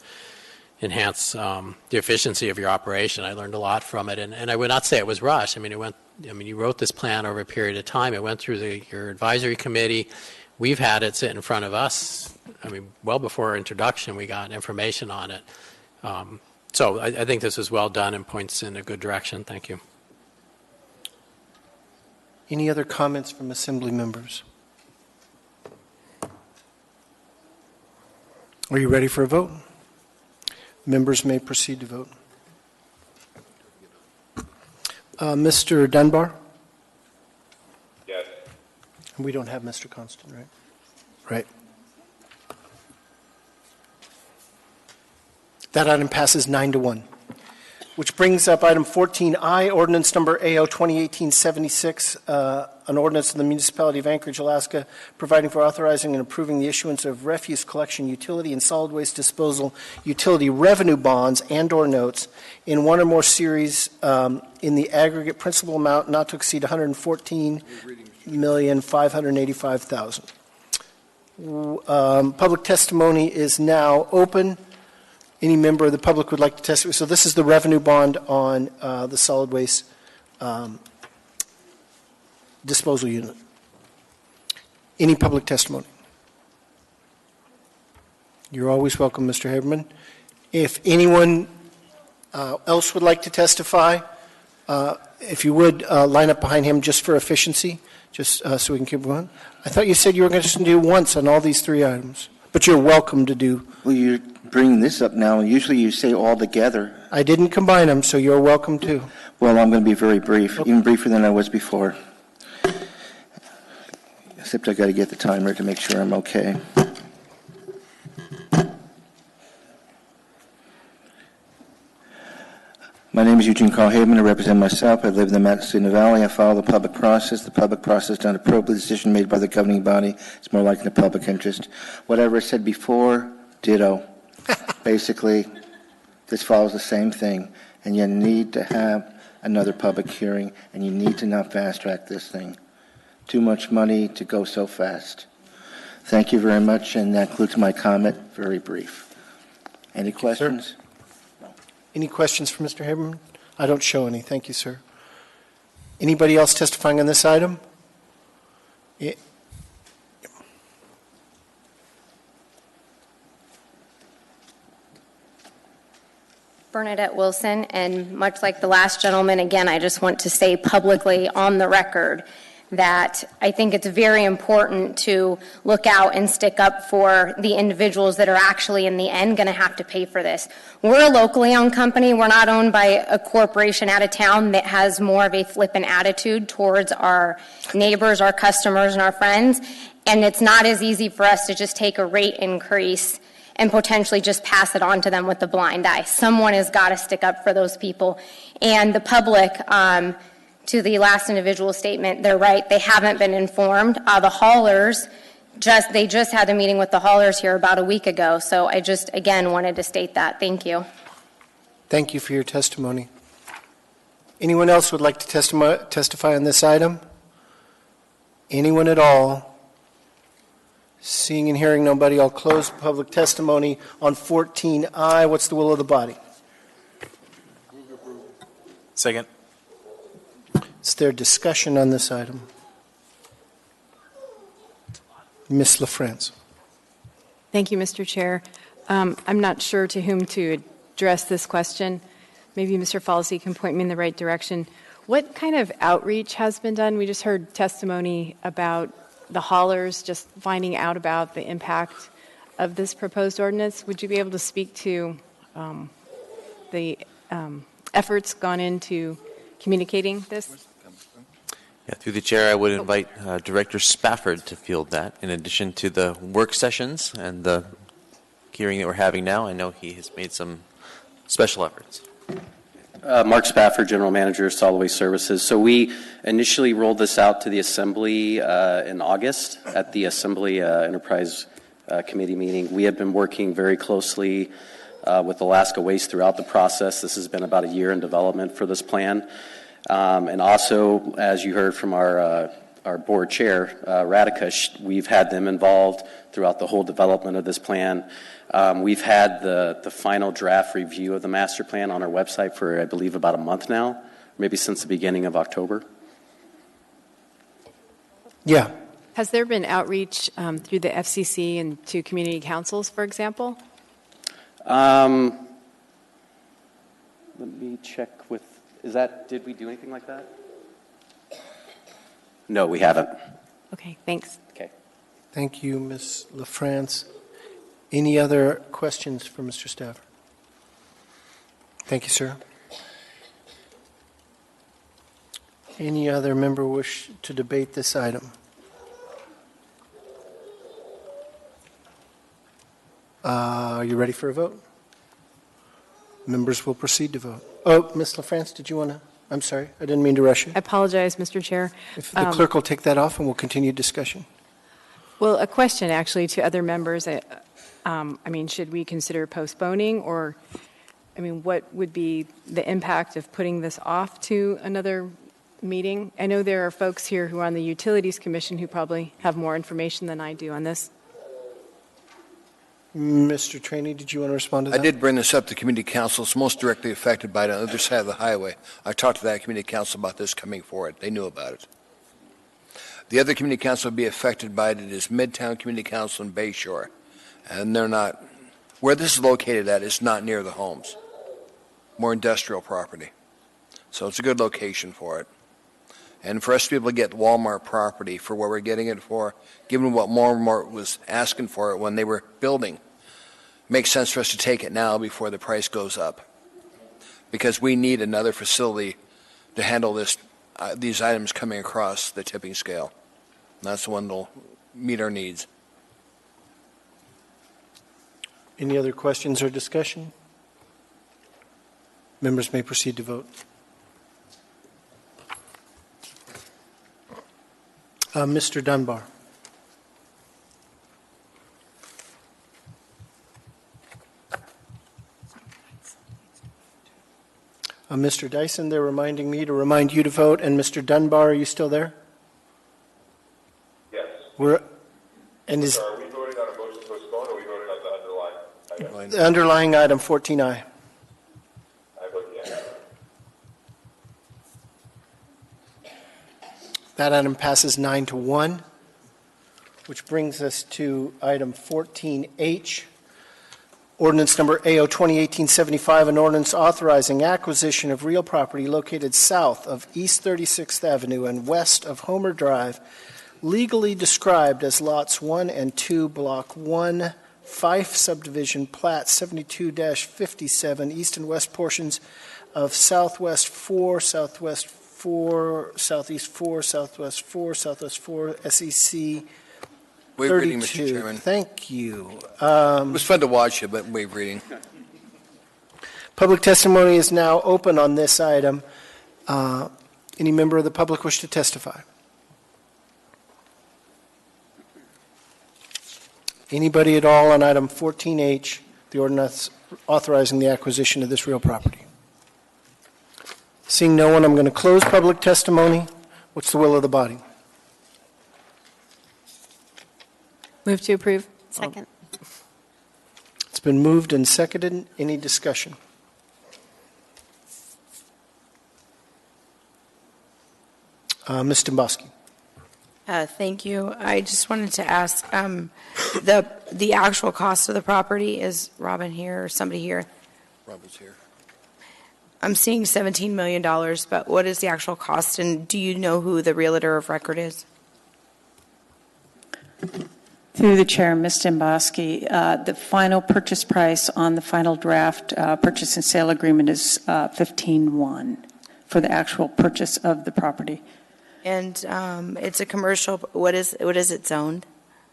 enhance the efficiency of your operation. I learned a lot from it, and I would not say it was rushed. You wrote this plan over a period of time. It went through your advisory committee. We've had it sit in front of us. Well before our introduction, we got information on it. So I think this is well done and points in a good direction. Thank you. Any other comments from assembly members? Are you ready for a vote? Members may proceed to vote. Mr. Dunbar? Yes. We don't have Mr. Constant, right? Right. That item passes 9-1. Which brings up item 14I, ordinance number AO 2018-76, an ordinance of the municipality of Anchorage, Alaska, providing for authorizing and approving the issuance of refuse collection utility and solid waste disposal utility revenue bonds and/or notes in one or more series in the aggregate principal amount not to exceed $114,585,000. Public testimony is now open. Any member of the public would like to testify? So this is the revenue bond on the solid waste disposal unit. Any public testimony? You're always welcome, Mr. Haberman. If anyone else would like to testify, if you would line up behind him just for efficiency, just so we can keep going. I thought you said you were going to do once on all these three items, but you're welcome to do. Well, you're bringing this up now. Usually you say all together. I didn't combine them, so you're welcome to. Well, I'm going to be very brief, even briefer than I was before. Except I got to get the timer to make sure I'm okay. My name is Eugene Carl Haberman. I represent myself. I live in the Mendocino Valley. I follow the public process. The public process is not a appropriate decision made by the governing body. It's more like in the public interest. Whatever I said before, ditto. Basically, this follows the same thing. And you need to have another public hearing, and you need to not fast-track this thing. Too much money to go so fast. Thank you very much, and that concludes my comment. Very brief. Any questions? Sir? Any questions for Mr. Haberman? I don't show any. Thank you, sir. Anybody else testifying on this item? Yeah. Bernadette Wilson, and much like the last gentleman, again, I just want to say publicly on the record that I think it's very important to look out and stick up for the individuals that are actually in the end going to have to pay for this. We're a locally owned company. We're not owned by a corporation out of town that has more of a flippant attitude towards our neighbors, our customers, and our friends. And it's not as easy for us to just take a rate increase and potentially just pass it on to them with the blind eye. Someone has got to stick up for those people. And the public, to the last individual statement, they're right, they haven't been informed. The haulers, they just had a meeting with the haulers here about a week ago, so I just, again, wanted to state that. Thank you. Thank you for your testimony. Anyone else would like to testify on this item? Anyone at all? Seeing and hearing nobody, I'll close public testimony on 14I. What's the will of the body? Second. Is there discussion on this item? Ms. LaFrance. Thank you, Mr. Chair. I'm not sure to whom to address this question. Maybe Mr. Falsey can point me in the right direction. What kind of outreach has been done? We just heard testimony about the haulers just finding out about the impact of this proposed ordinance. Would you be able to speak to the efforts gone into communicating this? Yeah, through the chair, I would invite Director Spafford to field that. In addition to the work sessions and the hearing that we're having now, I know he has made some special efforts. Mark Spafford, General Manager of Solid Waste Services. So we initially rolled this out to the Assembly in August at the Assembly Enterprise Committee meeting. We have been working very closely with Alaska Waste throughout the process. This has been about a year in development for this plan. And also, as you heard from our board chair, Radikush, we've had them involved throughout the whole development of this plan. We've had the final draft review of the master plan on our website for, I believe, about a month now, maybe since the beginning of October. Yeah. Has there been outreach through the FCC and to community councils, for example? Let me check with, did we do anything like that? No, we haven't. Okay, thanks. Okay. Thank you, Ms. LaFrance. Any other questions for Mr. Stafford? Thank you, sir. Any other member wish to debate this item? Are you ready for a vote? Members will proceed to vote. Oh, Ms. LaFrance, did you want to? I'm sorry, I didn't mean to rush you. I apologize, Mr. Chair. If the clerk will take that off and we'll continue discussion. Well, a question actually to other members. Should we consider postponing or, what would be the impact of putting this off to another meeting? I know there are folks here who are on the Utilities Commission who probably have more information than I do on this. Mr. Trainee, did you want to respond to that? I did bring this up to community council. It's most directly affected by it on the other side of the highway. I talked to that community council about this coming forward. They knew about it. The other community council will be affected by it is Midtown Community Council and Bayshore. And they're not, where this is located at is not near the homes. More industrial property. So it's a good location for it. And for us to be able to get Walmart property for what we're getting it for, given what Walmart was asking for it when they were building, makes sense for us to take it now before the price goes up. Because we need another facility to handle these items coming across the tipping scale. And that's the one that will meet our needs. Any other questions or discussion? Members may proceed to vote. Mr. Dunbar. Mr. Dyson, they're reminding me to remind you to vote. And Mr. Dunbar, are you still there? Yes. Are we voting on a motion to postpone, or are we voting on the underlying item? The underlying item 14I? I vote yes. That item passes 9-1, which brings us to item 14H, ordinance number AO 2018-75, an ordinance authorizing acquisition of real property located south of East 36th Avenue and west of Homer Drive, legally described as lots 1 and 2, Block 1, Fife Subdivision, Plat 72-57, east and west portions of Southwest 4, Southwest 4, Southeast 4, Southwest 4, Southwest 4, SEC 32. Wave reading, Mr. Chairman. Thank you. It was fun to watch it, but wave reading. Public testimony is now open on this item. Any member of the public wish to testify? Anybody at all on item 14H, the ordinance authorizing the acquisition of this real property? Seeing no one, I'm going to close public testimony. What's the will of the body? Move to approve. Second. It's been moved and seconded. Any discussion? Ms. Domboski. Thank you. I just wanted to ask, the actual cost of the property, is Robin here or somebody here? Robert's here. I'm seeing $17 million, but what is the actual cost, and do you know who the realtor of record is? Through the chair, Ms. Demboski, the final purchase price on the final draft purchase and sale agreement is $15,100 for the actual purchase of the property. And it's a commercial, what is it zoned?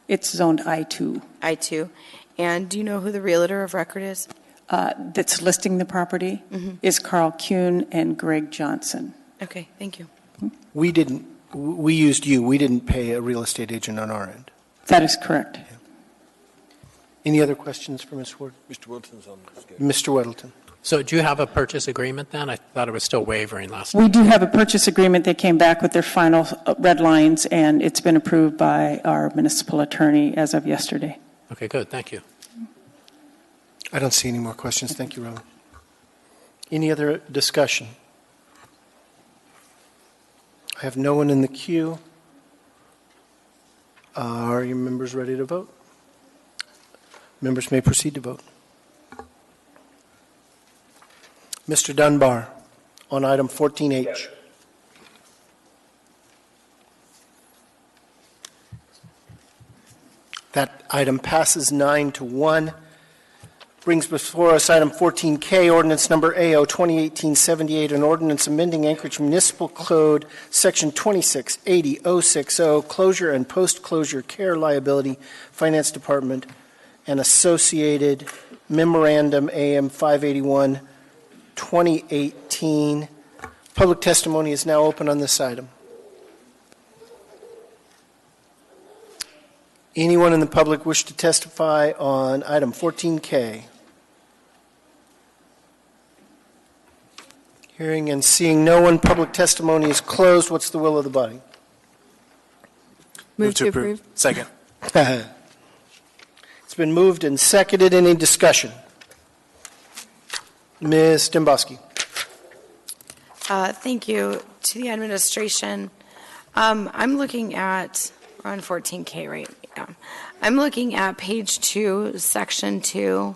It's zoned I-2. I-2. And do you know who the realtor of record is? That's listing the property is Carl Kuhn and Greg Johnson. Okay, thank you. We used you. We didn't pay a real estate agent on our end. That is correct. Yeah. Any other questions for Ms. Ward? Mr. Wilton's on this. Mr. Weddleton. So do you have a purchase agreement then? I thought it was still wavering last time. We do have a purchase agreement. They came back with their final red lines, and it's been approved by our municipal attorney as of yesterday. Okay, good. Thank you. I don't see any more questions. Thank you, Robin. Any other discussion? I have no one in the queue. Are your members ready to vote? Members may proceed to vote. Mr. Dunbar, on item 14H. Yes. That item passes 9-1. Brings before us item 14K, ordinance number AO 2018-78, an ordinance amending Anchorage Municipal Code, section 2680060, closure and post-closure care liability, Finance Department, and associated memorandum AM 581, 2018. Public testimony is now open on this item. Anyone in the public wish to testify on item 14K? Hearing and seeing no one, public testimony is closed. What's the will of the body? Move to approve. Second. It's been moved and seconded. Any discussion? Ms. Demboski. Thank you to the administration. I'm looking at, we're on 14K, right? Yeah. I'm looking at page 2, section 2.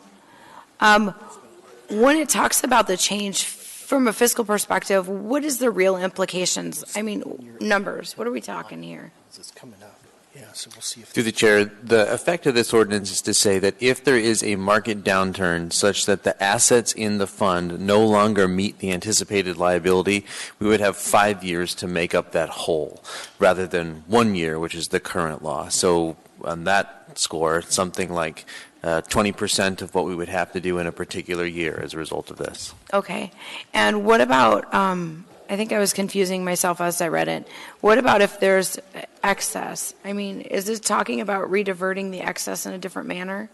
When it talks about the change from a fiscal perspective, what is the real implications? I mean, numbers. What are we talking here? It's coming up. Yeah, so we'll see if... Through the chair, the effect of this ordinance is to say that if there is a market downturn such that the assets in the fund no longer meet the anticipated liability, we would have 5 years to make up that hole rather than 1 year, which is the current law. So on that score, something like 20% of what we would have to do in a particular year as a result of this. Okay. And what about, I think I was confusing myself as I read it. What about if there's excess? I mean, is this talking about rediverting the excess in a different manner?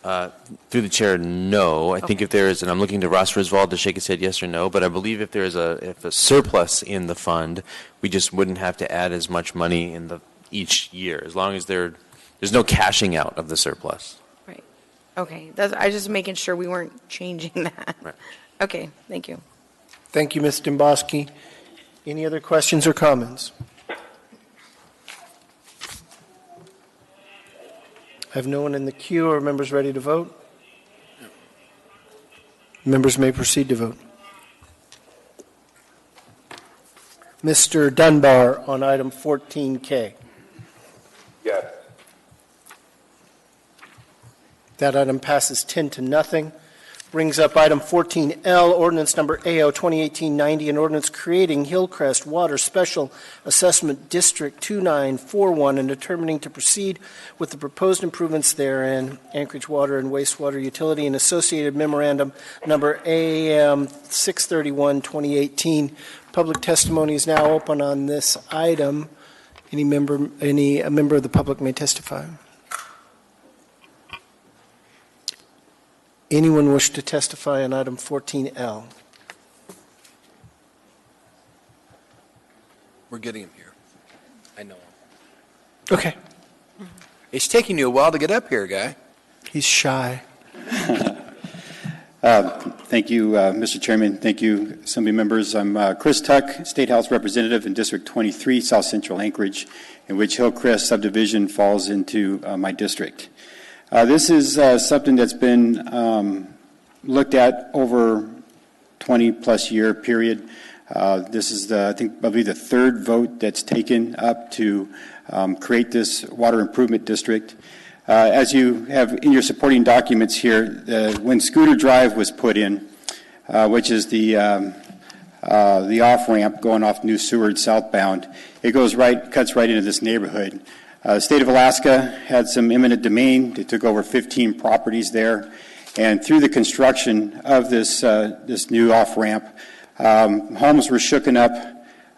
Through the chair, no. I think if there is, and I'm looking to Ross Griswold to shake his head yes or no, but I believe if there is if a surplus in the fund, we just wouldn't have to add as much money in each year, as long as there's no cashing out of the surplus. Right. Okay. I was just making sure we weren't changing that. Right. Okay. Thank you. Thank you, Ms. Demboski. Any other questions or comments? I have no one in the queue. Are members ready to vote? Members may proceed to vote. Mr. Dunbar on item 14K. Yes. That item passes 10-0. Brings up item 14L, ordinance number AO 2018-90, an ordinance creating Hillcrest Water Special Assessment District 2941 and determining to proceed with the proposed improvements therein, Anchorage Water and Wastewater Utility and associated memorandum number AM 631-2018. Public testimony is now open on this item. Any member of the public may testify. Anyone wish to testify on item 14L? We're getting him here. I know him. Okay. It's taking you a while to get up here, guy. He's shy. Thank you, Mr. Chairman. Thank you, Assembly members. I'm Chris Tuck, State House Representative in District 23, South Central Anchorage, in which Hillcrest subdivision falls into my district. This is something that's been looked at over 20-plus year period. This is, I believe, the third vote that's taken up to create this water improvement district. As you have in your supporting documents here, when Scooter Drive was put in, which is the off-ramp going off New Seward southbound, it cuts right into this neighborhood. The state of Alaska had some eminent domain. They took over 15 properties there, and through the construction of this new off-ramp, homes were shooken up,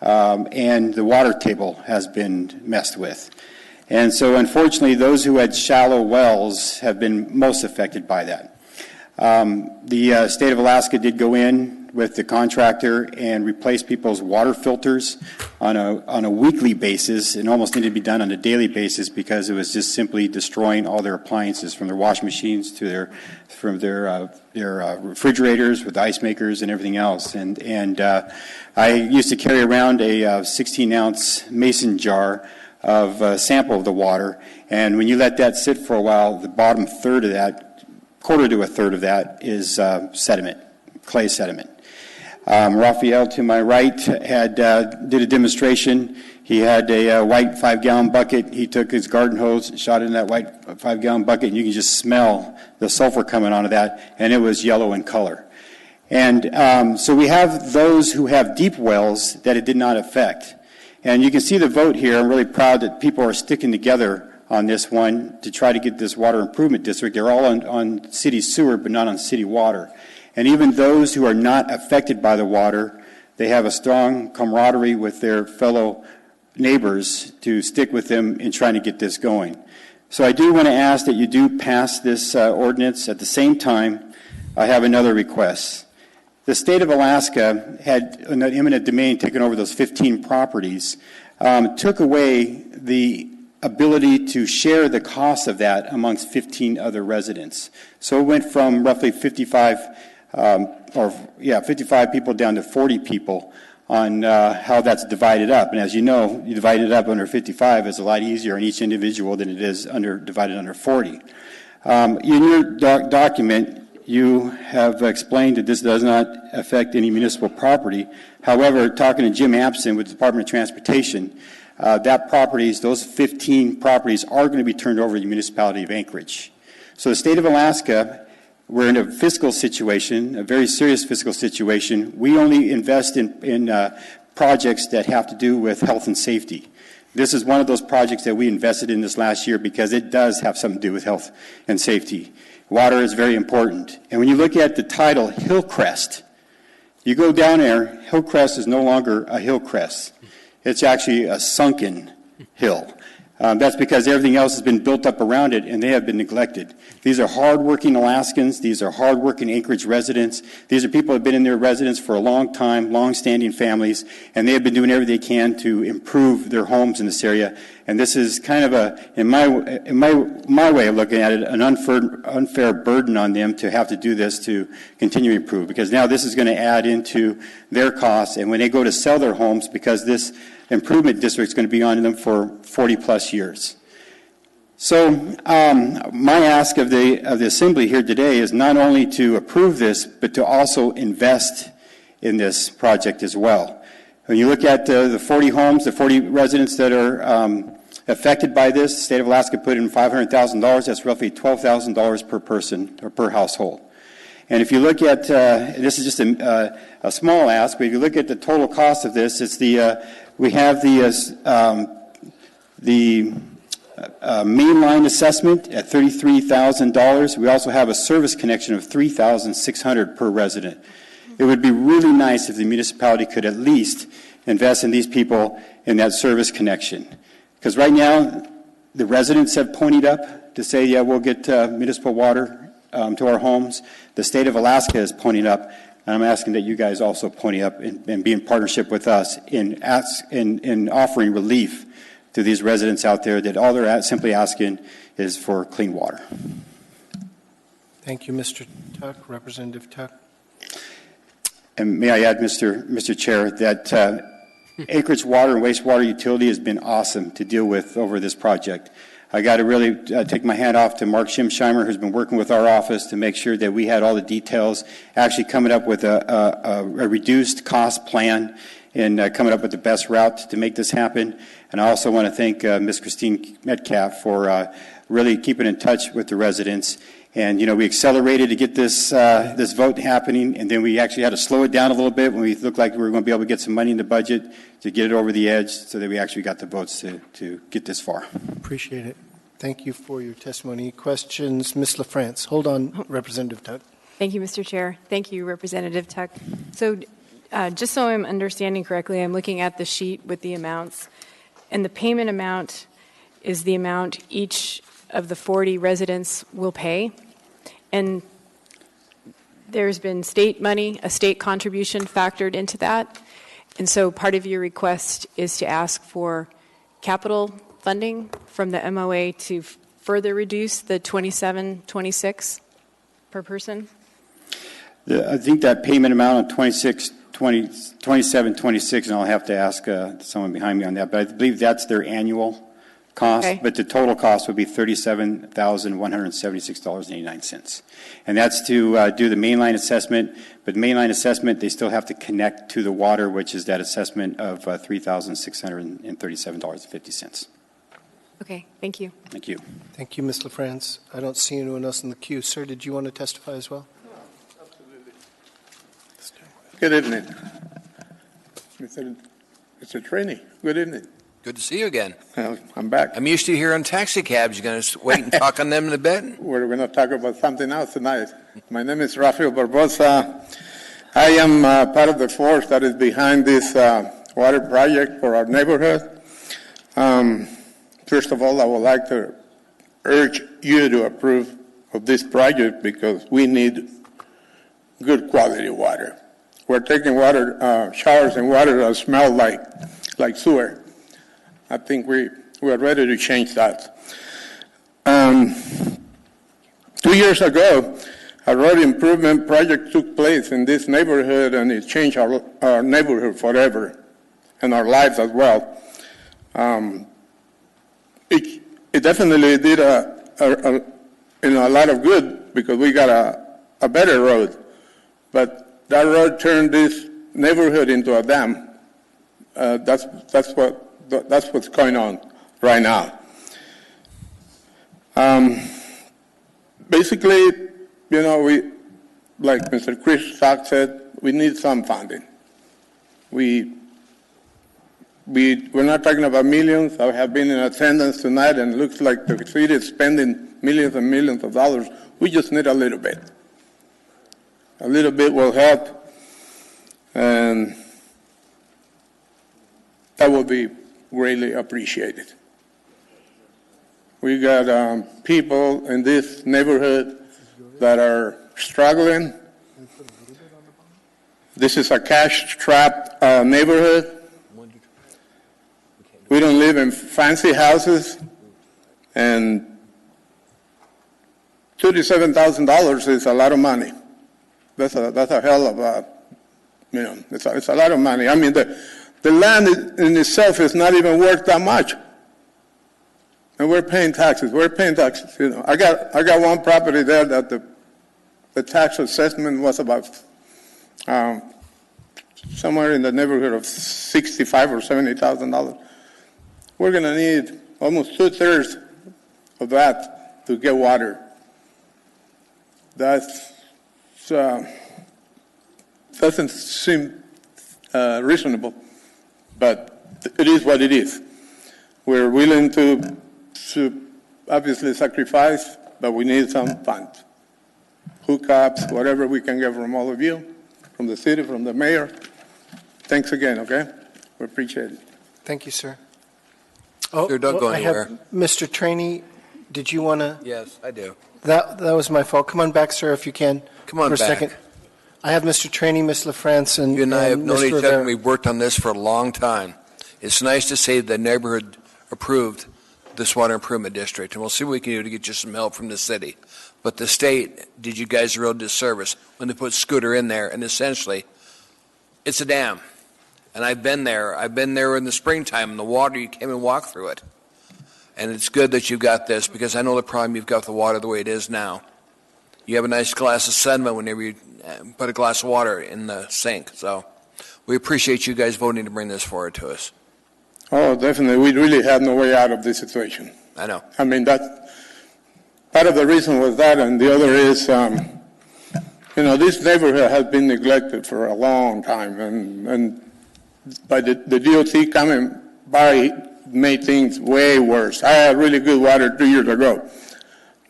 and the water table has been messed with. And so, unfortunately, those who had shallow wells have been most affected by that. The state of Alaska did go in with the contractor and replace people's water filters on a weekly basis. It almost needed to be done on a daily basis because it was just simply destroying all their appliances, from their washing machines to their refrigerators with ice makers and everything else. And I used to carry around a 16-ounce mason jar of a sample of the water, and when you let that sit for a while, the bottom third of that, quarter to a third of that, is sediment, clay sediment. Raphael, to my right, did a demonstration. He had a white 5-gallon bucket. He took his garden hose, shot it in that white 5-gallon bucket, and you can just smell the sulfur coming out of that, and it was yellow in color. And so we have those who have deep wells that it did not affect. And you can see the vote here. I'm really proud that people are sticking together on this one to try to get this water improvement district. They're all on city sewer, but not on city water. And even those who are not affected by the water, they have a strong camaraderie with their fellow neighbors to stick with them in trying to get this going. So I do want to ask that you do pass this ordinance. At the same time, I have another request. The state of Alaska had an eminent domain taken over those 15 properties, took away the ability to share the cost of that amongst 15 other residents. So it went from roughly 55 people down to 40 people on how that's divided up. And as you know, you divide it up under 55 is a lot easier on each individual than it is divided under 40. In your document, you have explained that this does not affect any municipal property. However, talking to Jim Ampson with the Department of Transportation, those 15 properties are going to be turned over to the municipality of Anchorage. So the state of Alaska, we're in a fiscal situation, a very serious fiscal situation. We only invest in projects that have to do with health and safety. This is one of those projects that we invested in this last year because it does have something to do with health and safety. Water is very important. And when you look at the title, Hillcrest, you go down there, Hillcrest is no longer a hillcrest. It's actually a sunken hill. That's because everything else has been built up around it, and they have been neglected. These are hardworking Alaskans. These are hardworking Anchorage residents. These are people who have been in their residence for a long time, long-standing families, and they have been doing everything they can to improve their homes in this area. And this is kind of in my way of looking at it, an unfair burden on them to have to do this to continue to improve, because now this is going to add into their costs, and when they go to sell their homes, because this improvement district is going to be on them for 40-plus years. So my ask of the Assembly here today is not only to approve this, but to also invest in this project as well. When you look at the 40 homes, the 40 residents that are affected by this, the state of Alaska put in $500,000. That's roughly $12,000 per person or per household. And if you look at, this is just a small ask, but if you look at the total cost of this, it's we have the mainline assessment at $33,000. We also have a service connection of $3,600 per resident. it would be really nice if the municipality could at least invest in these people in that service connection. Because right now, the residents have ponied up to say, yeah, we'll get municipal water to our homes. The state of Alaska is ponying up, and I'm asking that you guys also pony up and be in partnership with us in offering relief to these residents out there that all they're simply asking is for clean water. Thank you, Mr. Tuck. Representative Tuck. And may I add, Mr. Chair, that Anchorage Water and Wastewater Utility has been awesome to deal with over this project. I got to really take my hat off to Mark Schimsheimer, who's been working with our office to make sure that we had all the details, actually coming up with a reduced cost plan and coming up with the best route to make this happen. And I also want to thank Ms. Christine Metcalf for really keeping in touch with the residents. And, you know, we accelerated to get this this vote happening, and then we actually had to slow it down a little bit when we looked like we were going to be able to get some money in the budget to get it over the edge so that we actually got the votes to get this far. Appreciate it. Thank you for your testimony. Questions? Ms. LaFrance. Hold on, Representative Tuck. Thank you, Mr. Chair. Thank you, Representative Tuck. So just so I'm understanding correctly, I'm looking at the sheet with the amounts, and the payment amount is the amount each of the 40 residents will pay. And there's been state money, a state contribution factored into that. And so part of your request is to ask for capital funding from the MOA to further reduce the $27.26 per person? I think that payment amount of $27.26, and I'll have to ask someone behind me on that, but I believe that's their annual cost, okay. But the total cost would be $37,176.89. And that's to do the mainline assessment, but mainline assessment, they still have to connect to the water, which is that assessment of $3,637.50. Okay, thank you. Thank you. Thank you, Ms. LaFrance. I don't see anyone else in the queue. Sir, did you want to testify as well? Good evening. Mr. Trainee, good evening. Good to see you again. I'm back. I'm used to hearing taxi cabs. You're going to wait and talk on them in a bit? We're going to talk about something else tonight. My name is Rafael Barbosa. I am part of the force that is behind this water project for our neighborhood. First of all, I would like to urge you to approve of this project because we need good quality water. We're taking water, showers and water that smell like sewer. I think we are ready to change that. 2 years ago, a road improvement project took place in this neighborhood, and it changed our neighborhood forever, and our lives as well. It definitely did a lot of good because we got a better road, but that road turned this neighborhood into a dam. That's what's going on right now. Basically, you know, like Mr. Chris Sack said, we need some funding. We're not talking about millions. I have been in attendance tonight, and it looks like the city is spending millions and millions of dollars. We just need a little bit. A little bit will help, and that will be greatly appreciated. We got people in this neighborhood that are struggling. This is a cash-strapped neighborhood. We don't live in fancy houses, and $37,000 is a lot of money. That's a hell of a, you know, it's a lot of money. I mean, the land in itself is not even worth that much. And we're paying taxes. You know, I got one property there that the tax assessment was about somewhere in the neighborhood of $65,000 or $70,000. We're going to need almost 2/3 of that to get water. That doesn't seem reasonable, but it is what it is. We're willing to obviously sacrifice, but we need some funds. Hookups, whatever we can get from all of you, from the city, from the mayor. Thanks again, okay? We appreciate it. Thank you, sir. Sure, don't go I have anywhere. Mr. Trainee, did you want to? Yes, I do. That was my fault. Come on back, sir, if you can. Come on for a back. second. I have Mr. Trainee, Ms. LaFrance, and You and I have known Mr. each other, Rivera. and we've worked on this for a long time. It's nice to say the neighborhood approved this water improvement district, and we'll see what we can do to get you some help from the city. But the state did you guys a real disservice when they put Scooter in there, and essentially, it's a dam. And I've been there. I've been there in the springtime, in the water, you came and walked through it. And it's good that you've got this, because I know the problem you've got with the water the way it is now. You have a nice glass of sediment whenever you put a glass of water in the sink. So we appreciate you guys voting to bring this forward to us. Oh, definitely. We really have no way out of this situation. I know. I mean, that part of the reason was that, and the other is, this neighborhood has been neglected for a long time, and by the DOT coming by made things way worse. I had really good water 2 years ago.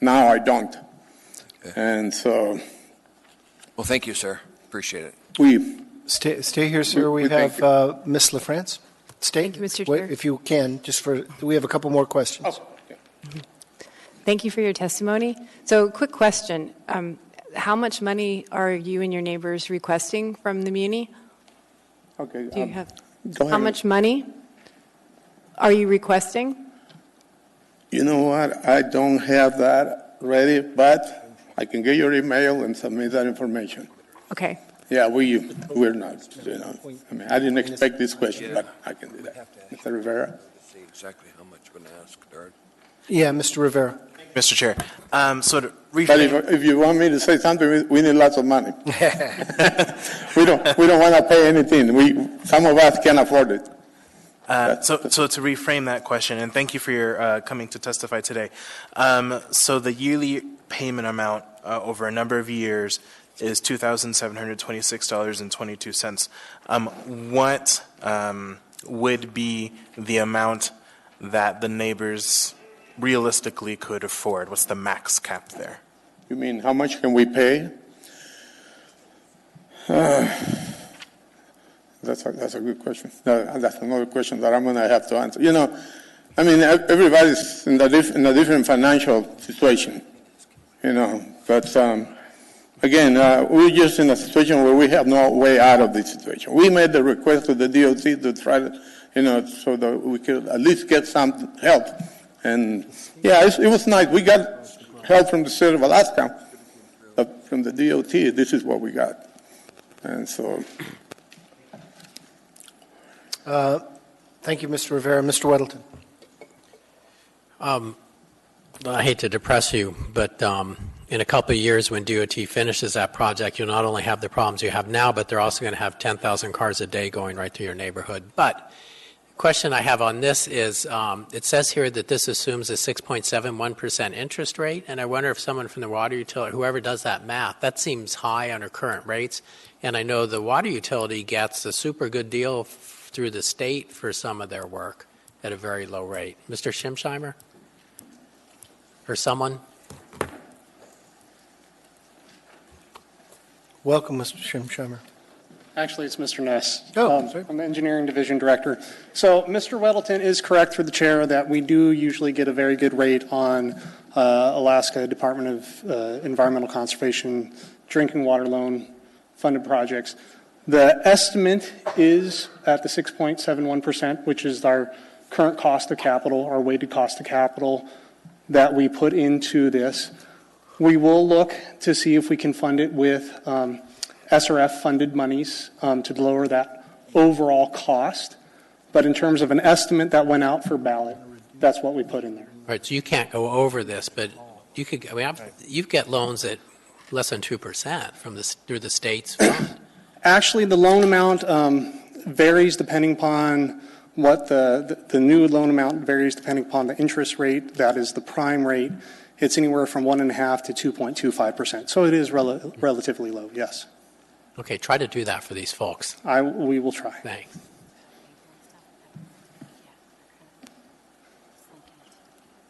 Now I don't. Okay. And so. Well, thank you, sir. Appreciate it. We Stay here, sir. We have Ms. LaFrance. Stay. Thank you, Mr. Wait, Chair. if you can, we have a couple more questions. Thank you for your testimony. So, quick question. How much money are you and your neighbors requesting from the muni? Okay. Do you have, go ahead. how much money are you requesting? You know what? I don't have that ready, but I can get your email and submit that information. Okay. Yeah, we're not, I mean, I didn't expect this question, but I can do that. Mr. Rivera? See exactly how much we're going to ask, Dart. Yeah, Mr. Rivera. Mr. Chair, so to But reframe, if you want me to say something, we need lots of money. We don't want to pay anything. Some of us can't afford it. so to reframe that question, and thank you for your coming to testify today. So the yearly payment amount over a number of years is $2,726.22. What would be the amount that the neighbors realistically could afford? What's the max cap there? You mean, how much can we pay? That's a good question. That's another question that I'm going to have to answer. I mean, everybody's in a different financial situation, but again, we're just in a situation where we have no way out of this situation. We made the request to the DOT to try to, so that we could at least get some help. And yeah, it was nice. We got help from the state of Alaska, but from the DOT, this is what we got. And so. Thank you, Mr. Rivera. Mr. Weddleton. I hate to depress you, but in a couple of years when DOT finishes that project, you'll not only have the problems you have now, but they're also going to have 10,000 cars a day going right through your neighborhood. But the question I have on this is, it says here that this assumes a 6.71% interest rate, and I wonder if someone from the water utility, whoever does that math, that seems high under current rates. And I know the water utility gets a super good deal through the state for some of their work at a very low rate. Mr. Schimsheimer? Or someone? Welcome, Mr. Schimsheimer. Actually, it's Mr. Ness. Oh, sorry. I'm the Engineering Division Director. So Mr. Weddleton is correct through the chair that we do usually get a very good rate on Alaska Department of Environmental Conservation drinking water loan funded projects. The estimate is at the 6.71%, which is our current cost of capital, our weighted cost of capital that we put into this. We will look to see if we can fund it with SRF-funded monies to lower that overall cost. But in terms of an estimate that went out for ballot, that's what we put in there. All right, so you can't go over this, but you could. You get loans at less than 2% through the state's fund. Actually, the loan amount varies depending upon what the new loan amount varies depending upon the interest rate. That is the prime rate. It's anywhere from 1.5% to 2.25%. So it is relatively low, yes. Okay, try to do that for these folks. We will try. Thanks.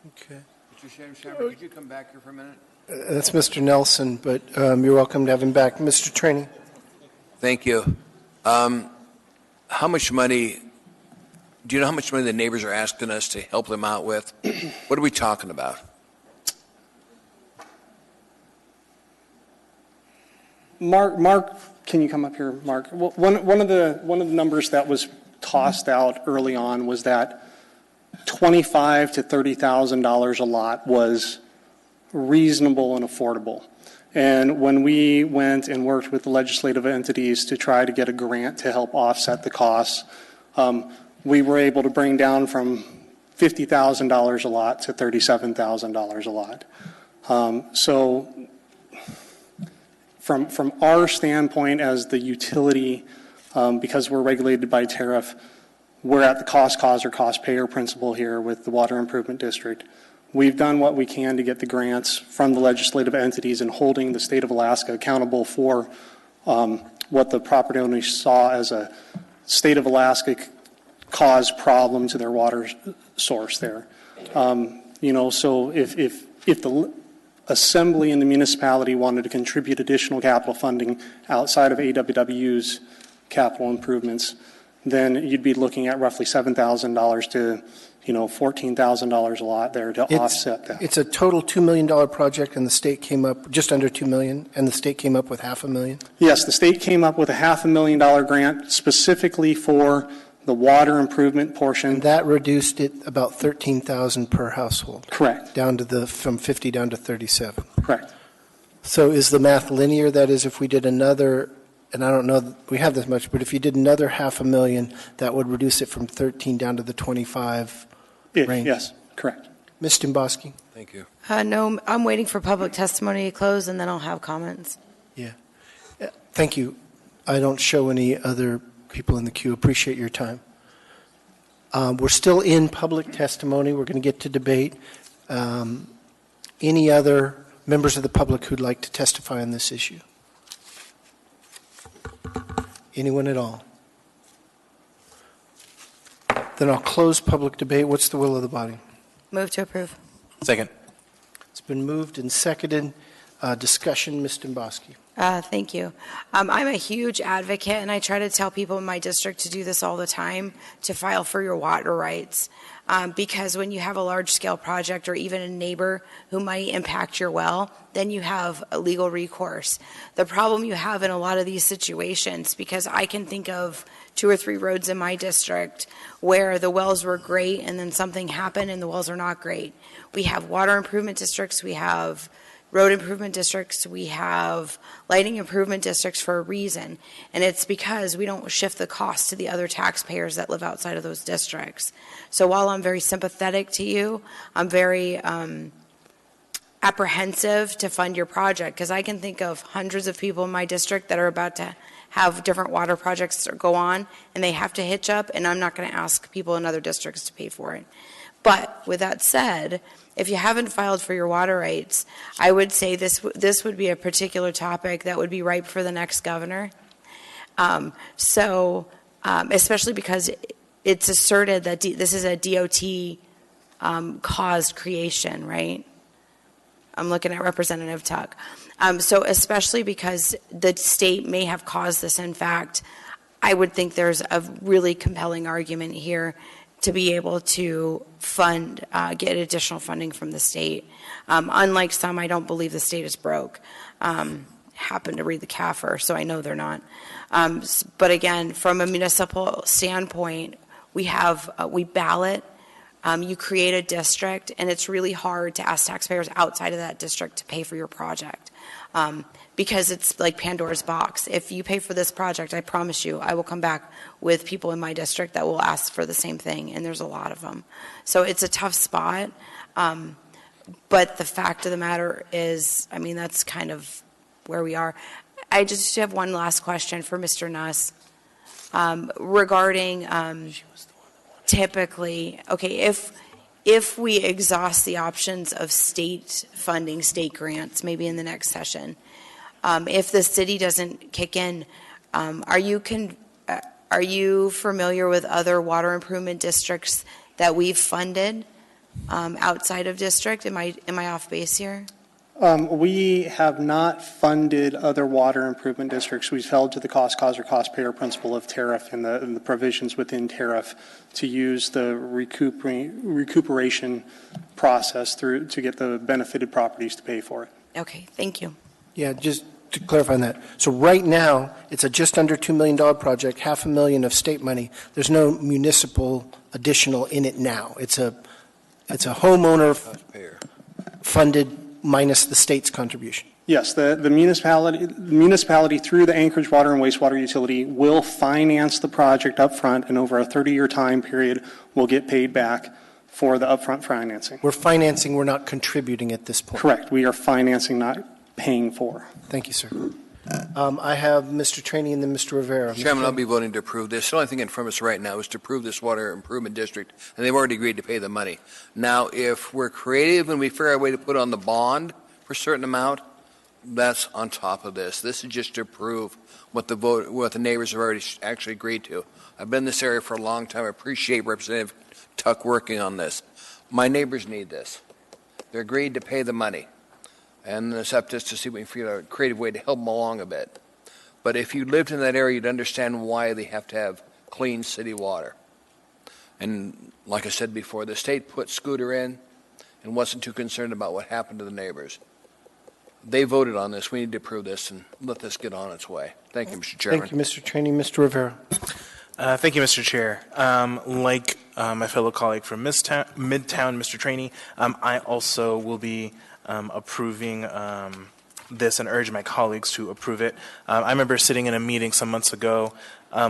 Okay. Mr. Schimsheimer, could you come back here for a minute? That's Mr. Nelson, but you're welcome to have him back. Mr. Trainee. Thank you. How much money, do you know how much money the neighbors are asking us to help them out with? What are we talking about? Mark, can you come up here, Mark? Well, one of the numbers that was tossed out early on was that $25,000 to $30,000 a lot was reasonable and affordable. And when we went and worked with the legislative entities to try to get a grant to help offset the costs, we were able to bring down from $50,000 a lot to $37,000 a lot. So from our standpoint as the utility, because we're regulated by tariff, we're at the cost causer, cost payer principle here with the Water Improvement District. We've done what we can to get the grants from the legislative entities and holding the state of Alaska accountable for what the property owners saw as a state of Alaska caused problem to their water source there. So if the assembly and the municipality wanted to contribute additional capital funding outside of AWW's capital improvements, then you'd be looking at roughly $7,000 to $14,000 a lot there to offset that. It's a total $2 million project, and the state came up just under $2 million, and the state came up with $500,000? Yes, the state came up with a $500,000 grant specifically for the water improvement portion. And that reduced it about $13,000 per household. Correct. Down to from 50 down to 37. Correct. So is the math linear? That is, if we did another, and I don't know that we have this much, but if you did another $500,000, that would reduce it from 13 down to the 25 range? Yes, correct. Ms. Dimboski? Thank you. No, I'm waiting for public testimony to close, and then I'll have comments. Yeah. Thank you. I don't show any other people in the queue. Appreciate your time. We're still in public testimony. We're going to get to debate. Any other members of the public who'd like to testify on this issue? Anyone at all? Then I'll close public debate. What's the will of the body? Move to approve. Second. It's been moved and seconded. Discussion, Ms. Dimboski. Thank you. I'm a huge advocate, and I try to tell people in my district to do this all the time, to file for your water rights. Because when you have a large-scale project or even a neighbor who might impact your well, then you have a legal recourse. The problem you have in a lot of these situations, because I can think of 2 or 3 roads in my district where the wells were great and then something happened and the wells are not great. We have water improvement districts, we have road improvement districts, we have lighting improvement districts for a reason. And it's because we don't shift the cost to the other taxpayers that live outside of those districts. So while I'm very sympathetic to you, I'm very apprehensive to fund your project, because I can think of hundreds of people in my district that are about to have different water projects go on, and they have to hitch up, and I'm not going to ask people in other districts to pay for it. But with that said, if you haven't filed for your water rights, I would say this would be a particular topic that would be ripe for the next governor. Especially because it's asserted that this is a DOT caused creation, right? I'm looking at Representative Tuck. So especially because the state may have caused this, in fact, I would think there's a really compelling argument here to be able to fund, get additional funding from the state. Unlike some, I don't believe the state is broke. Happen to read the CAFR, so I know they're not. But again, from a municipal standpoint, we ballot, you create a district, and it's really hard to ask taxpayers outside of that district to pay for your project. Because it's like Pandora's box. If you pay for this project, I promise you, I will come back with people in my district that will ask for the same thing, and there's a lot of them. So it's a tough spot. But the fact of the matter is, I mean, that's kind of where we are. I just have one last question for Mr. Nuss regarding typically, okay, if we exhaust the options of state funding, state grants, maybe in the next session, if the city doesn't kick in, are you familiar with other water improvement districts that we've funded outside of district? Am I off base here? We have not funded other water improvement districts. We've held to the cost causer, cost payer principle of tariff and the provisions within tariff to use the recuperation process through to get the benefited properties to pay for it. Okay, thank you. Yeah, just to clarify on that. So right now, it's a just under $2 million project, $500,000 of state money. There's no municipal additional in it now. It's a homeowner funded minus the state's contribution. Yes, the municipality through the Anchorage Water and Wastewater Utility will finance the project up front, and over a 30-year time period will get paid back for the upfront financing. We're financing, we're not contributing at this point. Correct. We are financing, not paying for. Thank you, sir. I have Mr. Trainee and then Mr. Rivera. Chairman, I'll be voting to approve this. The only thing in front of us right now is to approve this water improvement district, and they've already agreed to pay the money. Now, if we're creative and we figure out a way to put on the bond for a certain amount, that's on top of this. This is just to approve what the neighbors have already actually agreed to. I've been in this area for a long time. I appreciate Representative Tuck working on this. My neighbors need this. They're agreed to pay the money. And it's up to us to see if we can figure out a creative way to help them along a bit. But if you lived in that area, you'd understand why they have to have clean city water. And like I said before, the state put Scooter in and wasn't too concerned about what happened to the neighbors. They voted on this. We need to approve this and let this get on its way. Thank you, Mr. Chairman. Thank you, Mr. Trainee. Mr. Rivera. Thank you, Mr. Chair. Like my fellow colleague from Midtown, Mr. Trainee, I also will be approving this and urge my colleagues to approve it. I remember sitting in a meeting some months ago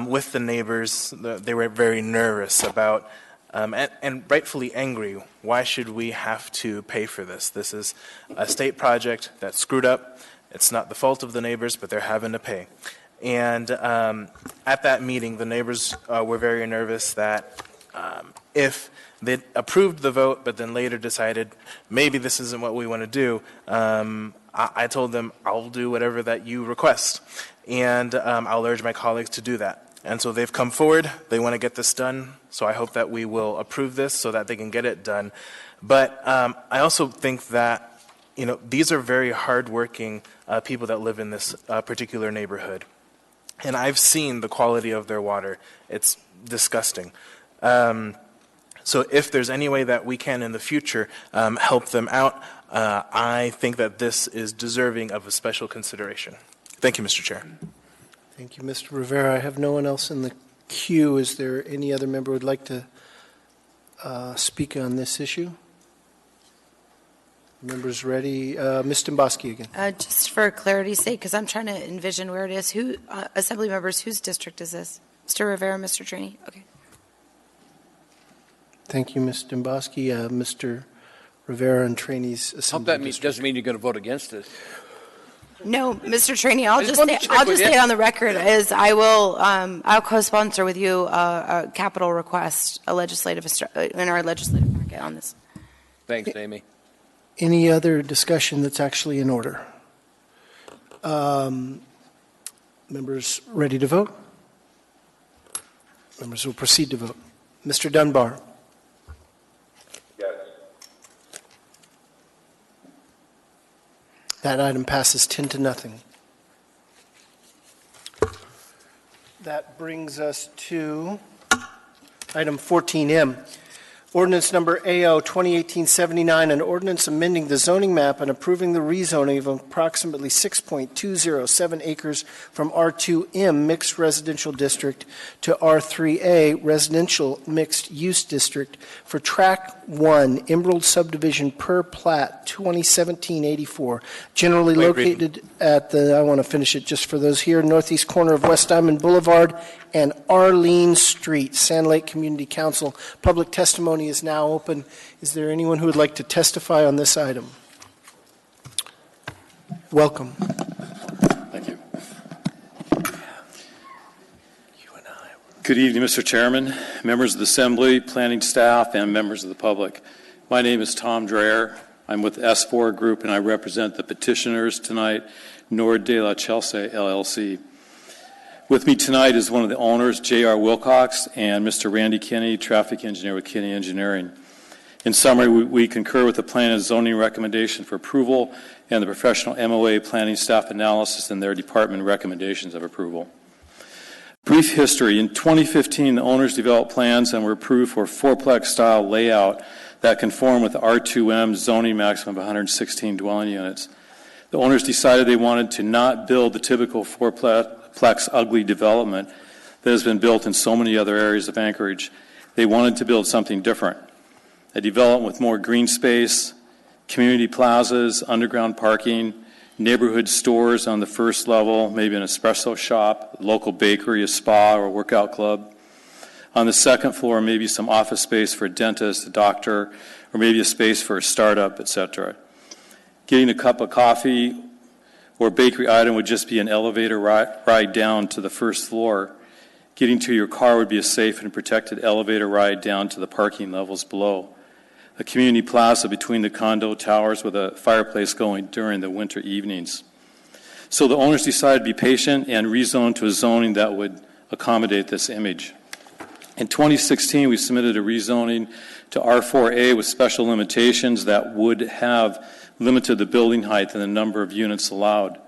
with the neighbors. They were very nervous about and rightfully angry. Why should we have to pay for this? This is a state project that screwed up. It's not the fault of the neighbors, but they're having to pay. And at that meeting, the neighbors were very nervous that if they approved the vote, but then later decided maybe this isn't what we want to do, I told them I'll do whatever that you request, and I'll urge my colleagues to do that. And so they've come forward. They want to get this done. So I hope that we will approve this so that they can get it done. But I also think that these are very hardworking people that live in this particular neighborhood. And I've seen the quality of their water. It's disgusting. So if there's any way that we can in the future help them out, I think that this is deserving of a special consideration. Thank you, Mr. Chair. Thank you, Mr. Rivera. I have no one else in the queue. Is there any other member who would like to speak on this issue? Members ready? Ms. Domboski again. Just for clarity's sake, because I'm trying to envision where it is. Who, Assembly members, whose district is this? Mr. Rivera, Mr. Trainee? Okay. Thank you, Ms. Domboski. Mr. Rivera and Trainee's Assembly. Hope that doesn't mean you're going to vote against it. No, Mr. Trainee, I'll just say on the record is I'll co-sponsor with you a capital request, in our legislative packet on this. Thanks, Amy. Any other discussion that's actually in order? Members ready to vote? Members will proceed to vote. Mr. Dunbar. Yes. That item passes 10-0. That brings us to item 14M. Ordinance number AO 2018-79, an ordinance amending the zoning map and approving the rezoning of approximately 6.207 acres from R2M Mixed Residential District to R3A Residential Mixed Use District for Track 1 Emerald Subdivision per Plat 2017-84, generally located at the, I want to finish it just for those here, northeast corner of West Diamond Boulevard and Arlene Street, Sand Lake Community Council. Public testimony is now open. Is there anyone who would like to testify on this item? Welcome. Thank you. Good evening, Mr. Chairman, members of the Assembly, planning staff, and members of the public. My name is Tom Dreher. I'm with S4 Group, and I represent the petitioners tonight, Nord de la Chelsea, LLC. With me tonight is one of the owners, J.R. Wilcox, and Mr. Randy Kinney, traffic engineer with Kinney Engineering. In summary, we concur with the plan and zoning recommendation for approval and the professional MOA planning staff analysis and their department recommendations of approval. Brief history. In 2015, the owners developed plans and were approved for a fourplex style layout that conformed with the R2M zoning maximum of 116 dwelling units. The owners decided they wanted to not build the typical fourplex ugly development that has been built in so many other areas of Anchorage. They wanted to build something different, a development with more green space, community plazas, underground parking, neighborhood stores on the first level, maybe an espresso shop, a local bakery, a spa, or a workout club. On the second floor, maybe some office space for a dentist, a doctor, or maybe a space for a startup, etc. Getting a cup of coffee or bakery item would just be an elevator ride down to the first floor. Getting to your car would be a safe and protected elevator ride down to the parking levels below. A community plaza between the condo towers with a fireplace going during the winter evenings. So the owners decided to be patient and rezone to a zoning that would accommodate this image. In 2016, we submitted a rezoning to R4A with special limitations that would have limited the building height and the number of units allowed.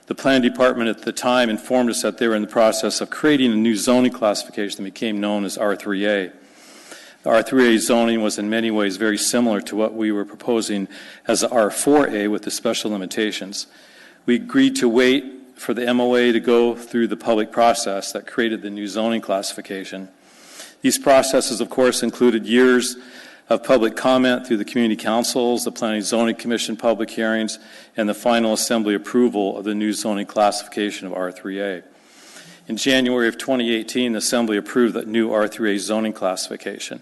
The planning department at the time informed us that they were in the process of creating a new zoning classification that became known as R3A. The R3A zoning was in many ways very similar to what we were proposing as the R4A with the special limitations. We agreed to wait for the MOA to go through the public process that created the new zoning classification. These processes, of course, included years of public comment through the community councils, the Planning and Zoning Commission public hearings, and the final assembly approval of the new zoning classification of R3A. In January of 2018, the Assembly approved that new R3A zoning classification.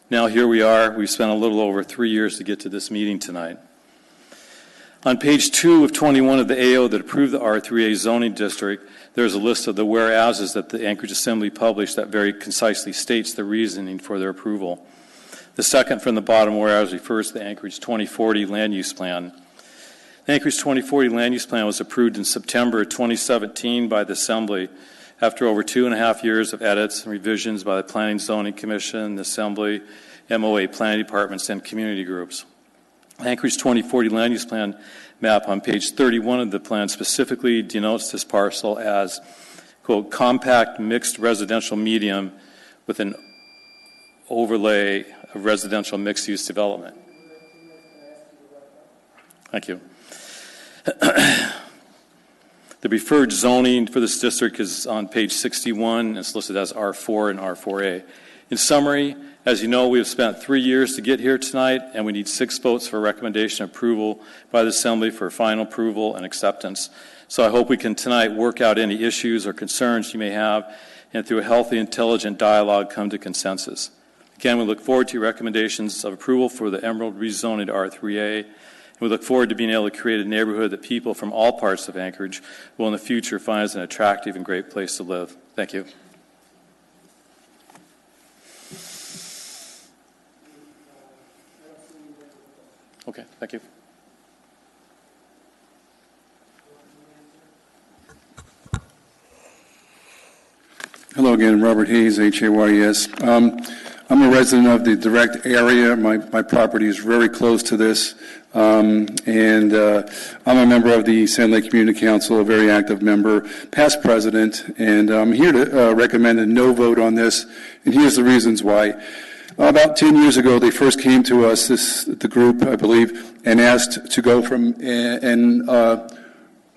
Now here we are. We've spent a little over 3 years to get to this meeting tonight. On page 2 of 21 of the AO that approved the R3A zoning district, there's a list of the whereases that the Anchorage Assembly published that very concisely states the reasoning for their approval. The second from the bottom whereas refers to the Anchorage 2040 land use plan. The Anchorage 2040 land use plan was approved in September 2017 by the Assembly after over 2.5 years of edits and revisions by the Planning and Zoning Commission, the Assembly, MOA planning departments, and community groups. The Anchorage 2040 land use plan map on page 31 of the plan specifically denotes this parcel as, quote, compact mixed residential medium with an overlay of residential mixed-use development. Thank you. The preferred zoning for this district is on page 61. It's listed as R4 and R4A. In summary, as you know, we have spent 3 years to get here tonight, and we need 6 votes for recommendation approval by the Assembly for final approval and acceptance. So I hope we can tonight work out any issues or concerns you may have, and through a healthy, intelligent dialogue, come to consensus. Again, we look forward to your recommendations of approval for the Emerald rezoning to R3A. And we look forward to being able to create a neighborhood that people from all parts of Anchorage will in the future find as an attractive and great place to live. Thank you. Okay, thank you. Hello again, Robert Hayes, Hays. I'm a resident of the direct area. My property is very close to this, and I'm a member of the Sand Lake Community Council, a very active member, past president, and I'm here to recommend a no vote on this, and here's the reasons why. About 10 years ago, they first came to us, the group, I believe, and asked to go from an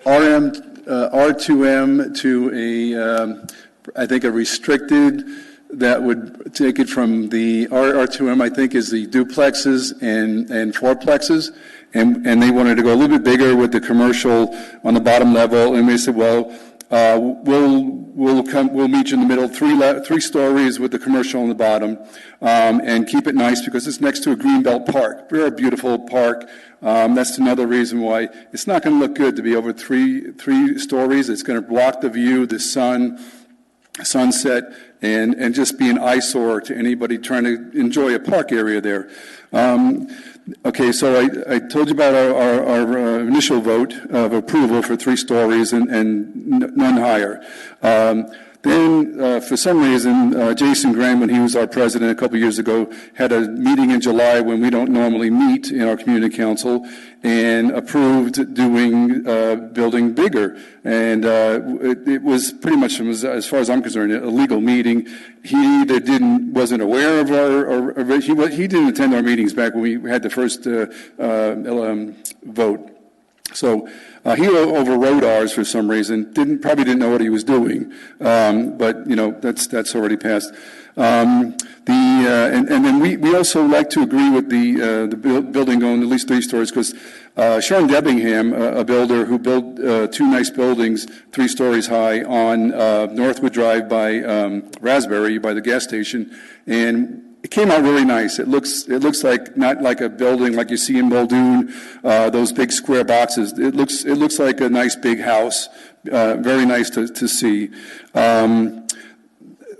R2M to I think a restricted that would take it from the R2M, I think, is the duplexes and fourplexes, and they wanted to go a little bit bigger with the commercial on the bottom level, and we said, well, we'll meet you in the middle, 3 stories with the commercial on the bottom, and keep it nice because it's next to a greenbelt park, very beautiful park. That's another reason why it's not going to look good to be over three stories. It's going to block the view, the sunset, and just be an eyesore to anybody trying to enjoy a park area there. Okay, so I told you about our initial vote of approval for 3 stories and none higher. Then, for some reason, Jason Graham, when he was our president a couple years ago, had a meeting in July when we don't normally meet in our community council, and approved doing building bigger. And it was pretty much, as far as I'm concerned, a legal meeting. He either wasn't aware of he didn't attend our meetings back when we had the first vote. So he overrode ours for some reason. Probably didn't know what he was doing. But that's already passed. And then we also like to agree with the building going at least 3 stories, because Sharon Debbingham, a builder who built 2 nice buildings 3 stories high on Northwood Drive by Raspberry, by the gas station, and it came out really nice. It looks like not like a building like you see in Muldoon, those big square boxes. It looks like a nice big house, very nice to see.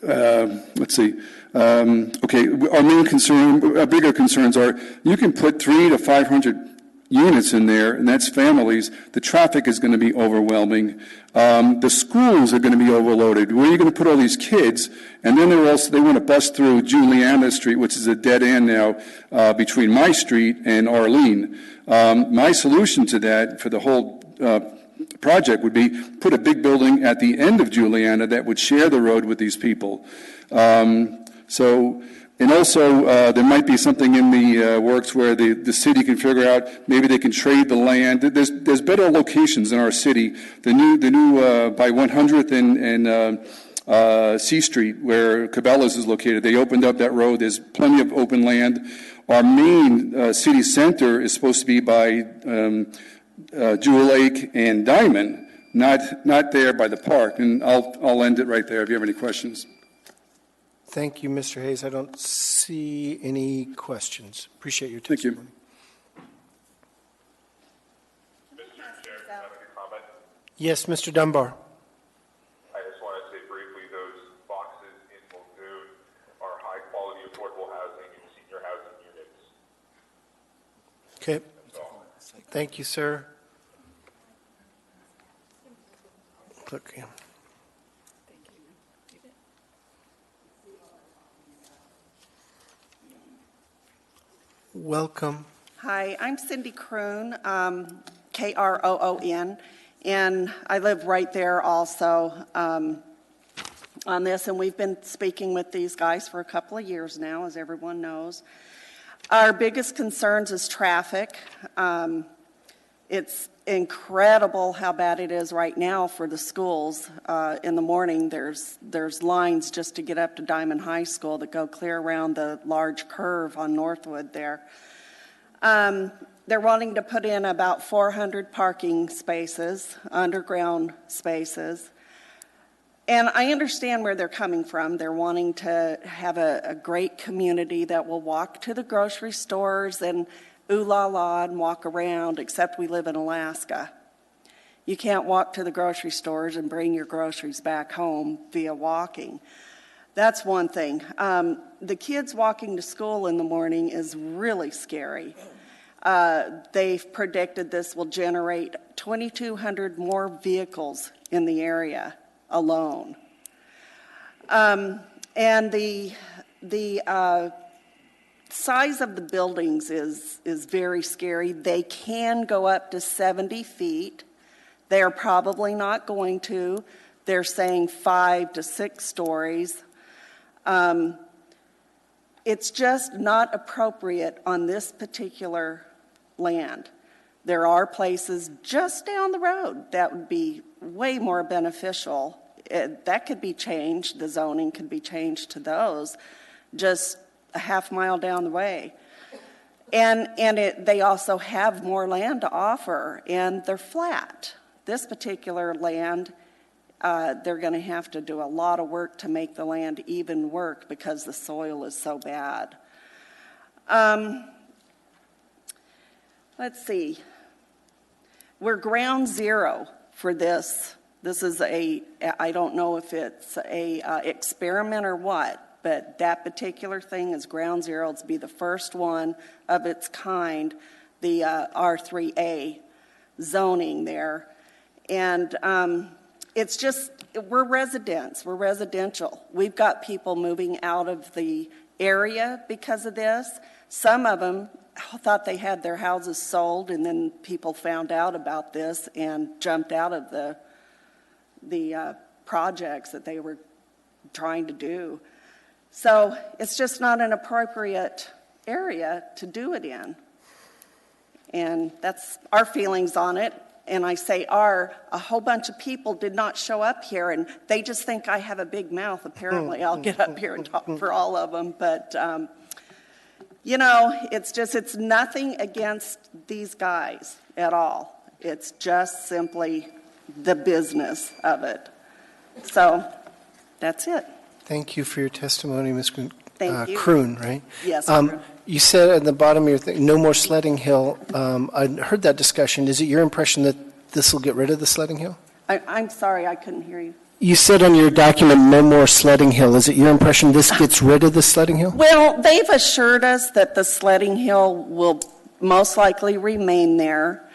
Let's see. Okay, our bigger concerns are you can put 300 to 500 units in there, and that's families. The traffic is going to be overwhelming. The schools are going to be overloaded. Where are you going to put all these kids? And then they want to bust through Juliana Street, which is a dead end now between my street and Arlene. My solution to that for the whole project would be put a big building at the end of Juliana that would share the road with these people. And also, there might be something in the works where the city can figure out maybe they can trade the land. There's better locations in our city. The new by 100th and C Street, where Cabela's is located. They opened up that road. There's plenty of open land. Our main city center is supposed to be by Jewel Lake and Diamond, not there by the park. And I'll end it right there if you have any questions. Thank you, Mr. Hayes. I don't see any questions. Appreciate your testimony. Thank Mr. Chair, can I make a comment? Yes, Mr. Dunbar. I just want to say briefly, those boxes in Muldoon are high-quality affordable housing and senior housing units. Okay. Thank you, sir. Clerk, yeah. Welcome. Hi, I'm Cindy Kroon, Kroon, and I live right there also on this, and we've been speaking with these guys for a couple of years now, as everyone knows. Our biggest concerns is traffic. It's incredible how bad it is right now for the schools. In the morning, there's lines just to get up to Diamond High School that go clear around the large curve on Northwood there. They're wanting to put in about 400 parking spaces, underground spaces. And I understand where they're coming from. They're wanting to have a great community that will walk to the grocery stores and ooh la la and walk around, except we live in Alaska. You can't walk to the grocery stores and bring your groceries back home via walking. That's one thing. The kids walking to school in the morning is really scary. They've predicted this will generate 2,200 more vehicles in the area alone. And the size of the buildings is very scary. They can go up to 70 feet. They're probably not going to. They're saying 5 to 6 stories. It's just not appropriate on this particular land. There are places just down the road that would be way more beneficial. That could be changed. The zoning could be changed to those just a half mile down the way. And they also have more land to offer, and they're flat. This particular land, they're going to have to do a lot of work to make the land even work because the soil is so bad. Let's see. We're ground zero for this. This is I don't know if it's a experiment or what, but that particular thing is ground zero. It's be the first one of its kind, the R3A zoning there. And it's just, we're residents, we're residential. We've got people moving out of the area because of this. Some of them thought they had their houses sold, and then people found out about this and jumped out of the projects that they were trying to do. So it's just not an appropriate area to do it in. And that's our feelings on it. And I say a whole bunch of people did not show up here, and they just think I have a big mouth. Apparently, I'll get up here and talk for all of them. But, you know, it's nothing against these guys at all. It's just simply the business of it. So that's it. Thank you for your testimony, Ms. Thank you. Kroon, right? Yes, Kroon. You said at the bottom of your thing, no more sledding hill. I heard that discussion. Is it your impression that this will get rid of the sledding hill? I'm sorry, I couldn't hear you. You said on your document, no more sledding hill. Is it your impression this gets rid of the sledding hill? Well, they've assured us that the sledding hill will most likely remain there.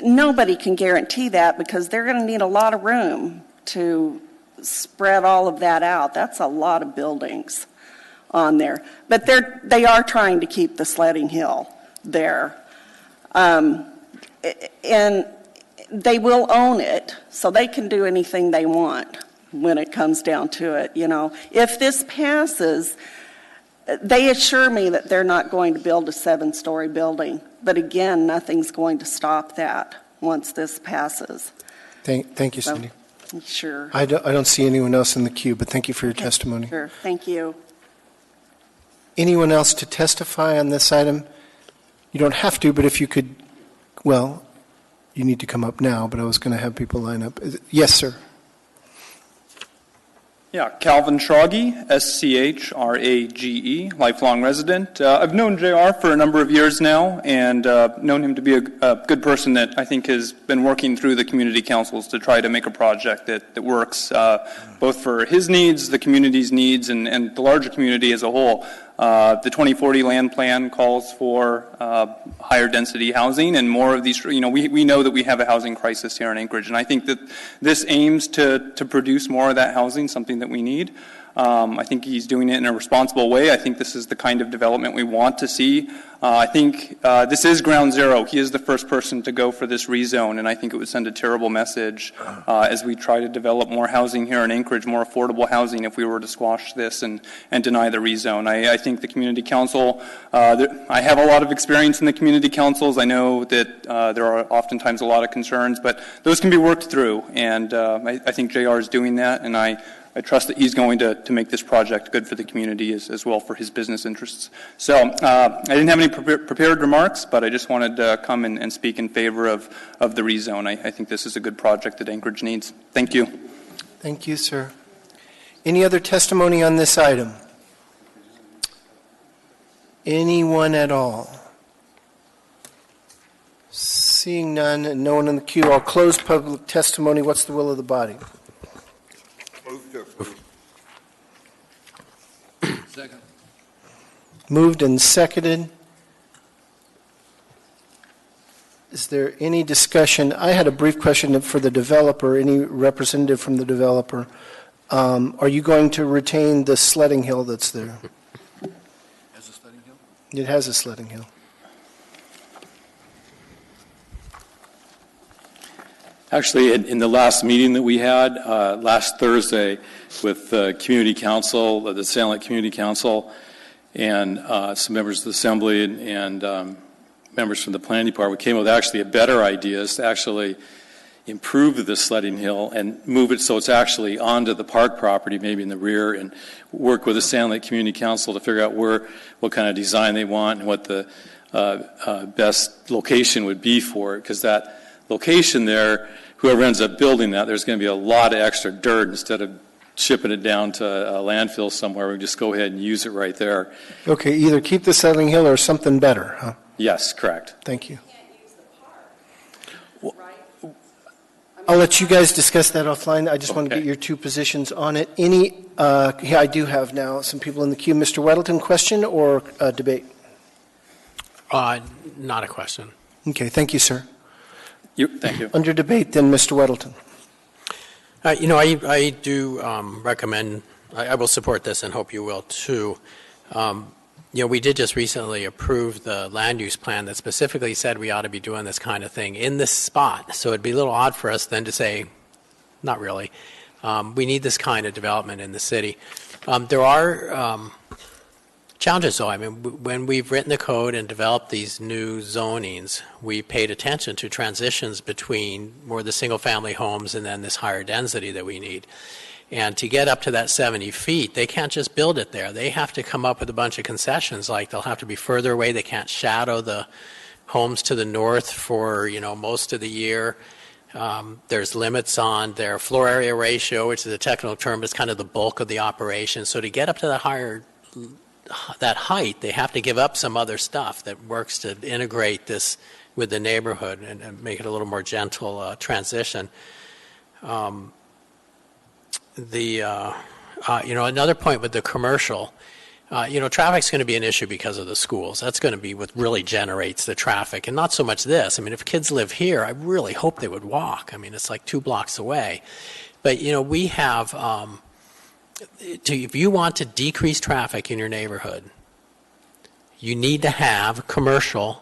Nobody can guarantee that because they're going to need a lot of room to spread all of that out. That's a lot of buildings on there. But they are trying to keep the sledding hill there. And they will own it, so they can do anything they want when it comes down to it, you know. If this passes, they assure me that they're not going to build a 7-story building. But again, nothing's going to stop that once this passes. Thank you, Cindy. Sure. I don't see anyone else in the queue, but thank you for your testimony. Sure. Thank you. Anyone else to testify on this item? You don't have to, but if you could, well, you need to come up now, but I was going to have people line up. Yes, sir. Yeah, Calvin Schrage, Schrage, lifelong resident. I've known JR for a number of years now and known him to be a good person that I think has been working through the community councils to try to make a project that works both for his needs, the community's needs, and the larger community as a whole. The 2040 land plan calls for higher density housing and more of these, you know, we know that we have a housing crisis here in Anchorage, and I think that this aims to produce more of that housing, something that we need. I think he's doing it in a responsible way. I think this is the kind of development we want to see. I think this is ground zero. He is the first person to go for this rezone, and I think it would send a terrible message as we try to develop more housing here in Anchorage, more affordable housing, if we were to squash this and deny the rezone. I think the community council, I have a lot of experience in the community councils. I know that there are oftentimes a lot of concerns, but those can be worked through, and I think JR is doing that, and I trust that he's going to make this project good for the community as well for his business interests. So I didn't have any prepared remarks, but I just wanted to come and speak in favor of the rezone. I think this is a good project that Anchorage needs. Thank you. Thank you, sir. Any other testimony on this item? Anyone at all? Seeing none and no one in the queue, I'll close public testimony. What's the will of the body? Second. Moved and seconded. Is there any discussion? I had a brief question for the developer, any representative from the developer. Are you going to retain the sledding hill that's there? Has a sledding hill? It has a sledding hill. Actually, in the last meeting that we had last Thursday with Community Council, the Sand Lake Community Council, and some members of the Assembly and members from the Planning Department, we came up with actually a better idea is to actually improve the sledding hill and move it so it's actually onto the park property, maybe in the rear, and work with the Sand Lake Community Council to figure out what kind of design they want and what the best location would be for it, because that location there, whoever ends up building that, there's going to be a lot of extra dirt. Instead of shipping it down to a landfill somewhere, we just go ahead and use it right there. Okay, either keep the sledding hill or something better, huh? Yes, correct. Thank you. I'll let you guys discuss that offline. I just want to get your two positions on it. Yeah, I do have now some people in the queue. Mr. Weddleton, question or debate? Not a question. Okay, thank you, sir. Thank you. Under debate, then, Mr. Weddleton. I do recommend, I will support this and hope you will too. We did just recently approve the land use plan that specifically said we ought to be doing this kind of thing in this spot. So it'd be a little odd for us then to say, not really. We need this kind of development in the city. There are challenges, though. I mean, when we've written the code and developed these new zonings, we paid attention to transitions between more the single-family homes and then this higher density that we need. And to get up to that 70 feet, they can't just build it there. They have to come up with a bunch of concessions, like they'll have to be further away. They can't shadow the homes to the north for, most of the year. There's limits on their floor area ratio, which is a technical term, but it's kind of the bulk of the operation. So to get up to that height, they have to give up some other stuff that works to integrate this with the neighborhood and make it a little more gentle transition. Another point with the commercial, traffic's going to be an issue because of the schools. That's going to be what really generates the traffic, and not so much this. I mean, if kids live here, I really hope they would walk. I mean, it's like 2 blocks away. But, we have, if you want to decrease traffic in your neighborhood, you need to have commercial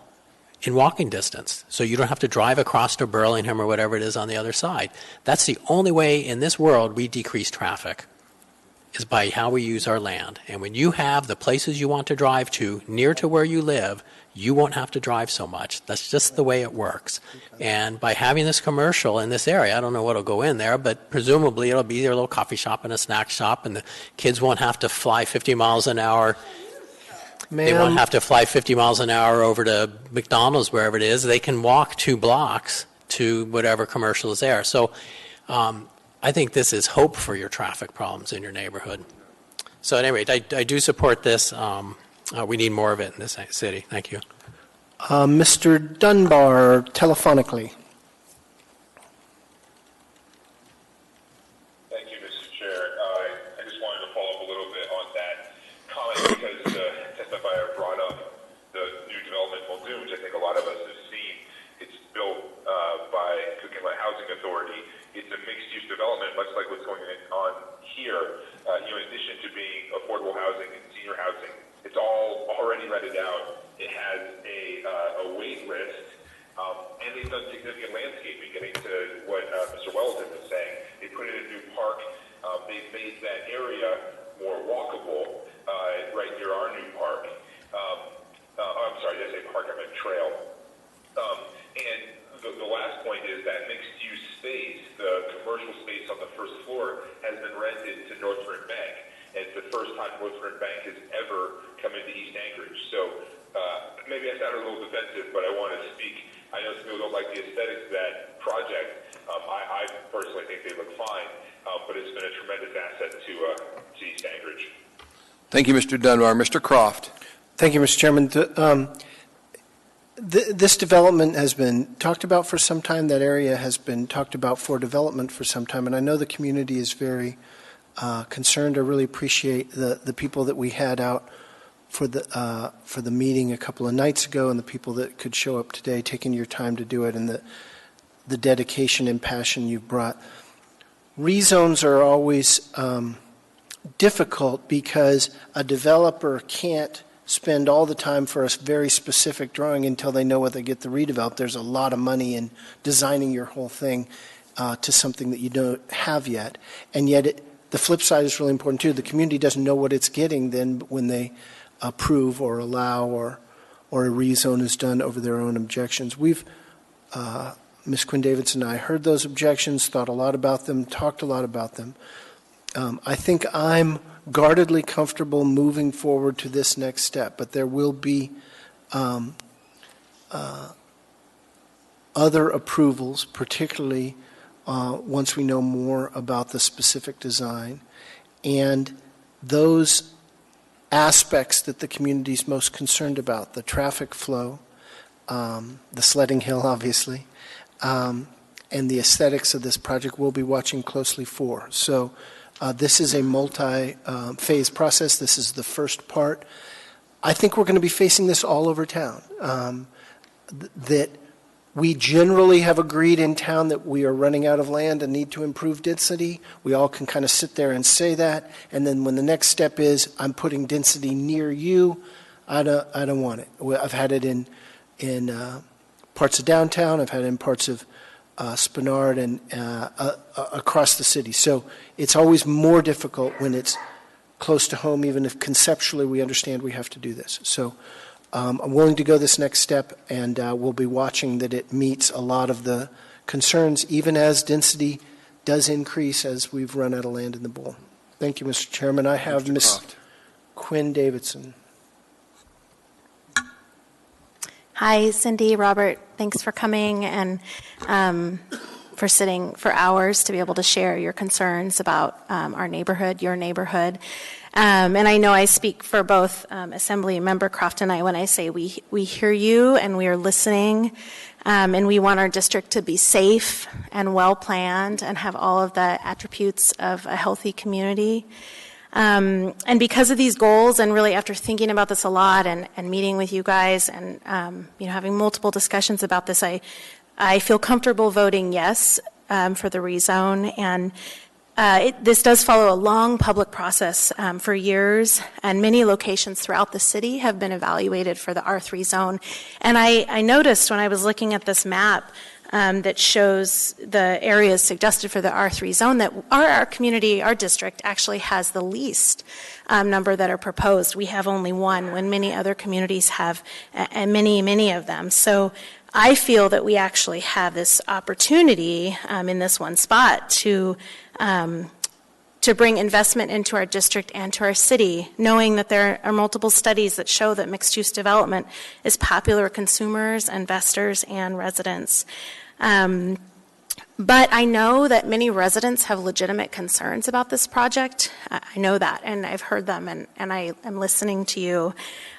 in walking distance, so you don't have to drive across to Burlington or whatever it is on the other side. That's the only way in this world we decrease traffic, is by how we use our land. And when you have the places you want to drive to near to where you live, you won't have to drive so much. That's just the way it works. And by having this commercial in this area, I don't know what will go in there, but presumably it'll be their little coffee shop and a snack shop, and the kids won't have to fly 50 miles an hour. They won't have to fly 50 miles an hour over to McDonald's, wherever it is. They can walk 2 blocks to whatever commercial is there. So I think this is hope for your traffic problems in your neighborhood. So at any rate, I do support this. We need more of it in this city. Thank you. Mr. Dunbar, telephonically. Thank you, Mr. Chair. I just wanted to follow up a little bit on that comment because the testifier brought up the new development in Muldoon, which I think a lot of us have seen. It's built by Cook Inlet Housing Authority. It's a mixed-use development, much like what's going on here. In addition to being affordable housing and senior housing, it's all already rented out. It has a wait list, and they've done significant landscaping. Getting to what Mr. Weldon was saying, they put in a new park. They've made that area more walkable right near our new park. I'm sorry, did I say park? I meant trail. And the last point is that mixed-use space, the commercial space on the first floor, has been rented to Northfront Bank. And it's the first time Northfront Bank has ever come into East Anchorage. So maybe I sound a little defensive, but I want to speak. I know some people don't like the aesthetics of that project. I personally think they look fine, but it's been a tremendous asset to East Anchorage. Thank you, Mr. Dunbar. Mr. Croft. Thank you, Mr. Chairman. This development has been talked about for some time. That area has been talked about for development for some time, and I know the community is very concerned. I really appreciate the people that we had out for the meeting a couple of nights ago, and the people that could show up today, taking your time to do it, and the dedication and passion you've brought. Rezones are always difficult because a developer can't spend all the time for a very specific drawing until they know what they get to redevelop. There's a lot of money in designing your whole thing to something that you don't have yet. And yet the flip side is really important too. The community doesn't know what it's getting then when they approve or allow or a rezone is done over their own objections. We've, Ms. Quinn Davidson and I heard those objections, thought a lot about them, talked a lot about them. I think I'm guardedly comfortable moving forward to this next step, but there will be other approvals, particularly once we know more about the specific design and those aspects that the community is most concerned about, the traffic flow, the sledding hill, obviously, and the aesthetics of this project we'll be watching closely for. So this is a multi-phase process. This is the first part. I think we're going to be facing this all over town, that We generally have agreed in town that we are running out of land and need to improve density. We all can kind of sit there and say that, and then when the next step is, I'm putting density near you, I don't want it. I've had it in parts of downtown, I've had it in parts of Spenard and across the city. So it's always more difficult when it's close to home, even if conceptually we understand we have to do this. So I'm willing to go this next step, and we'll be watching that it meets a lot of the concerns, even as density does increase as we've run out of land in the bowl. Thank you, Mr. Chairman. I have Ms. Quinn Davidson. Hi, Cindy, Robert. Thanks for coming and for sitting for hours to be able to share your concerns about our neighborhood, your neighborhood. And I know I speak for both Assembly Member Croft and I when I say we hear you and we are listening, and we want our district to be safe and well-planned and have all of the attributes of a healthy community. And because of these goals, and really after thinking about this a lot and meeting with you guys and having multiple discussions about this, I feel comfortable voting yes for the rezone. And this does follow a long public process for years, and many locations throughout the city have been evaluated for the R3 zone. And I noticed when I was looking at this map that shows the areas suggested for the R3 zone that our community, our district, actually has the least number that are proposed. We have only one when many other communities have many of them. So I feel that we actually have this opportunity in this one spot to bring investment into our district and to our city, knowing that there are multiple studies that show that mixed-use development is popular with consumers, investors, and residents. But I know that many residents have legitimate concerns about this project. I know that, and I've heard them, and I am listening to you.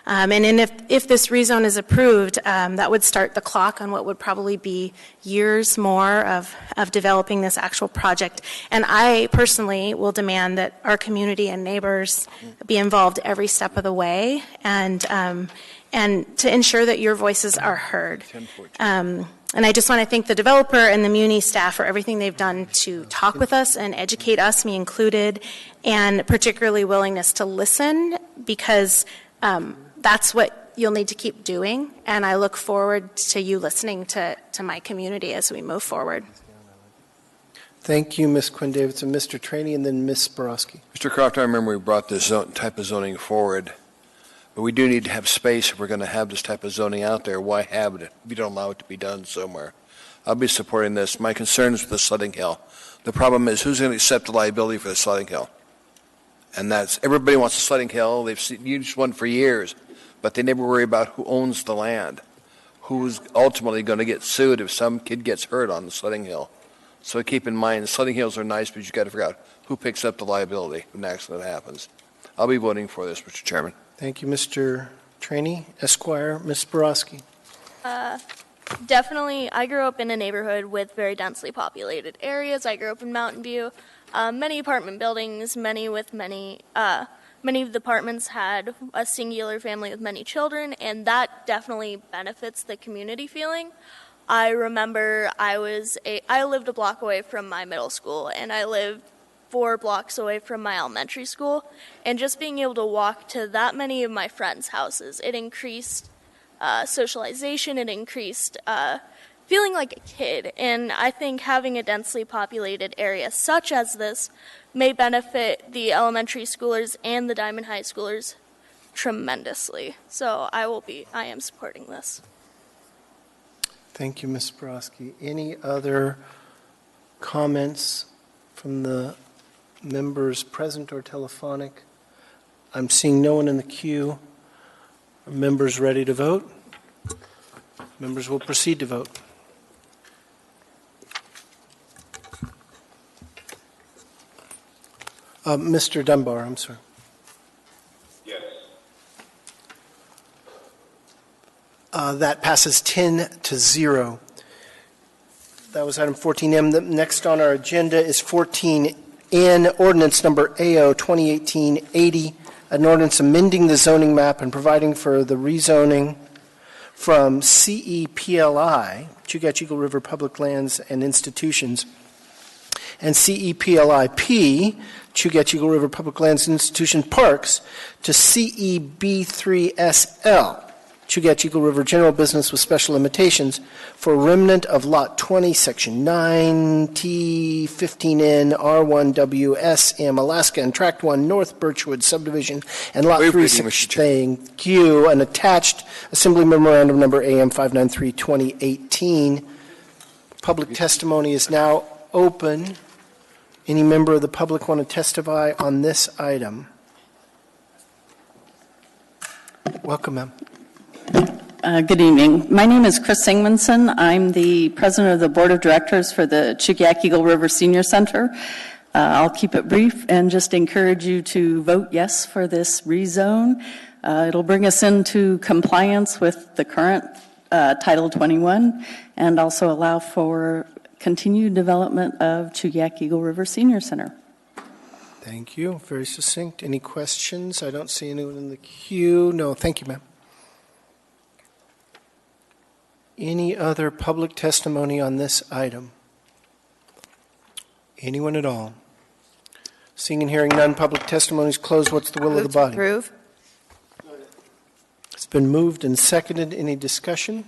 And if this rezone is approved, that would start the clock on what would probably be years more of developing this actual project. And I personally will demand that our community and neighbors be involved every step of the way, and to ensure that your voices are heard. And I just want to thank the developer and the Muni staff for everything they've done to talk with us and educate us, me included, and particularly willingness to listen, because that's what you'll need to keep doing. And I look forward to you listening to my community as we move forward. Thank you, Ms. Quinn Davidson. Mr. Traney, and then Ms. Borowski. Mr. Croft, I remember we brought this type of zoning forward, but we do need to have space if we're going to have this type of zoning out there. Why have it if you don't allow it to be done somewhere? I'll be supporting this. My concern is with the sledding hill. The problem is, who's going to accept the liability for the sledding hill? And that's, everybody wants a sledding hill. They've used one for years, but they never worry about who owns the land, who's ultimately going to get sued if some kid gets hurt on the sledding hill. So keep in mind, sledding hills are nice, but you've got to figure out who picks up the liability when an accident happens. I'll be voting for this, Mr. Chairman. Thank you, Mr. Traney. Esquire, Ms. Borowski. Definitely, I grew up in a neighborhood with very densely populated areas. I grew up in Mountain View. Many apartment buildings, many of the apartments had a singular family with many children, and that definitely benefits the community feeling. I remember I lived a block away from my middle school, and I lived 4 blocks away from my elementary school, and just being able to walk to that many of my friends' houses, it increased socialization, it increased feeling like a kid, and I think having a densely populated area such as this may benefit the elementary schoolers and the Diamond High schoolers tremendously. So I am supporting this. Thank you, Ms. Borowski. Any other comments from the members present or telephonic? I'm seeing no one in the queue. Are members ready to vote? Members will proceed to vote. Mr. Dunbar, I'm sorry. Yes. That passes 10-0. That was item 14M. The next on our agenda is 14N, ordinance number AO 2018-80, an ordinance amending the zoning map and providing for the rezoning from CEPLI, Chugach Eagle River Public Lands and Institutions, and CEPLIP, Chugach Eagle River Public Lands and Institution Parks, to CEB3SL, Chugach Eagle River General Business with Special Limitations, for remnant of Lot 20, Section 9, T15N, R1WSM, Alaska, and Tract 1, North Birchwood Subdivision, and Lot 3, thank you, and attached Assembly Memorandum Number AM 593, 2018. Public testimony is now open. Any member of the public want to testify on this item? Welcome, ma'am. Good evening. My name is Chris Singmanson. I'm the president of the board of directors for the Chugach Eagle River Senior Center. I'll keep it brief and just encourage you to vote yes for this rezone. It'll bring us into compliance with the current Title 21 and also allow for continued development of Chugach Eagle River Senior Center. Thank you. Very succinct. Any questions? I don't see anyone in the queue. No, thank you, ma'am. Any other public testimony on this item? Anyone at all? Seeing and hearing none, public testimony is closed. What's the will of the body? Approve. It's been moved and seconded. Any discussion?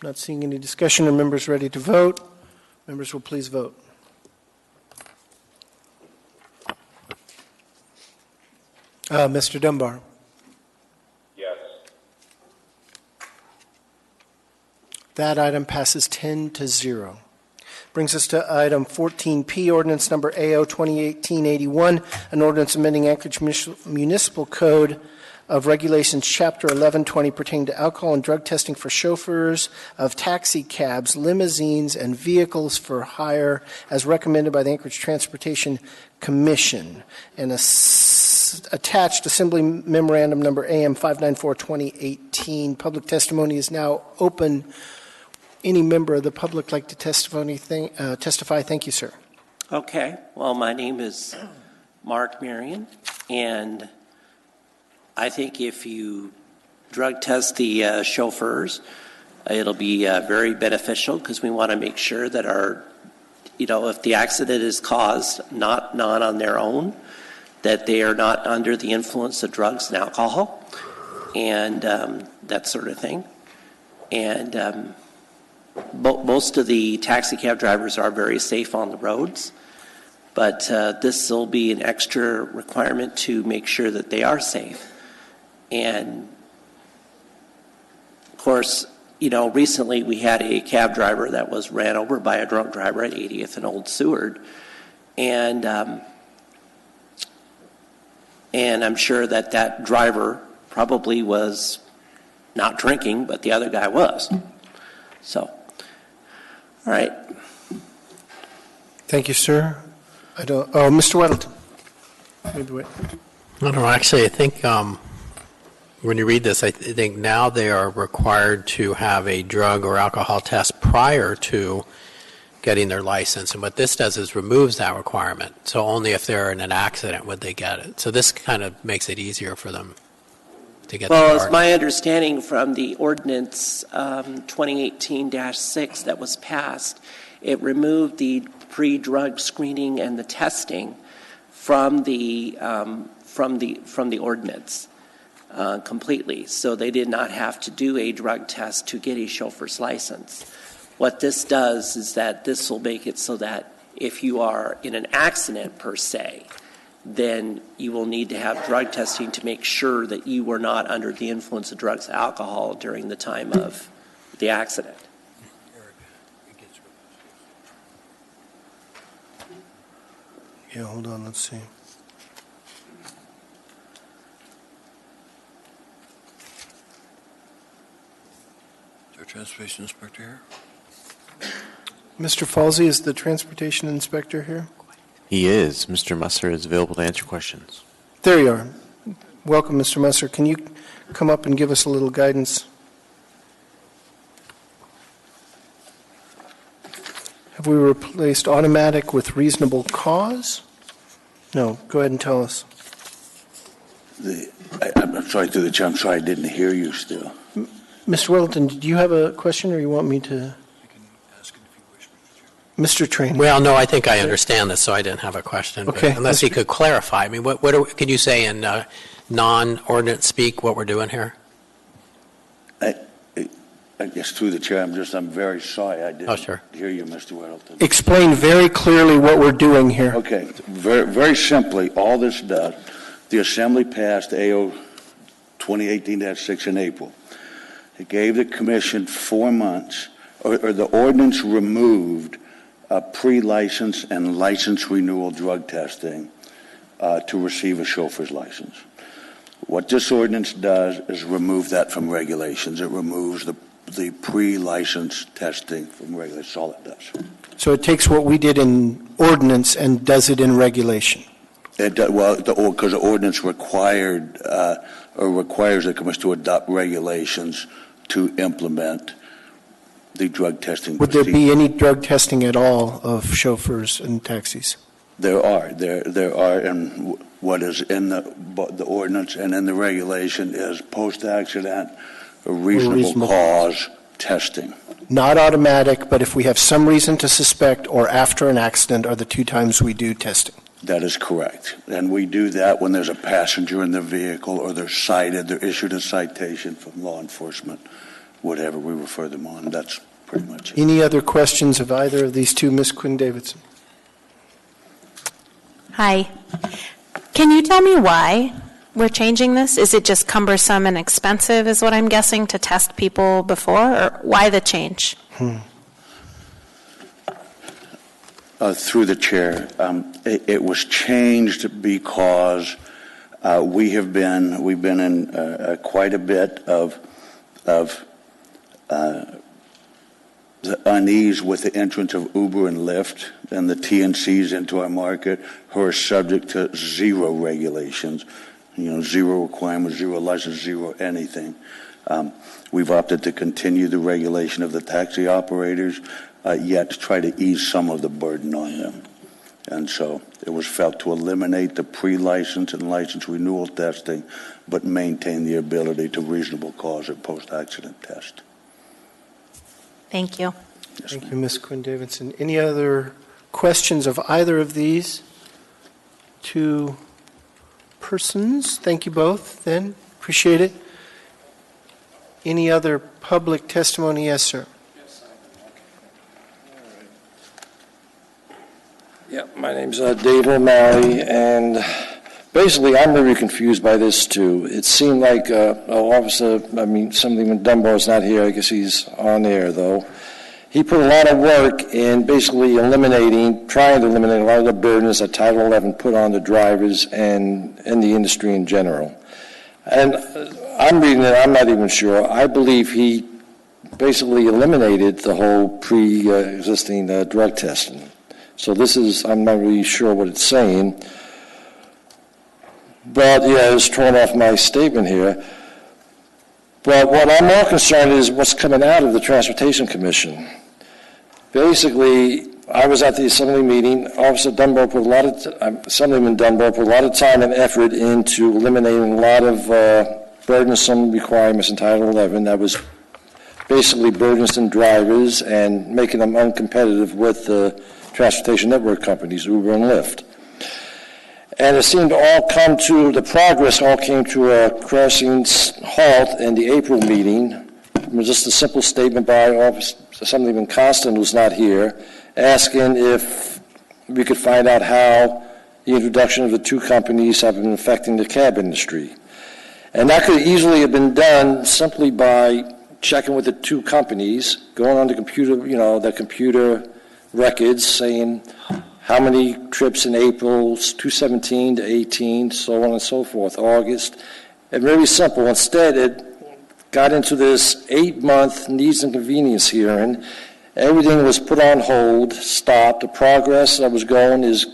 Not seeing any discussion. Are members ready to vote? Members will please vote. Mr. Dunbar. Yes. That item passes 10-0. Brings us to item 14P, ordinance number AO 2018-81, an ordinance amending Anchorage Municipal Code of Regulations, Chapter 1120, pertaining to alcohol and drug testing for chauffeurs of taxi cabs, limousines, and vehicles for hire, as recommended by the Anchorage Transportation Commission. And attached Assembly Memorandum Number AM 594, 2018. Public testimony is now open. Any member of the public like to testify? Thank you, sir. Okay. Well, my name is Mark Marion, and I think if you drug test the chauffeurs, it'll be very beneficial because we want to make sure that if the accident is caused not on their own, that they are not under the influence of drugs and alcohol and that sort of thing. And most of the taxi cab drivers are very safe on the roads, but this will be an extra requirement to make sure that they are safe. And of course, recently we had a cab driver that was ran over by a drunk driver at 80th and Old Seward, and I'm sure that driver probably was not drinking, but the other guy was. So, all right. Thank you, sir. Mr. Weddleton. No, actually, I think when you read this, I think now they are required to have a drug or alcohol test prior to getting their license. And what this does is removes that requirement. So only if they're in an accident would they get it. So this kind of makes it easier for them to get Well, it's my understanding from the ordinance 2018-6 that was passed, it removed the pre-drug screening and the testing from the ordinance completely. So they did not have to do a drug test to get a chauffeur's license. What this does is that this will make it so that if you are in an accident per se, then you will need to have drug testing to make sure that you were not under the influence of drugs and alcohol during the time of the accident. Yeah, hold on, let's see. Is there a transportation inspector here? Mr. Falsey, is the transportation inspector here? He is. Mr. Musser is available to answer questions. There you are. Welcome, Mr. Musser. Can you come up and give us a little guidance? Have we replaced automatic with reasonable cause? No. Go ahead and tell us. I'm Sorry, through the chair, I'm sorry I didn't hear you still. Mr. Weddleton, did you have a question, or you want me to? Mr. Train. Well, no, I think I understand this, so I didn't have a question. But Okay. unless you could clarify, I mean, could you say in non-ordinance speak what we're doing here? I guess through the chair, I'm very sorry I didn't hear you, Mr. Weddleton. Explain very clearly what we're doing here. Okay, very, very simply, all this does, the Assembly passed AO 2018-6 in April. It gave the Commission 4 months, or the ordinance removed pre-license and license renewal drug testing to receive a chauffeur's license. What this ordinance does is remove that from regulations. It removes the pre-license testing from regulations. That's all it does. So it takes what we did in ordinance and does it in regulation. It does, well, because the ordinance requires the Commission to adopt regulations to implement the drug testing. Would there be any drug testing at all of chauffeurs and taxis? There are, and what is in the ordinance and in the regulation is post-accident or reasonable cause testing. Not automatic, but if we have some reason to suspect or after an accident are the 2 times we do testing. That is correct. And we do that when there's a passenger in the vehicle or they're cited, they're issued a citation from law enforcement, whatever we refer them on. That's pretty much it. Any other questions of either of these two, Ms. Quinn-Davidson? Hi. Can you tell me why we're changing this? Is it just cumbersome and expensive is what I'm guessing to test people before, or why the change? Through the chair, it was changed because we've been in quite a bit of the unease with the entrance of Uber and Lyft and the TNCs into our market, who are subject to zero regulations, zero requirements, zero license, zero anything. We've opted to continue the regulation of the taxi operators, yet to try to ease some of the burden on them. And so it was felt to eliminate the pre-license and license renewal testing, but maintain the ability to reasonable cause or post-accident test. Thank you. Yes, Thank you, Ms. Quinn-Davidson. Any other questions of either of these two persons? Thank you both, then. Appreciate it. Any other public testimony? Yes, sir. Yeah, my name's Dave O'Malley, and basically I'm very confused by this too. It seemed like Officer, Assemblyman Dunbar's not here, I guess he's on air though. He put a lot of work in basically trying to eliminate a lot of the burdens that Title 11 put on the drivers and the industry in general. And I'm reading it, I'm not even sure. I believe he basically eliminated the whole pre-existing drug testing. So I'm not really sure what it's saying. But yeah, it's thrown off my statement here. But what I'm more concerned is what's coming out of the Transportation Commission. Basically, I was at the Assembly meeting. Assemblyman Dunbar put a lot of time and effort into eliminating a lot of burdensome requirements in Title 11 that was basically burdensome drivers and making them uncompetitive with the transportation network companies, Uber and Lyft. And it seemed to the progress all came to a crashing halt in the April meeting. It was just a simple statement by Assemblyman Constant, who's not here, asking if we could find out how the introduction of the 2 companies have been affecting the cab industry. And that could easily have been done simply by checking with the 2 companies, going on the computer, the computer records saying how many trips in April, 2017 to 18, so on and so forth, August. And very simple. Instead, it got into this 8-month needs and convenience hearing. Everything was put on hold, stopped. The progress that was going is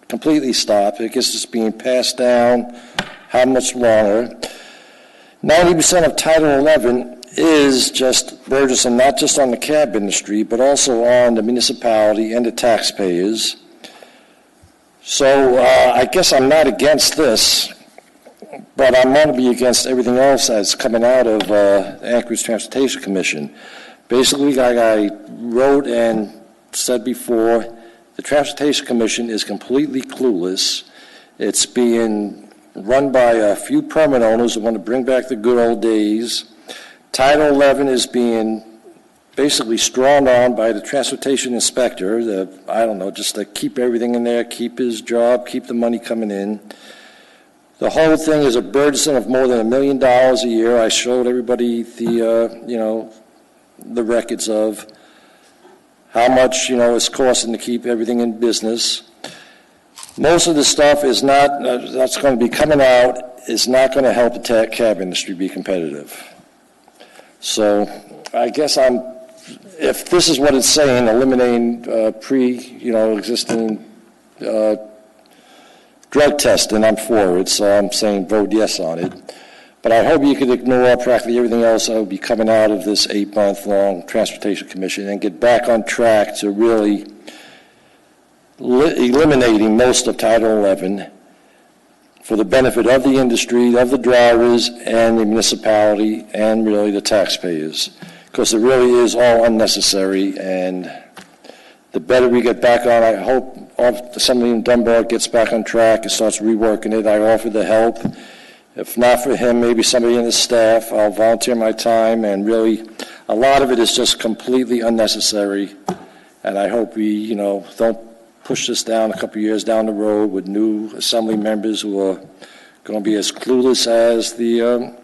completely stopped. I guess it's being passed down how much longer. 90% of Title 11 is just burdensome, not just on the cab industry, but also on the municipality and the taxpayers. So I guess I'm not against this, but I'm going to be against everything else that's coming out of Anchorage Transportation Commission. Basically, like I wrote and said before, the Transportation Commission is completely clueless. It's being run by a few permit owners who want to bring back the good old days. Title 11 is being basically strong on by the transportation inspector, just to keep everything in there, keep his job, keep the money coming in. The whole thing is a burdensome of more than $1 million a year. I showed everybody the records of how much, it's costing to keep everything in business. Most of the stuff is not, that's going to be coming out, is not going to help the cab industry be competitive. So I guess if this is what it's saying, eliminating existing drug testing, I'm for it. So I'm saying vote yes on it. But I hope you could ignore practically everything else that will be coming out of this 8-month-long Transportation Commission and get back on track to really eliminating most of Title 11 for the benefit of the industry, of the drivers, and the municipality, and really the taxpayers. Because it really is all unnecessary, and the better we get back on, I hope somebody in Dunbar gets back on track and starts reworking it. I offer the help. If not for him, maybe somebody in the staff, I'll volunteer my time, and really, a lot of it is just completely unnecessary, and I hope we, don't push this down a couple of years down the road with new assembly members who are going to be as clueless as the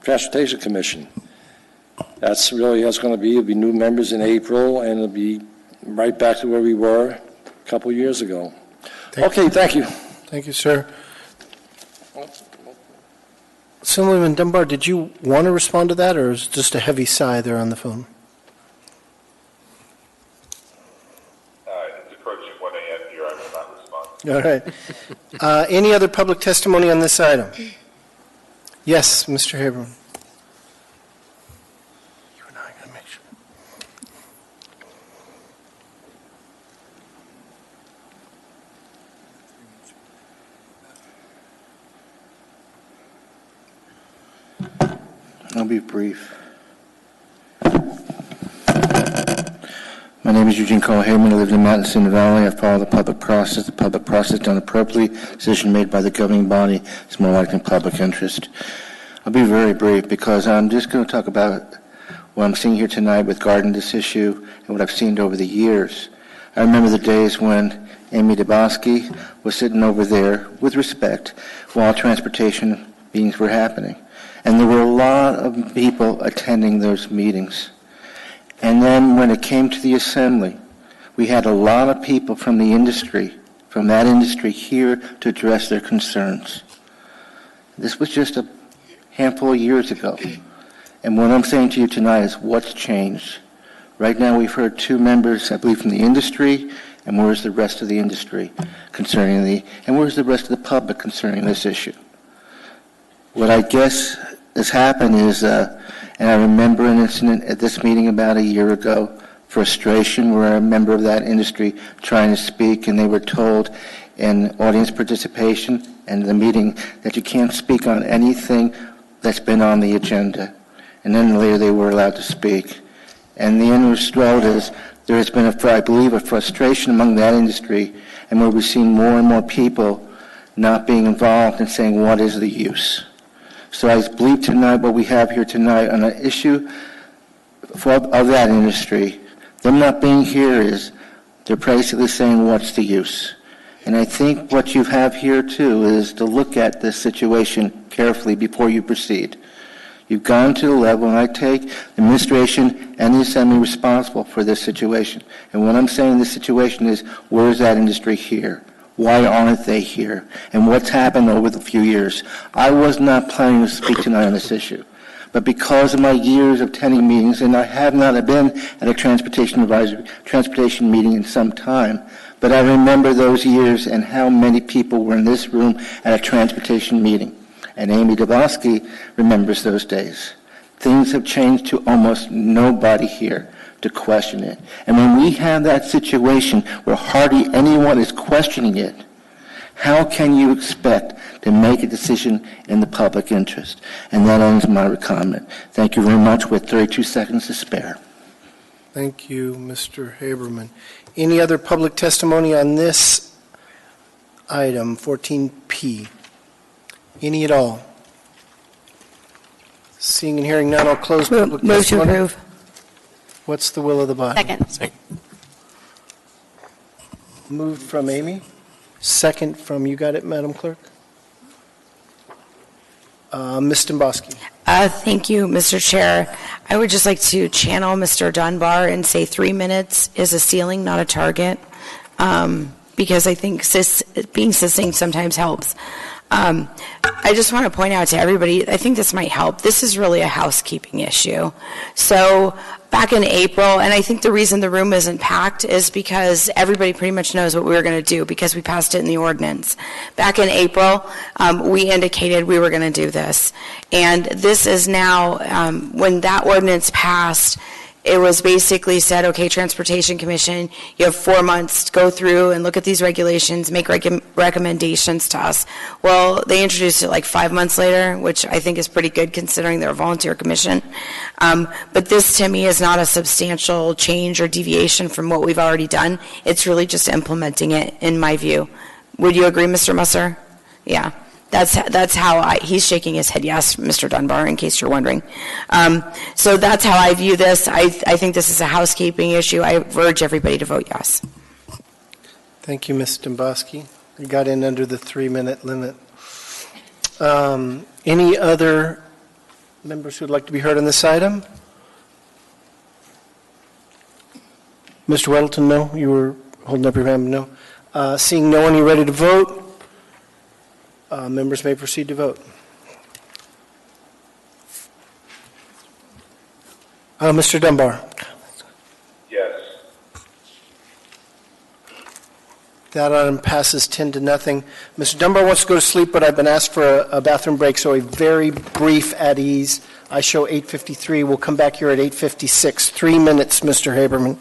Transportation Commission. That's really how it's going to be. It'll be new members in April, and it'll be right back to where we were a couple of years ago. Thank you. Thank you, sir. Assemblyman Dunbar, did you want to respond to that, or is it just a heavy sigh there on the phone? It's approaching 1 a.m. here. I will not respond. All right. Any other public testimony on this item? Yes, Mr. Haberman. You and I are going to make sure. I'll be brief. My name is Eugene Cole Haberman. I live in Madison Valley. I follow the public process. The public process done appropriately. Decision made by the governing body is more likely in public interest. I'll be very brief because I'm just going to talk about what I'm seeing here tonight with regarding this issue and what I've seen over the years. I remember the days when Amy Dabowski was sitting over there with respect while transportation meetings were happening. And there were a lot of people attending those meetings. And then when it came to the assembly, we had a lot of people from the industry, from that industry here to address their concerns. This was just a handful of years ago. And what I'm saying to you tonight is what's changed. Right now we've heard two members, I believe, from the industry, and where's the rest of the industry concerning and where's the rest of the public concerning this issue? What I guess has happened is, and I remember an incident at this meeting about a year ago, frustration where a member of that industry trying to speak, and they were told in audience participation and the meeting that you can't speak on anything that's been on the agenda. And then later they were allowed to speak. And the end result is there has been, I believe, a frustration among that industry, and where we've seen more and more people not being involved and saying, what is the use? So I believe tonight, what we have here tonight on an issue of that industry, them not being here is they're basically saying, what's the use? And I think what you have here too is to look at this situation carefully before you proceed. You've gone to the level, and I take the administration and the assembly responsible for this situation. And what I'm saying in this situation is, where is that industry here? Why aren't they here? And what's happened over the few years? I was not planning to speak tonight on this issue. But because of my years of attending meetings, and I have not been at a transportation meeting in some time, but I remember those years and how many people were in this room at a transportation meeting. And Amy Dabowski remembers those days. Things have changed to almost nobody here to question it. And when we have that situation where hardly anyone is questioning it, How can you expect to make a decision in the public interest? And that ends my comment. Thank you very much, with 32 seconds to spare. Thank you, Mr. Haberman. Any other public testimony on this item, 14P? Any at all? Seeing and hearing none, I'll close public Move to testimony. approve. What's the will of the body? Second. Moved from Amy. Second from, you got it, Madam Clerk? Ms. Domboski. Thank you, Mr. Chair. I would just like to channel Mr. Dunbar and say 3 minutes is a ceiling, not a target, because I think being succinct sometimes helps. I just want to point out to everybody, I think this might help. This is really a housekeeping issue. So back in April, and I think the reason the room isn't packed is because everybody pretty much knows what we were going to do because we passed it in the ordinance. Back in April, we indicated we were going to do this. And this is now, when that ordinance passed, it was basically said, okay, Transportation Commission, you have 4 months to go through and look at these regulations, make recommendations to us. Well, they introduced it like 5 months later, which I think is pretty good considering they're a volunteer commission. But this, to me, is not a substantial change or deviation from what we've already done. It's really just implementing it, in my view. Would you agree, Mr. Musser? Yeah. That's how he's shaking his head yes, Mr. Dunbar, in case you're wondering. So that's how I view this. I think this is a housekeeping issue. I urge everybody to vote yes. Thank you, Ms. Domboski. You got in under the 3-minute limit. Any other members who would like to be heard on this item? Mr. Weddleton, no? You were holding up your hand, no? Seeing no one, you ready to vote? Members may proceed to vote. Mr. Dunbar. Yes. That item passes 10-0. Mr. Dunbar wants to go to sleep, but I've been asked for a bathroom break, so a very brief at ease. I show 8:53. We'll come back here at 8:56. 3 minutes, Mr. Haberman.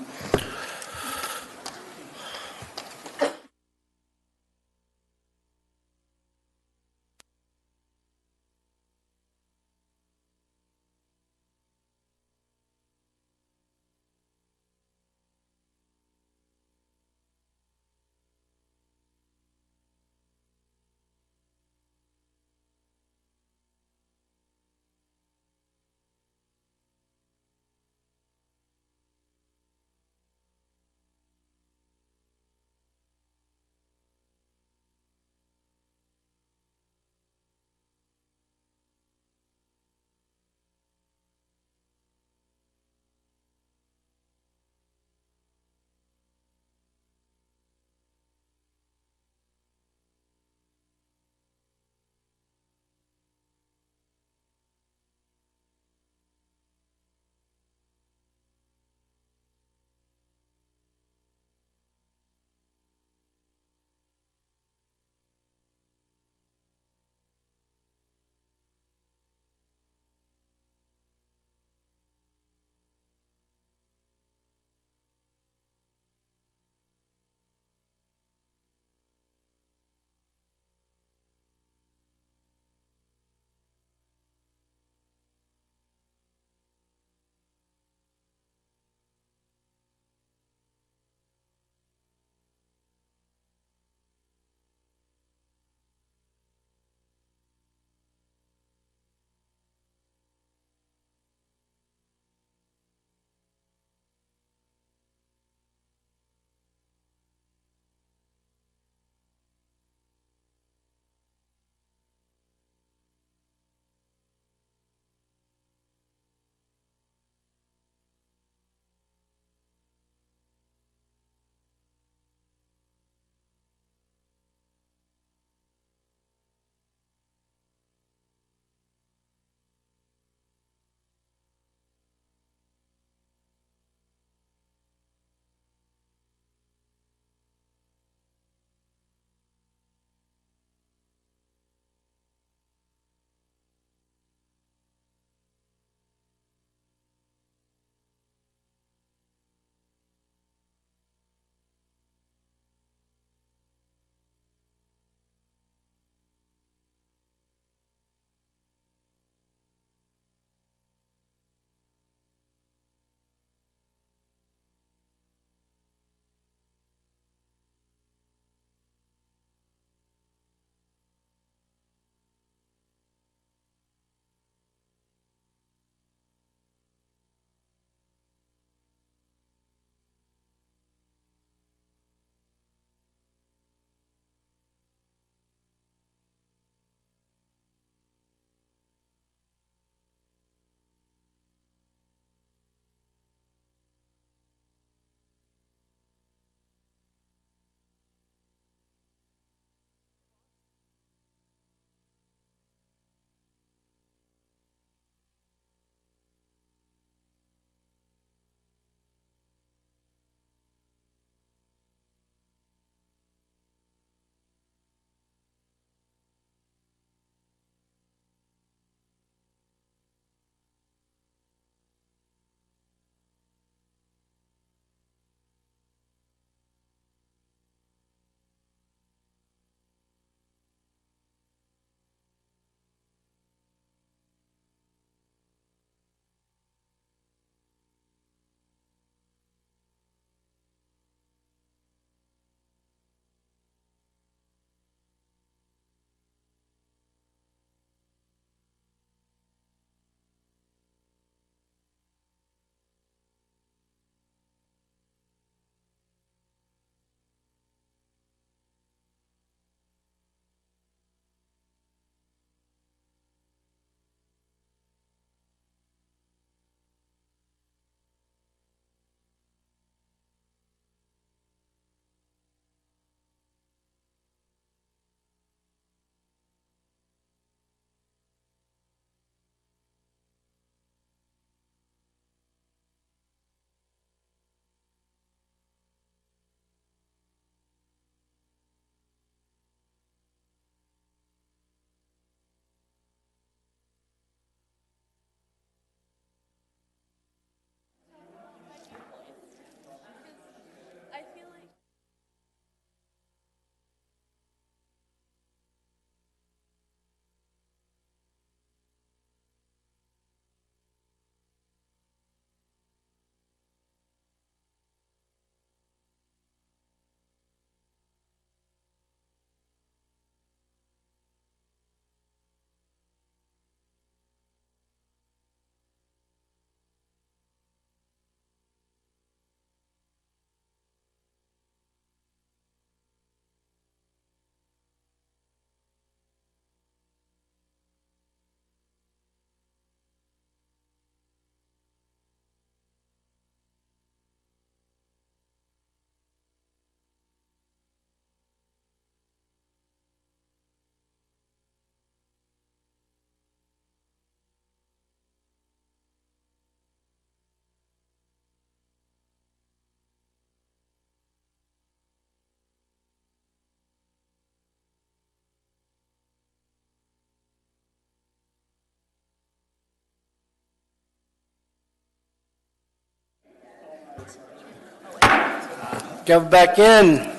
Go back in.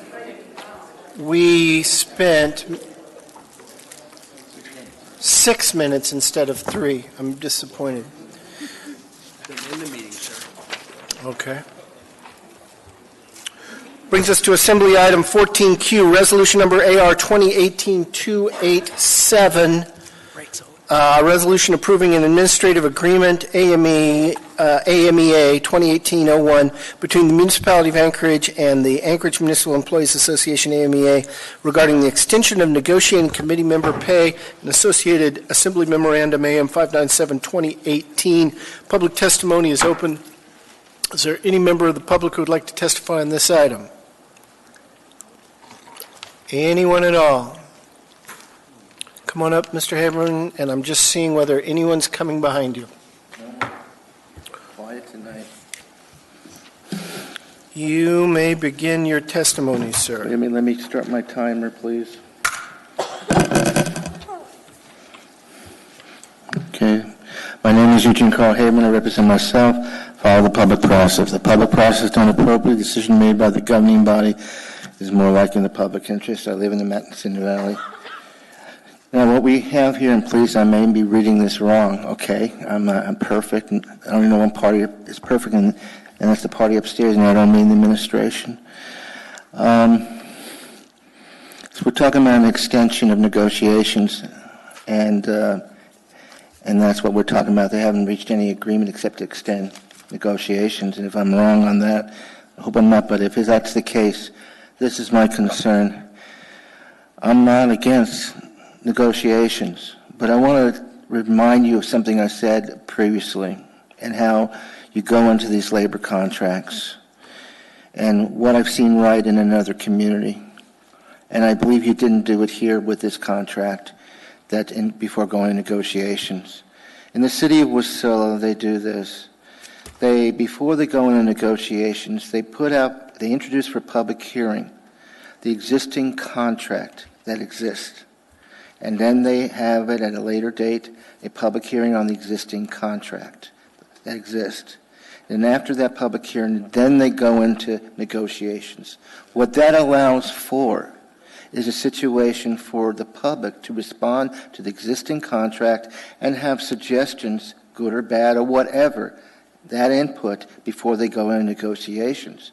We spent 6 minutes instead of 3. I'm disappointed. In the meeting, sir. Okay. Brings us to Assembly Item 14Q, Resolution Number AR 2018-287. Resolution approving an administrative agreement, AMEA 2018-01, between the Municipality of Anchorage and the Anchorage Municipal Employees Association, AMEA, regarding the extension of negotiating committee member pay and associated Assembly Memorandum AM 597-2018. Public testimony is open. Is there any member of the public who would like to testify on this item? Anyone at all? Come on up, Mr. Haberman, and I'm just seeing whether anyone's coming behind you. Quiet tonight. You may begin your testimony, sir. Let me start my timer, please. Okay. My name is Eugene Carl Haberman. I represent myself. Follow the public process. The public process done appropriately. Decision made by the governing body is more likely in the public interest. I live in the Matson Valley. Now, what we have here, and please, I may be reading this wrong, okay? I'm perfect. And I only know one party is perfect, and that's the party upstairs, and I don't mean the administration. So we're talking about an extension of negotiations, and that's what we're talking about. They haven't reached any agreement except to extend negotiations, and if I'm wrong on that, I hope I'm not, but if that's the case, this is my concern. I'm not against negotiations, but I want to remind you of something I said previously and how you go into these labor contracts and what I've seen right in another community. And I believe you didn't do it here with this contract before going to negotiations. In the city of Wasilla, they do this. Before they go into negotiations, they introduce for public hearing the existing contract that exists. And then they have it at a later date, a public hearing on the existing contract that exists. And after that public hearing, then they go into negotiations. What that allows for is a situation for the public to respond to the existing contract and have suggestions, good or bad or whatever, that input before they go into negotiations.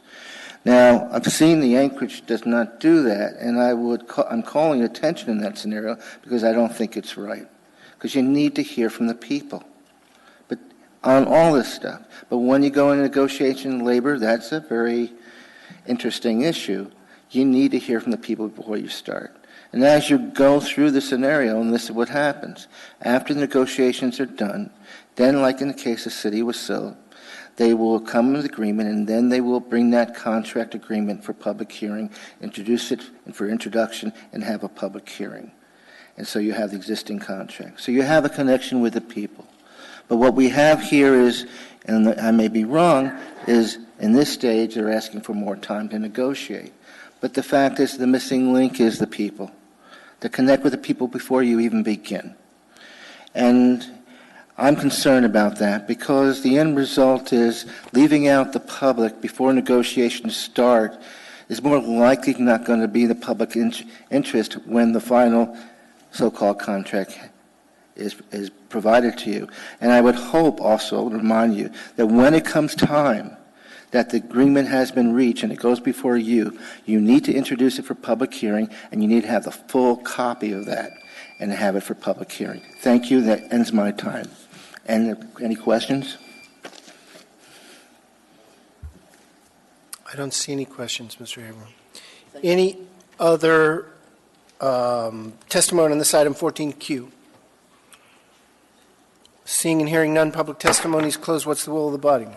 Now, I've seen the Anchorage does not do that, and I'm calling attention in that scenario because I don't think it's right. Because you need to hear from the people, but on all this stuff. But when you go into negotiation in labor, that's a very interesting issue. You need to hear from the people before you start. And as you go through the scenario, and this is what happens, after the negotiations are done, then like in the case of City of Wasilla, they will come to an agreement, and then they will bring that contract agreement for public hearing, introduce it for introduction, and have a public hearing. And so you have the existing contract. So you have a connection with the people. But what we have here is, and I may be wrong, is in this stage they're asking for more time to negotiate. But the fact is the missing link is the people. To connect with the people before you even begin. And I'm concerned about that because the end result is leaving out the public before negotiations start is more likely not going to be the public interest when the final so-called contract is provided to you. And I would hope also, remind you, that when it comes time that the agreement has been reached and it goes before you, you need to introduce it for public hearing and you need to have the full copy of that and have it for public hearing. Thank you. That ends my time. And any questions? I don't see any questions, Mr. Haberman. Any other testimony on this item 14Q? Seeing and hearing none, public testimony is closed. What's the will of the body?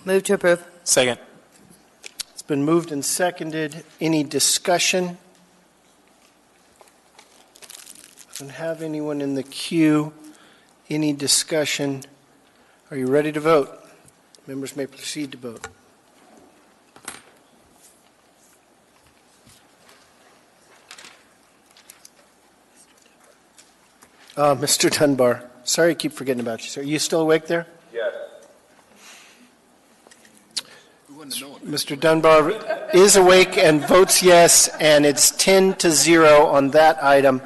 Move to approve. Second. It's been moved and seconded. Any discussion? Doesn't have anyone in the queue. Any discussion? Are you ready to vote? Members may proceed to vote. Mr. Dunbar. Sorry I keep forgetting about you, sir. Are you still awake there? Yes. Mr. Dunbar is awake and votes yes, and it's 10-0 on that item.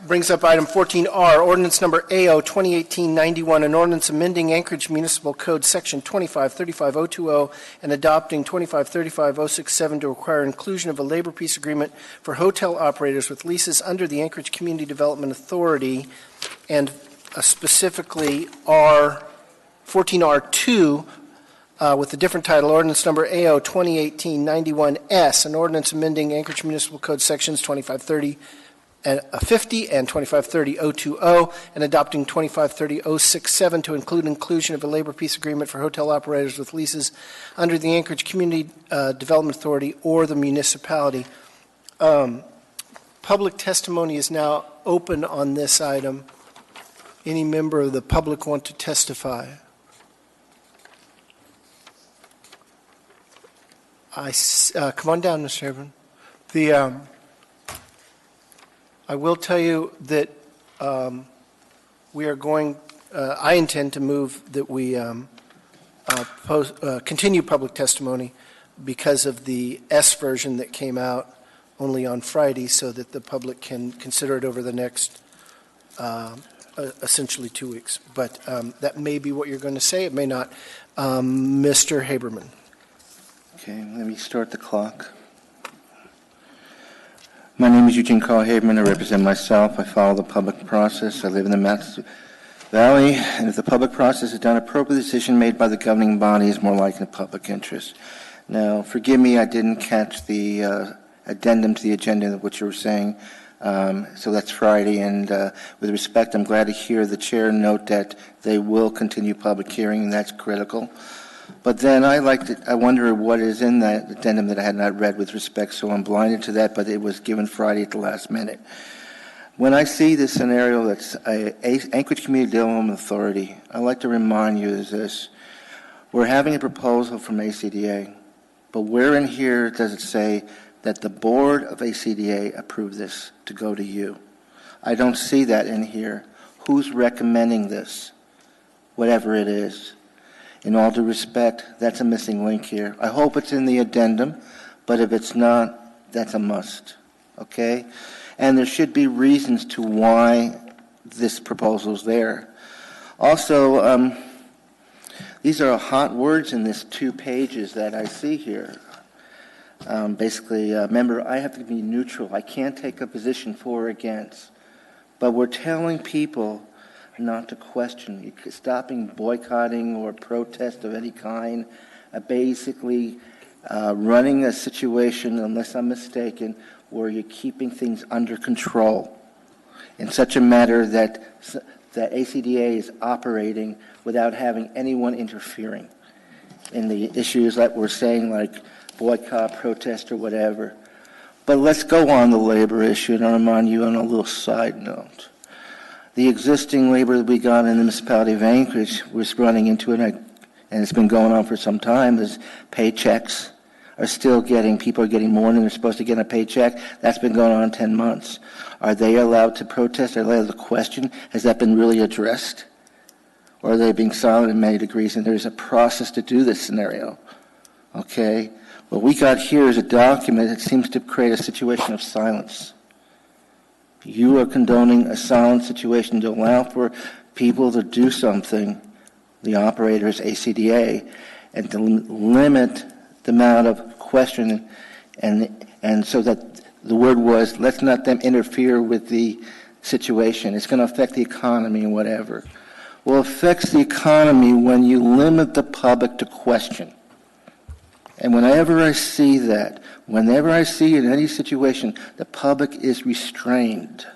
Brings up item 14R, ordinance number AO 2018-91, an ordinance amending Anchorage Municipal Code Section 2535-020 and adopting 2535-067 to require inclusion of a labor peace agreement for hotel operators with leases under the Anchorage Community Development Authority, and specifically 14R2, with a different title, ordinance number AO 2018-91S, an ordinance amending Anchorage Municipal Code Sections 2530 50 and 2530-020, and adopting 2530-067 to inclusion of a labor peace agreement for hotel operators with leases under the Anchorage Community Development Authority or the municipality. Public testimony is now open on this item. Any member of the public want to testify? Come on down, Mr. Haberman. I will tell you that we are going, I intend to move that we continue public testimony because of the S version that came out only on Friday, so that the public can consider it over the next essentially 2 weeks. But that may be what you're going to say. It may not. Mr. Haberman. Okay, let me start the clock. My name is Eugene Carl Haberman. I represent myself. I follow the public process. I live in the Matson Valley, and if the public process is done appropriately, the decision made by the governing body is more likely in the public interest. Now, forgive me, I didn't catch the addendum to the agenda of what you were saying, so that's Friday, and with respect, I'm glad to hear the chair note that they will continue public hearing, and that's critical. But then I wonder what is in that addendum that I had not read with respect, so I'm blinded to that, but it was given Friday at the last minute. When I see this scenario that's Anchorage Community Development Authority, I'd like to remind you is this. We're having a proposal from ACDA, but where in here does it say that the board of ACDA approved this to go to you? I don't see that in here. Who's recommending this, whatever it is? In all due respect, that's a missing link here. I hope it's in the addendum, but if it's not, that's a must, okay? And there should be reasons to why this proposal is there. Also, these are hot words in this 2 pages that I see here. Basically, remember, I have to be neutral. I can't take a position for or against. But we're telling people not to question, stopping boycotting or protest of any kind, basically running a situation, unless I'm mistaken, where you're keeping things under control in such a manner that ACDA is operating without having anyone interfering in the issues that we're saying, like boycott, protest, or whatever. But let's go on the labor issue, and I'll remind you on a little side note. The existing labor that we got in the municipality of Anchorage was running into it, and it's been going on for some time, is paychecks are still people are getting more than they're supposed to get a paycheck. That's been going on 10 months. Are they allowed to protest? Are they allowed to question? Has that been really addressed? Or are they being silent in many degrees? And there's a process to do this scenario. Okay? What we got here is a document that seems to create a situation of silence. You are condoning a silent situation to allow for people to do something, the operators, ACDA, and to limit the amount of question, and so that the word was, let's not them interfere with the situation. It's going to affect the economy and whatever. Well, it affects the economy when you limit the public to question. And whenever I see that, whenever I see in any situation the public is restrained,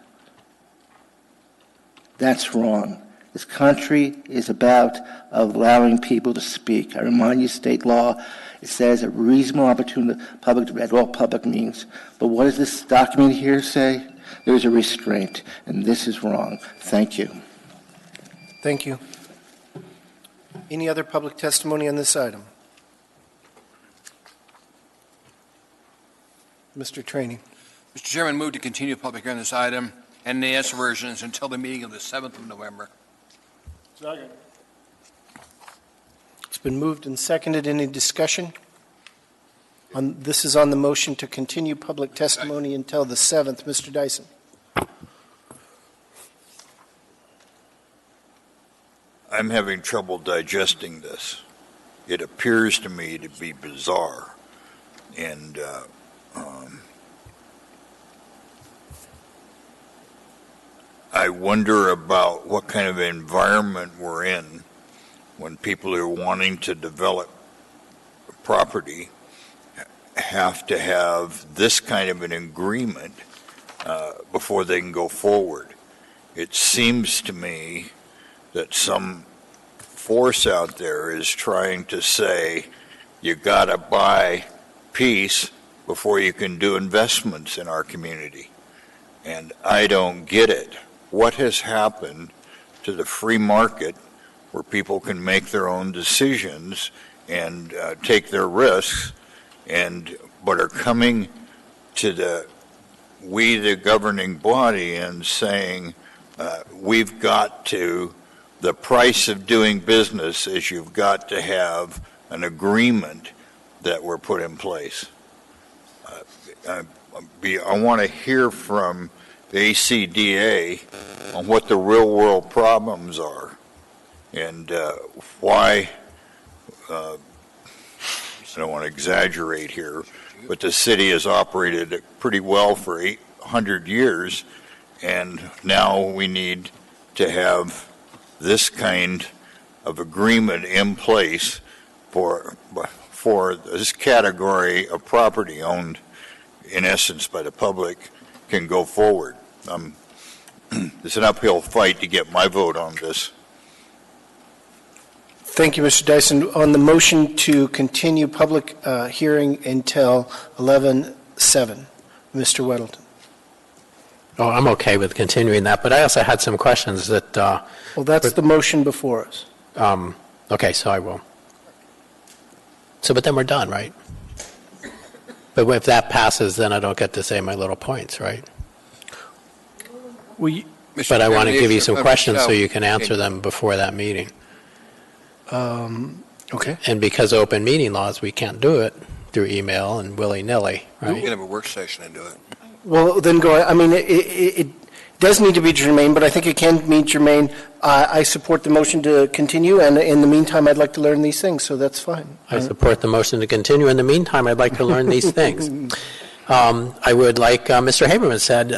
that's wrong. This country is about allowing people to speak. I remind you, state law, it says a reasonable opportunity for public to read what public means. But what does this document here say? There's a restraint, and this is wrong. Thank you. Thank you. Any other public testimony on this item? Mr. Trainey. Mr. Chairman, move to continue public hearing on this item and the S versions until the meeting of the 7th of November. Second. It's been moved and seconded. Any discussion? This is on the motion to continue public testimony until the 7th. Mr. Dyson. I'm having trouble digesting this. It appears to me to be bizarre. And I wonder about what kind of environment we're in when people who are wanting to develop property have to have this kind of an agreement before they can go forward. It seems to me that some force out there is trying to say you got to buy peace before you can do investments in our community. And I don't get it. What has happened to the free market where people can make their own decisions and take their risks, but are coming to the governing body and saying we've got to, the price of doing business is you've got to have an agreement that were put in place. I want to hear from the ACDA on what the real world problems are and why, I don't want to exaggerate here, but the city has operated pretty well for 800 years, and now we need to have this kind of agreement in place for this category of property owned, in essence, by the public can go forward. It's an uphill fight to get my vote on this. Thank you, Mr. Dyson. On the motion to continue public hearing until 11/7, Mr. Weddleton. Oh, I'm okay with continuing that, but I also had some questions that... well, that's the motion before us. Okay, so I will. So, but then we're done, right? But if that passes, then I don't get to say my little points, right? But I want to give you some questions so you can answer them before that meeting. Okay. And because of open meeting laws, we can't do it through email and willy-nilly, right? We can have a work session and do it. Well, then go ahead. I mean, it does need to be germane, but I think it can be germane. I support the motion to continue, and in the meantime, I'd like to learn these things, so that's fine. I support the motion to continue. In the meantime, I'd like to learn these things. I would like Mr. Haberman said,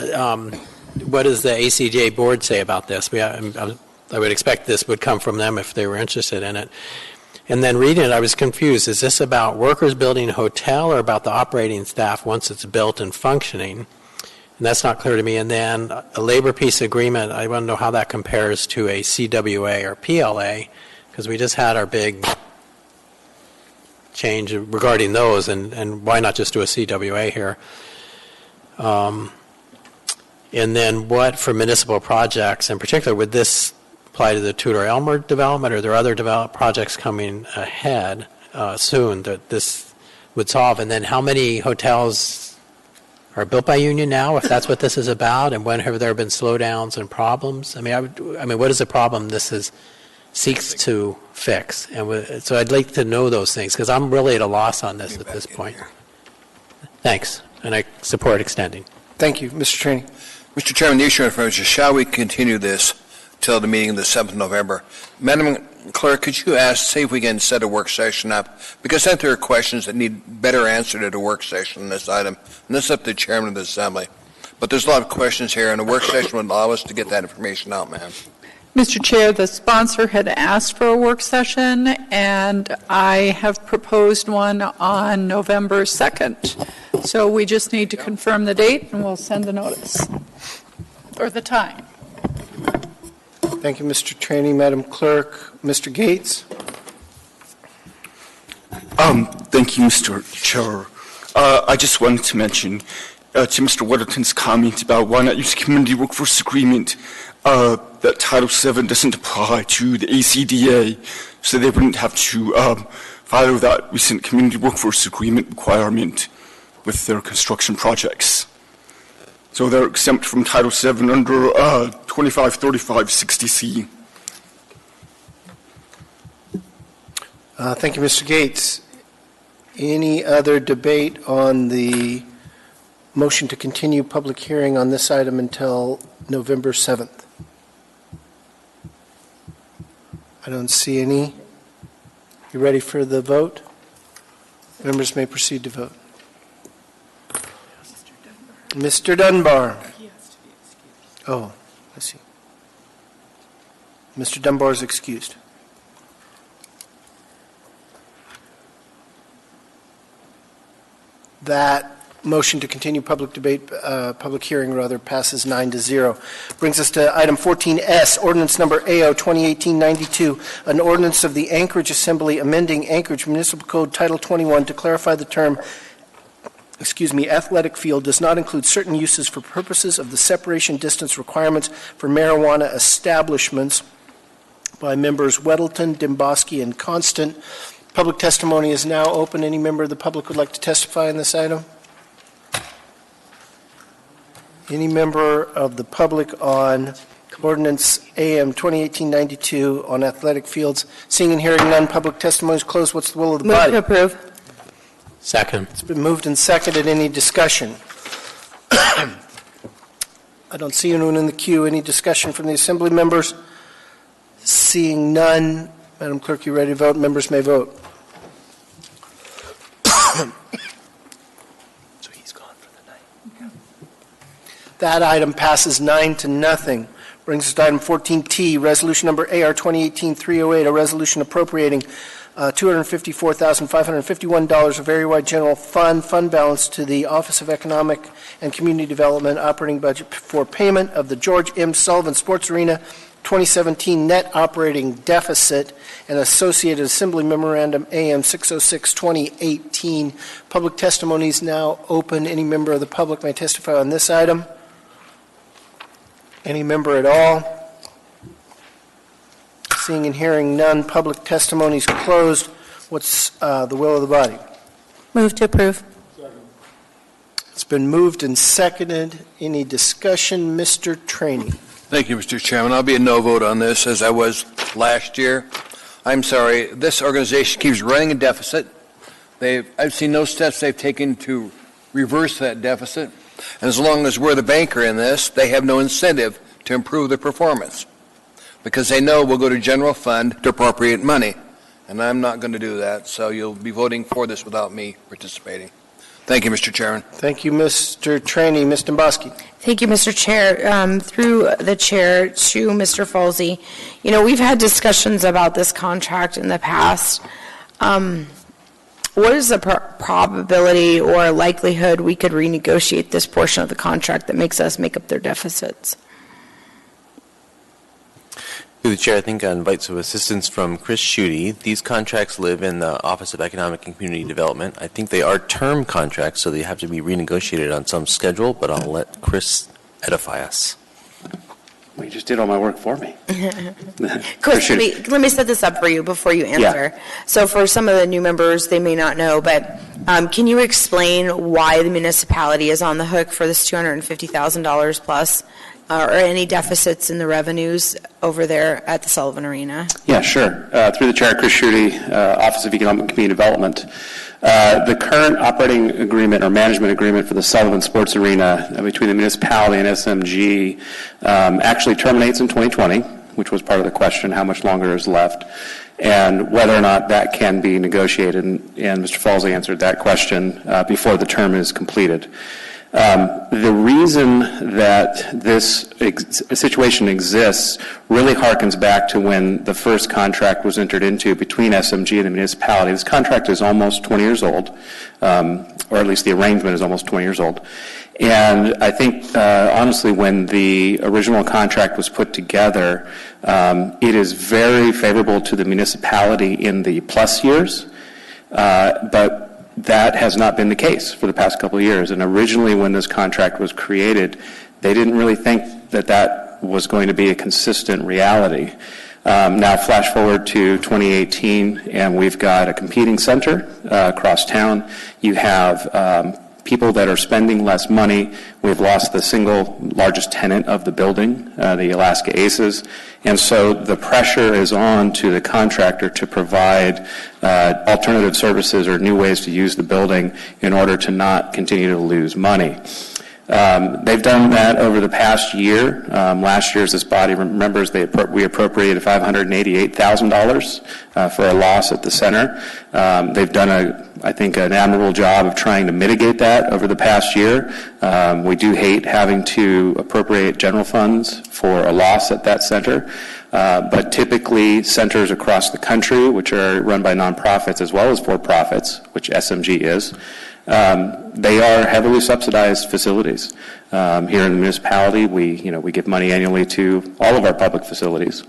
what does the ACJ board say about this? I would expect this would come from them if they were interested in it. And then reading it, I was confused. Is this about workers building a hotel or about the operating staff once it's built and functioning? And that's not clear to me. And then a labor peace agreement, I want to know how that compares to a CWA or PLA, because we just had our big change regarding those, and why not just do a CWA here? And then what for municipal projects in particular, would this apply to the Tudor Elmer development, or are there other projects coming ahead soon that this would solve? And then how many hotels are built by union now, if that's what this is about, and when have there been slowdowns and problems? I mean, what is the problem this seeks to fix? And so I'd like to know those things, because I'm really at a loss on this at this point. Thanks, and I support extending. Thank you. Mr. Traney. Mr. Chairman, the issue is, shall we continue this till the meeting of the 7th of November? Madam Clerk, could you see if we can set a work session up? Because I think there are questions that need better answered at a work session on this item, and this is up to the Chairman of the Assembly. But there's a lot of questions here, and a work session would allow us to get that information out, ma'am. Mr. Chair, the sponsor had asked for a work session, and I have proposed one on November 2nd. So we just need to confirm the date, and we'll send the notice, or the time. Thank you, Mr. Traney. Madam Clerk, Mr. Gates. Thank you, Mr. Chair. I just wanted to mention to Mr. Weddleton's comment about why not use a community workforce agreement, that Title VII doesn't apply to the ACDA, so they wouldn't have to follow that recent community workforce agreement requirement with their construction projects. So they're exempt from Title VII under 2535-60C. Thank you, Mr. Gates. Any other debate on the motion to continue public hearing on this item until November 7th? I don't see any. You ready for the vote? Members may proceed to vote. Mr. Dunbar. Oh, I see. Mr. Dunbar is excused. That motion to continue public debate, public hearing rather, passes 9-0. Brings us to item 14S, ordinance number AO 2018-92, an ordinance of the Anchorage Assembly amending Anchorage Municipal Code Title 21 to clarify the term, athletic field does not include certain uses for purposes of the separation distance requirements for marijuana establishments, by members Weddleton, Dimboski, and Constant. Public testimony is now open. Any member of the public would like to testify on this item? Any member of the public on ordinance AM 2018-92 on athletic fields? Seeing and hearing none, public testimony is closed. What's the will of the body? Move to approve. Second. It's been moved and seconded. Any discussion? I don't see anyone in the queue. Any discussion from the assembly members? Seeing none, Madam Clerk, you ready to vote? Members may vote. So he's gone for the night. That item passes 9-0. Brings us to item 14T, resolution number AR 2018-308, a resolution appropriating $254,551 of area-wide general fund balance to the Office of Economic and Community Development operating budget for payment of the George M. Sullivan Sports Arena 2017 net operating deficit and associated assembly memorandum AM 606-2018. Public testimony is now open. Any member of the public may testify on this item. Any member at all? Seeing and hearing none, public testimony is closed. What's the will of the body? Move to approve. It's been moved and seconded. Any discussion? Mr. Trainey. Thank you, Mr. Chairman. I'll be a no vote on this, as I was last year. I'm sorry, this organization keeps running a deficit. I've seen no steps they've taken to reverse that deficit. And as long as we're the banker in this, they have no incentive to improve their performance, because they know we'll go to general fund to appropriate money. And I'm not going to do that, so you'll be voting for this without me participating. Thank you, Mr. Chairman. Thank you, Mr. Trainey. Ms. Domboski. Thank you, Mr. Chair. Through the chair to Mr. Falsey, we've had discussions about this contract in the past. What is the probability or likelihood we could renegotiate this portion of the contract that makes us make up their deficits? Through the chair, I think I invite some assistance from Chris Schutte. These contracts live in the Office of Economic and Community Development. I think they are term contracts, so they have to be renegotiated on some schedule, but I'll let Chris edify us. Well, you just did all my work for me. Chris, let me set this up for you before you answer. Yeah. So for some of the new members, they may not know, but can you explain why the municipality is on the hook for this $250,000 plus? Or any deficits in the revenues over there at the Sullivan Arena? Yeah, sure. Through the chair, Chris Schutte, Office of Economic and Community Development. The current operating agreement or management agreement for the Sullivan Sports Arena between the municipality and SMG actually terminates in 2020, which was part of the question, how much longer is left, and whether or not that can be negotiated. And Mr. Falsey answered that question before the term is completed. The reason that this situation exists really harkens back to when the first contract was entered into between SMG and the municipality. This contract is almost 20 years old, or at least the arrangement is almost 20 years old. And I think, honestly, when the original contract was put together, it is very favorable to the municipality in the plus years, but that has not been the case for the past couple of years. And originally when this contract was created, they didn't really think that that was going to be a consistent reality. Now flash forward to 2018, and we've got a competing center across town. You have people that are spending less money. We've lost the single largest tenant of the building, the Alaska Aces, and so the pressure is on to the contractor to provide alternative services or new ways to use the building in order to not continue to lose money. They've done that over the past year. Last year, as this body remembers, we appropriated $588,000 for a loss at the center. They've done, I think, an admirable job of trying to mitigate that over the past year. We do hate having to appropriate general funds for a loss at that center. But typically, centers across the country, which are run by nonprofits as well as for-profits, which SMG is, they are heavily subsidized facilities. Here in the municipality, we give money annually to all of our public facilities,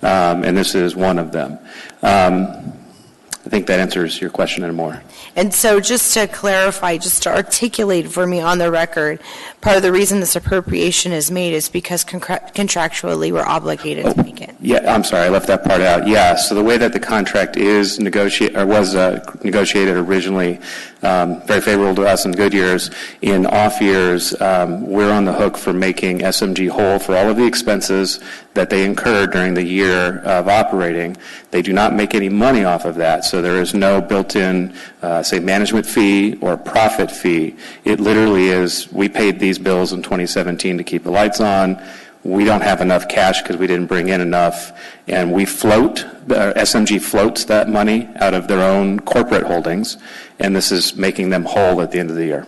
and this is one of them. I think that answers your question and more. And so just to clarify, just to articulate for me on the record, part of the reason this appropriation is made is because contractually we're obligated to make it. Yeah, I'm sorry, I left that part out. Yeah, so the way that the contract is negotiated originally, very favorable to us in good years. In off years, we're on the hook for making SMG whole for all of the expenses that they incurred during the year of operating. They do not make any money off of that, so there is no built-in, say, management fee or profit fee. It literally is, we paid these bills in 2017 to keep the lights on. We don't have enough cash because we didn't bring in enough, and we float, SMG floats that money out of their own corporate holdings, and this is making them whole at the end of the year.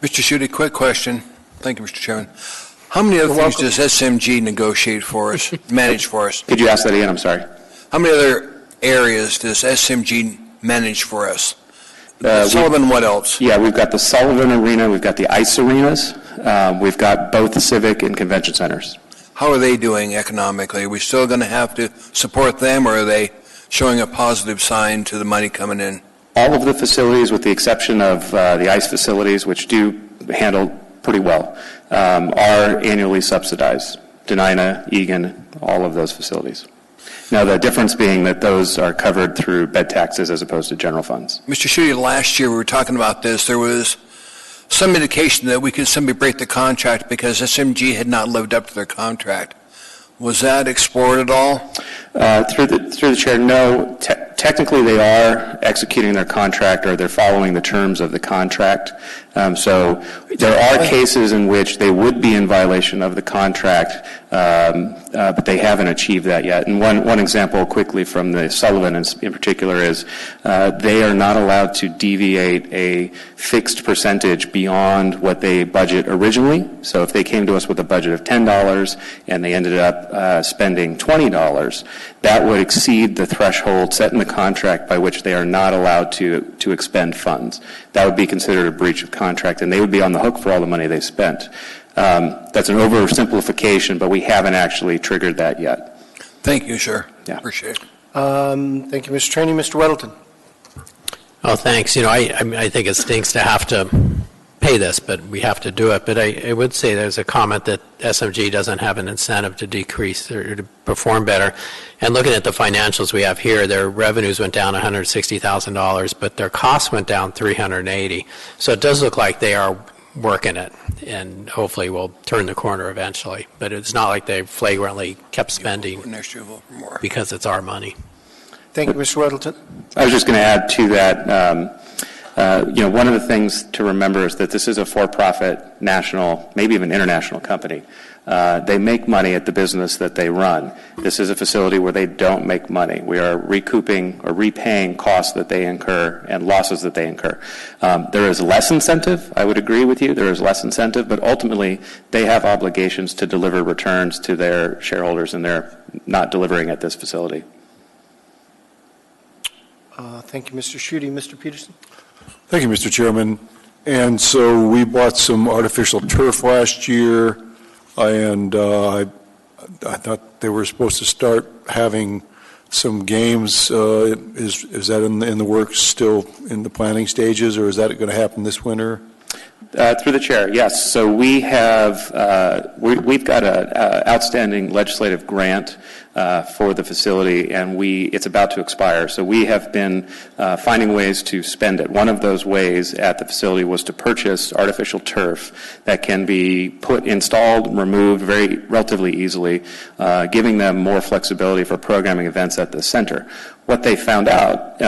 Mr. Schutte, quick question. Thank you, Mr. Chairman. How many other things does SMG negotiate for us, manage for us? Could you ask that again? I'm sorry. How many other areas does SMG manage for us? Sullivan, what else? Yeah, we've got the Sullivan Arena, we've got the ice arenas, we've got both the civic and convention centers. How are they doing economically? Are we still going to have to support them, or are they showing a positive sign to the money coming in? All of the facilities, with the exception of the ice facilities, which do handle pretty well, are annually subsidized. Denina, Egan, all of those facilities. Now, the difference being that those are covered through bed taxes as opposed to general funds. Mr. Schutte, last year we were talking about this. There was some indication that we could simply break the contract because SMG had not lived up to their contract. Was that explored at all? Through the chair, no. Technically, they are executing their contract, or they're following the terms of the contract. So there are cases in which they would be in violation of the contract, but they haven't achieved that yet. And one example quickly from the Sullivan in particular is they are not allowed to deviate a fixed percentage beyond what they budget originally. So if they came to us with a budget of $10 and they ended up spending $20, that would exceed the threshold set in the contract by which they are not allowed to expend funds. That would be considered a breach of contract, and they would be on the hook for all the money they spent. That's an oversimplification, but we haven't actually triggered that yet. Thank you, sir. Yeah. Appreciate it. Thank you, Mr. Trainee. Mr. Weddleton. Oh, thanks. I think it stinks to have to pay this, but we have to do it. But I would say there's a comment that SMG doesn't have an incentive to decrease or to perform better. And looking at the financials we have here, their revenues went down $160,000, but their costs went down $380,000. So it does look like they are working it, and hopefully we'll turn the corner eventually. But it's not like they flagrantly kept spending because it's our money. Thank you, Mr. Weddleton. I was just going to add to that. One of the things to remember is that this is a for-profit national, maybe even international company. They make money at the business that they run. This is a facility where they don't make money. We are recouping or repaying costs that they incur and losses that they incur. There is less incentive, I would agree with you, there is less incentive, but ultimately they have obligations to deliver returns to their shareholders, and they're not delivering at this facility. Thank you, Mr. Schutte. Mr. Peterson. Thank you, Mr. Chairman. And so we bought some artificial turf last year, and I thought they were supposed to start having some games. Is that in the works, still in the planning stages, or is that going to happen this winter? Through the chair, yes. So we have we've got an outstanding legislative grant for the facility, and it's about to expire. So we have been finding ways to spend it. One of those ways at the facility was to purchase artificial turf that can be installed, removed relatively easily, giving them more flexibility for programming events at the center. What they found out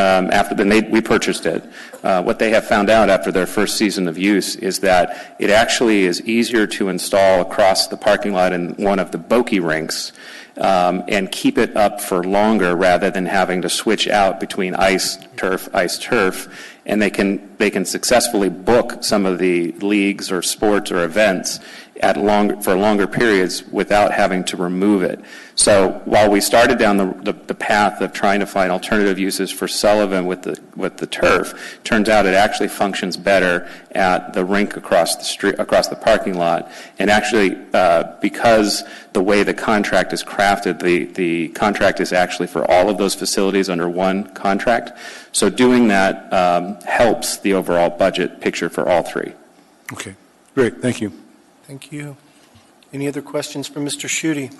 we purchased it. What they have found out after their first season of use is that it actually is easier to install across the parking lot in one of the Boki rinks and keep it up for longer rather than having to switch out between ice, turf, and they can successfully book some of the leagues or sports or events for longer periods without having to remove it. So while we started down the path of trying to find alternative uses for Sullivan with the turf, turns out it actually functions better at the rink across the street, across the parking lot. And actually, because the way the contract is crafted, the contract is actually for all of those facilities under one contract. So doing that helps the overall budget picture for all three. Okay, great, thank you. Thank you. Any other questions for Mr. Schutte?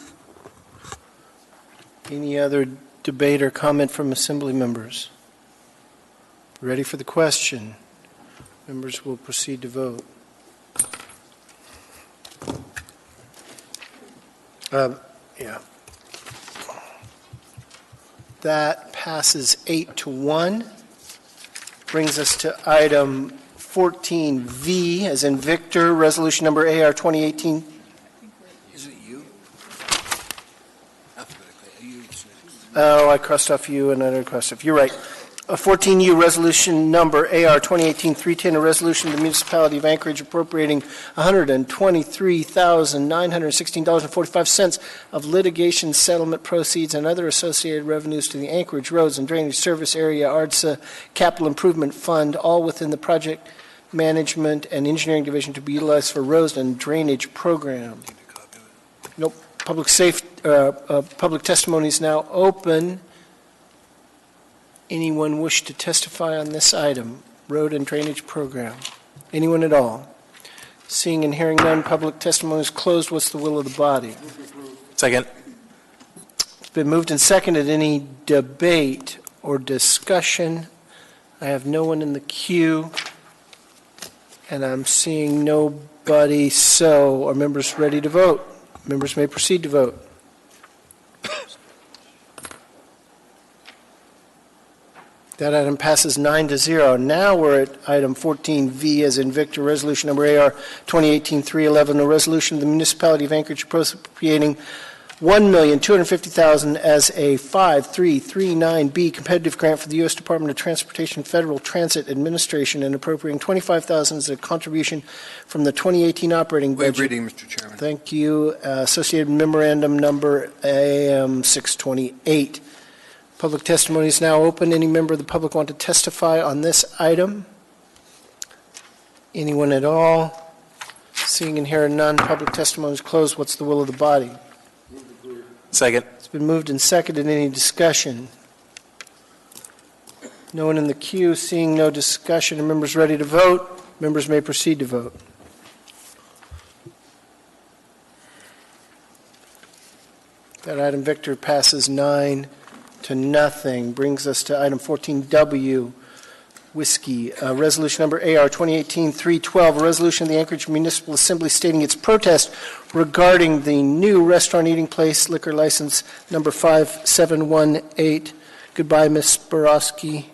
Any other debate or comment from Assembly members? Ready for the question? Members will proceed to vote. Yeah. That passes 8-1. Brings us to item 14V, as in Victor, resolution number AR 2018. Is it you? Oh, I crossed off you and I didn't cross off. You're right. 14U, resolution number AR 2018-310, a resolution of the municipality of Anchorage appropriating $123,916.45 of litigation settlement proceeds and other associated revenues to the Anchorage Roads and Drainage Service Area ARDSA Capital Improvement Fund, all within the project management and engineering division to be utilized for roads and drainage program. Nope. Public testimony is now open. Anyone wish to testify on this item, road and drainage program? Anyone at all? Seeing and hearing none, public testimony is closed. What's the will of the body? Second. It's been moved and seconded. Any debate or discussion? I have no one in the queue, and I'm seeing nobody. So are members ready to vote? Members may proceed to vote. That item passes 9-0. Now we're at item 14V, as in Victor, resolution number AR 2018-311, a resolution of the municipality of Anchorage appropriating $1,250,000 as a 5339B competitive grant for the U.S. Department of Transportation Federal Transit Administration and appropriating $25,000 as a contribution from the 2018 operating budget. Waive reading, Mr. Chairman. Thank you. Associated memorandum number AM 628. Public testimony is now open. Any member of the public want to testify on this item? Anyone at all? Seeing and hearing none, public testimony is closed. What's the will of the body? Second. It's been moved and seconded. Any discussion? No one in the queue. Seeing no discussion, are members ready to vote? Members may proceed to vote. That item, Victor, passes 9-0. Brings us to item 14W, Whiskey, resolution number AR 2018-312, a resolution of the Anchorage Municipal Assembly stating its protest regarding the new restaurant eating place liquor license number 5718. Goodbye, Ms. Borowski.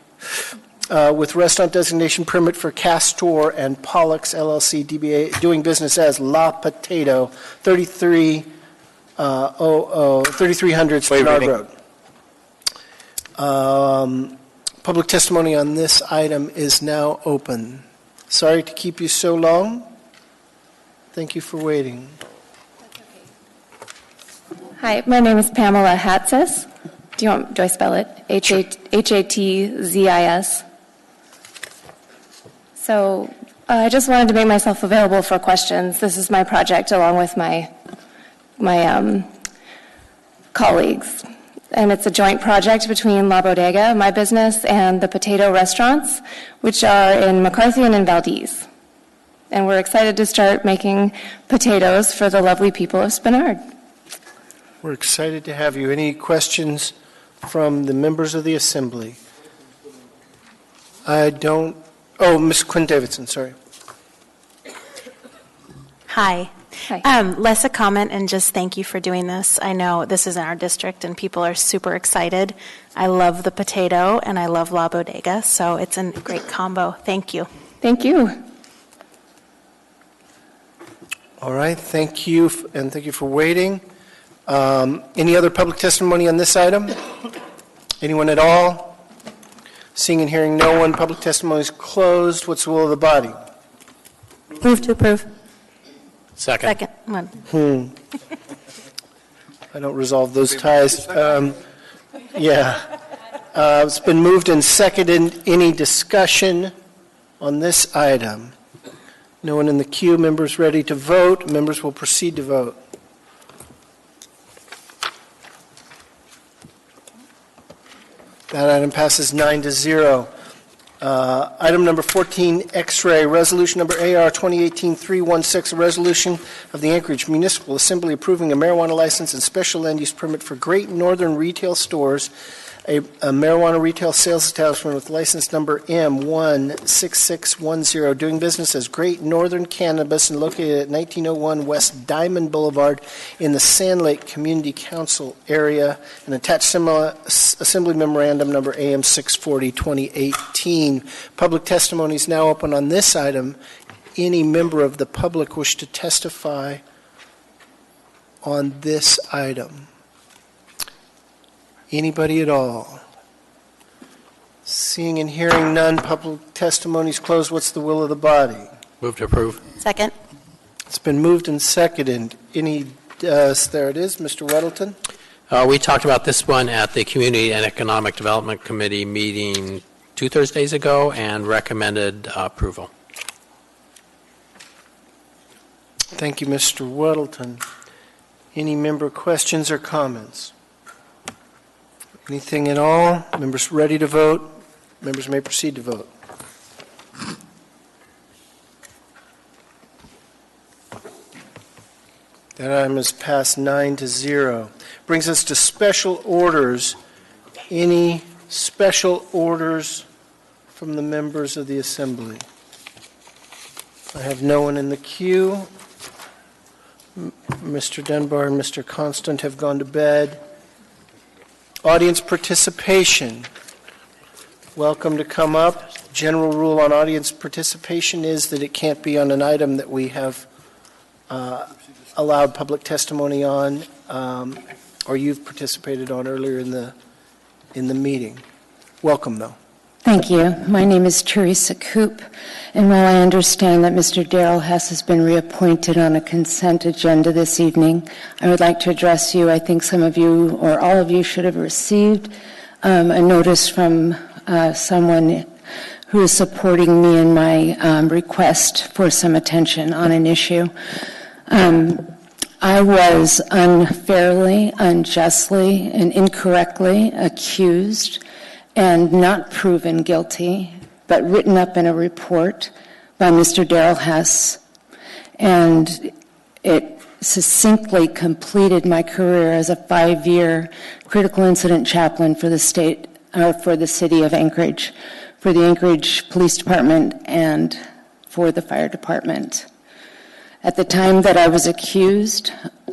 With restaurant designation permit for Castor and Pollux LLC, DBA, doing business as La Potato, 3300 Spinard Road. Public testimony on this item is now open. Sorry to keep you so long. Thank you for waiting. Hi, my name is Pamela Hatzis. Do I spell it? Hatzis. So I just wanted to make myself available for questions. This is my project along with my colleagues. And it's a joint project between La Bodega, my business, and the Potato Restaurants, which are in McCarthy and in Valdez. And we're excited to start making potatoes for the lovely people of Spinard. We're excited to have you. Any questions from the members of the Assembly? Ms. Quinn Davidson, sorry. Hi. Hi. Less a comment and just thank you for doing this. I know this is in our district and people are super excited. I love the potato and I love La Bodega, so it's a great combo. Thank you. Thank you. All right, thank you, and thank you for waiting. Any other public testimony on this item? Anyone at all? Seeing and hearing no one, public testimony is closed. What's the will of the body? Move to approve. Second. Second one. I don't resolve those ties. It's been moved and seconded. Any discussion on this item? No one in the queue. Members ready to vote? Members will proceed to vote. That item passes 9-0. Item number 14, X-ray, resolution number AR 2018-316, a resolution of the Anchorage Municipal Assembly approving a marijuana license and special land use permit for Great Northern Retail Stores, a marijuana retail sales establishment with license number M16610, doing business as Great Northern Cannabis and located at 1901 West Diamond Boulevard in the Sand Lake Community Council area, and attached Assembly Memorandum number AM 640, 2018. Public testimony is now open on this item. Any member of the public wish to testify on this item? Anybody at all? Seeing and hearing none, public testimony is closed. What's the will of the body? Move to approve. Second. It's been moved and seconded. There it is, Mr. Weddleton. We talked about this one at the Community and Economic Development Committee meeting 2 Thursdays ago and recommended approval. Thank you, Mr. Weddleton. Any member questions or comments? Anything at all? Members ready to vote? Members may proceed to vote. That item is passed 9-0. Brings us to special orders. Any special orders from the members of the Assembly? I have no one in the queue. Mr. Dunbar and Mr. Constant have gone to bed. Audience participation. Welcome to come up. General rule on audience participation is that it can't be on an item that we have allowed public testimony on or you've participated on earlier in the meeting. Welcome, though. Thank you. My name is Teresa Coop, and while I understand that Mr. Darrell Hess has been reappointed on a consent agenda this evening, I would like to address you. I think some of you or all of you should have received a notice from someone who is supporting me in my request for some attention on an issue. I was unfairly, unjustly, and incorrectly accused and not proven guilty, but written up in a report by Mr. Darrell Hess. And it succinctly completed my career as a 5-year critical incident chaplain for the state, or for the city of Anchorage, for the Anchorage Police Department and for the fire department. At the time that I was accused,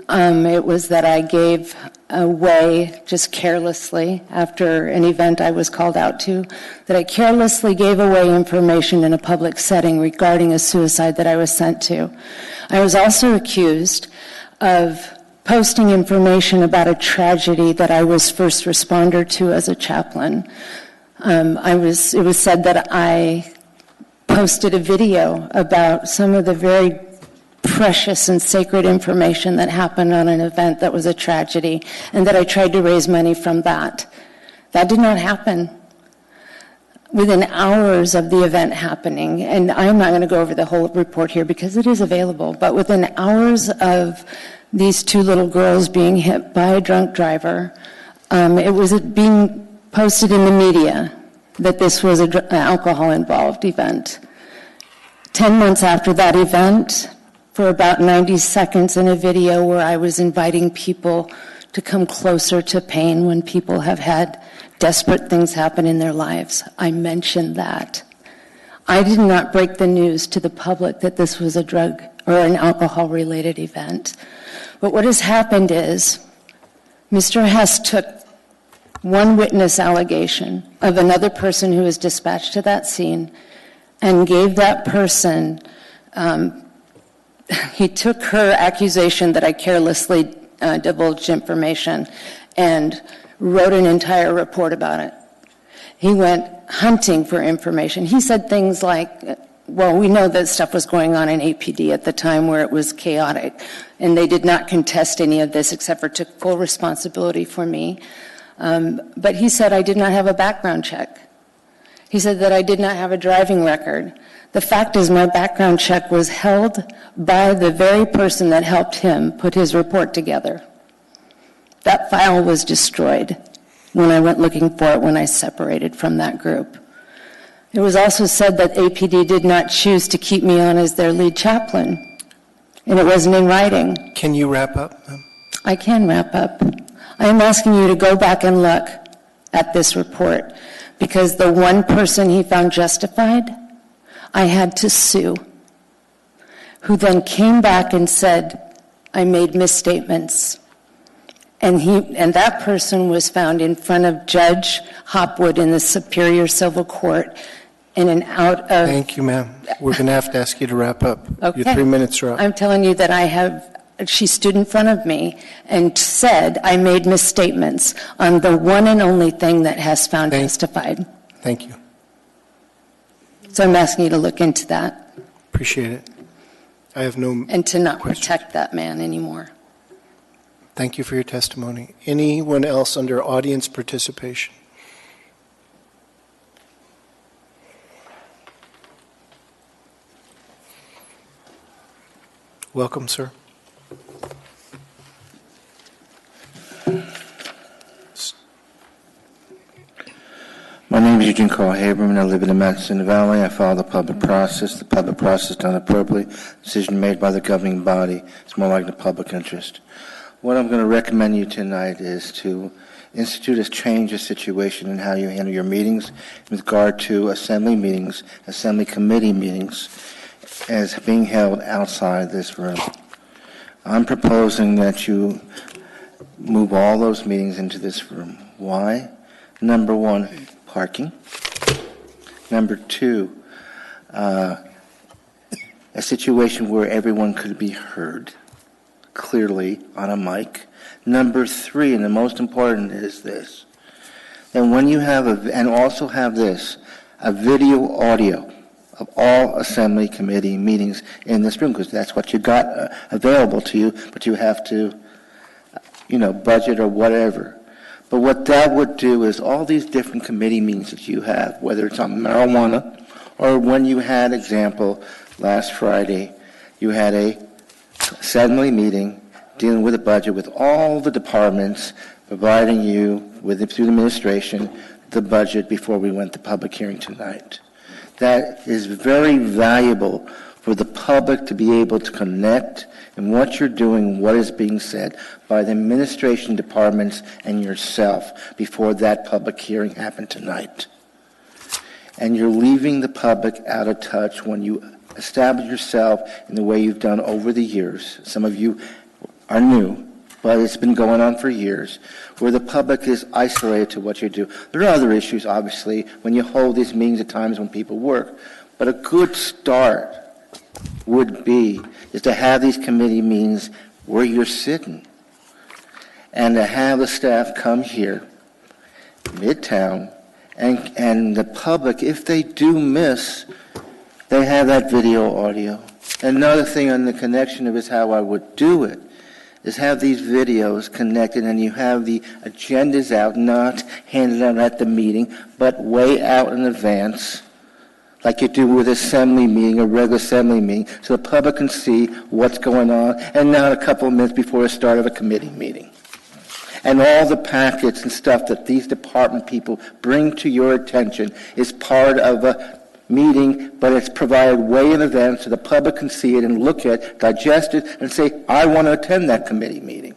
it was that I gave away just carelessly after an event I was called out to, that I carelessly gave away information in a public setting regarding a suicide that I was sent to. I was also accused of posting information about a tragedy that I was first responder to as a chaplain. It was said that I posted a video about some of the very precious and sacred information that happened on an event that was a tragedy, and that I tried to raise money from that. That did not happen. Within hours of the event happening, and I'm not going to go over the whole report here because it is available, but within hours of these 2 little girls being hit by a drunk driver, it was being posted in the media that this was an alcohol-involved event. 10 months after that event, for about 90 seconds in a video where I was inviting people to come closer to pain when people have had desperate things happen in their lives. I mentioned that. I did not break the news to the public that this was a drug or an alcohol-related event. But what has happened is Mr. Hess took one witness allegation of another person who was dispatched to that scene and gave that person, he took her accusation that I carelessly divulged information and wrote an entire report about it. He went hunting for information. He said things like, well, we know that stuff was going on in APD at the time where it was chaotic, and they did not contest any of this except for took full responsibility for me. But he said I did not have a background check. He said that I did not have a driving record. The fact is my background check was held by the very person that helped him put his report together. That file was destroyed when I went looking for it when I separated from that group. It was also said that APD did not choose to keep me on as their lead chaplain, and it wasn't in writing. Can you wrap up? I can wrap up. I am asking you to go back and look at this report, because the one person he found justified, I had to sue, who then came back and said, I made misstatements. And that person was found in front of Judge Hopwood in the Superior Civil Court in an out of... Thank you, ma'am. We're going to have to ask you to wrap up. Okay. Your 3 minutes are up. I'm telling you that she stood in front of me and said I made misstatements on the one and only thing that Hess found justified. Thank you. So I'm asking you to look into that. Appreciate it. I have no... And to not protect that man anymore. Thank you for your testimony. Anyone else under audience participation? Welcome, sir. My name is Eugene Carl Haberman. I live in the Madison Valley. I follow the public process. The public process done appropriately. Decision made by the governing body. It's more like the public interest. What I'm going to recommend you tonight is to institute a change of situation in how you handle your meetings with regard to assembly meetings, assembly committee meetings, as being held outside this room. I'm proposing that you move all those meetings into this room. Why? Number one, parking. Number two, a situation where everyone could be heard clearly on a mic. Number three, and the most important is this, and when you have and also have this, a video audio of all assembly committee meetings in this room, because that's what you got available to you, but you have to, budget or whatever. But what that would do is all these different committee meetings that you have, whether it's on marijuana, or when you had, example, last Friday, you had a assembly meeting dealing with a budget with all the departments, providing you with, through the administration, the budget before we went to public hearing tonight. That is very valuable for the public to be able to connect in what you're doing, what is being said by the administration departments and yourself before that public hearing happened tonight. And you're leaving the public out of touch when you establish yourself in the way you've done over the years. Some of you are new, but it's been going on for years, where the public is isolated to what you do. There are other issues, obviously, when you hold these meetings at times when people work, but a good start would be is to have these committee meetings where you're sitting, and to have the staff come here, Midtown, and the public, if they do miss, they have that video audio. Another thing on the connection of is how I would do it is have these videos connected, and you have the agendas out, not handed out at the meeting, but way out in advance, like you do with assembly meeting, a regular assembly meeting, so the public can see what's going on, and not a couple of minutes before the start of a committee meeting. And all the packets and stuff that these department people bring to your attention is part of a meeting, but it's provided way in advance so the public can see it and look at it, digest it, and say, I want to attend that committee meeting.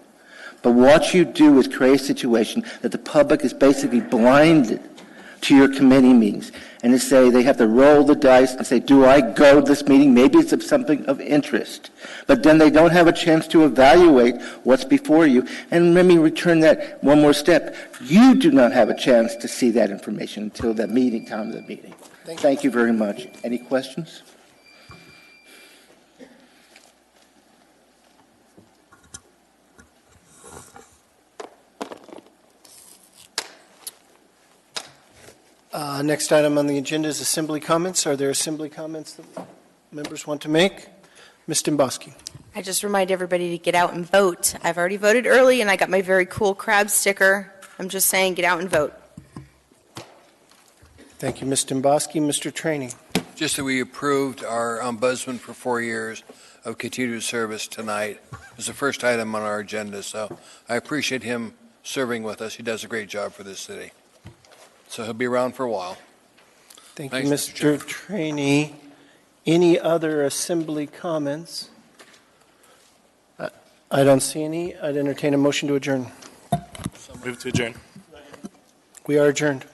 But what you do is create a situation that the public is basically blinded to your committee meetings, and to say they have to roll the dice and say, do I go to this meeting? Maybe it's of something of interest. But then they don't have a chance to evaluate what's before you. And let me return that one more step. You do not have a chance to see that information until the meeting, time of the meeting. Thank you very much. Any questions? Next item on the agenda is assembly comments. Are there assembly comments that members want to make? Ms. Dimboski. I just remind everybody to get out and vote. I've already voted early, and I got my very cool crab sticker. I'm just saying, get out and vote. Thank you, Ms. Dimboski. Mr. Trainee. Just that we approved our ombudsman for 4 years of continued service tonight. It's the first item on our agenda, so I appreciate him serving with us. He does a great job for this city. So he'll be around for a while. Thank Thanks, you, Mr. Mr. Trainee. Any other assembly comments? I don't see any. I'd entertain a motion to adjourn. Move to adjourn. We are adjourned.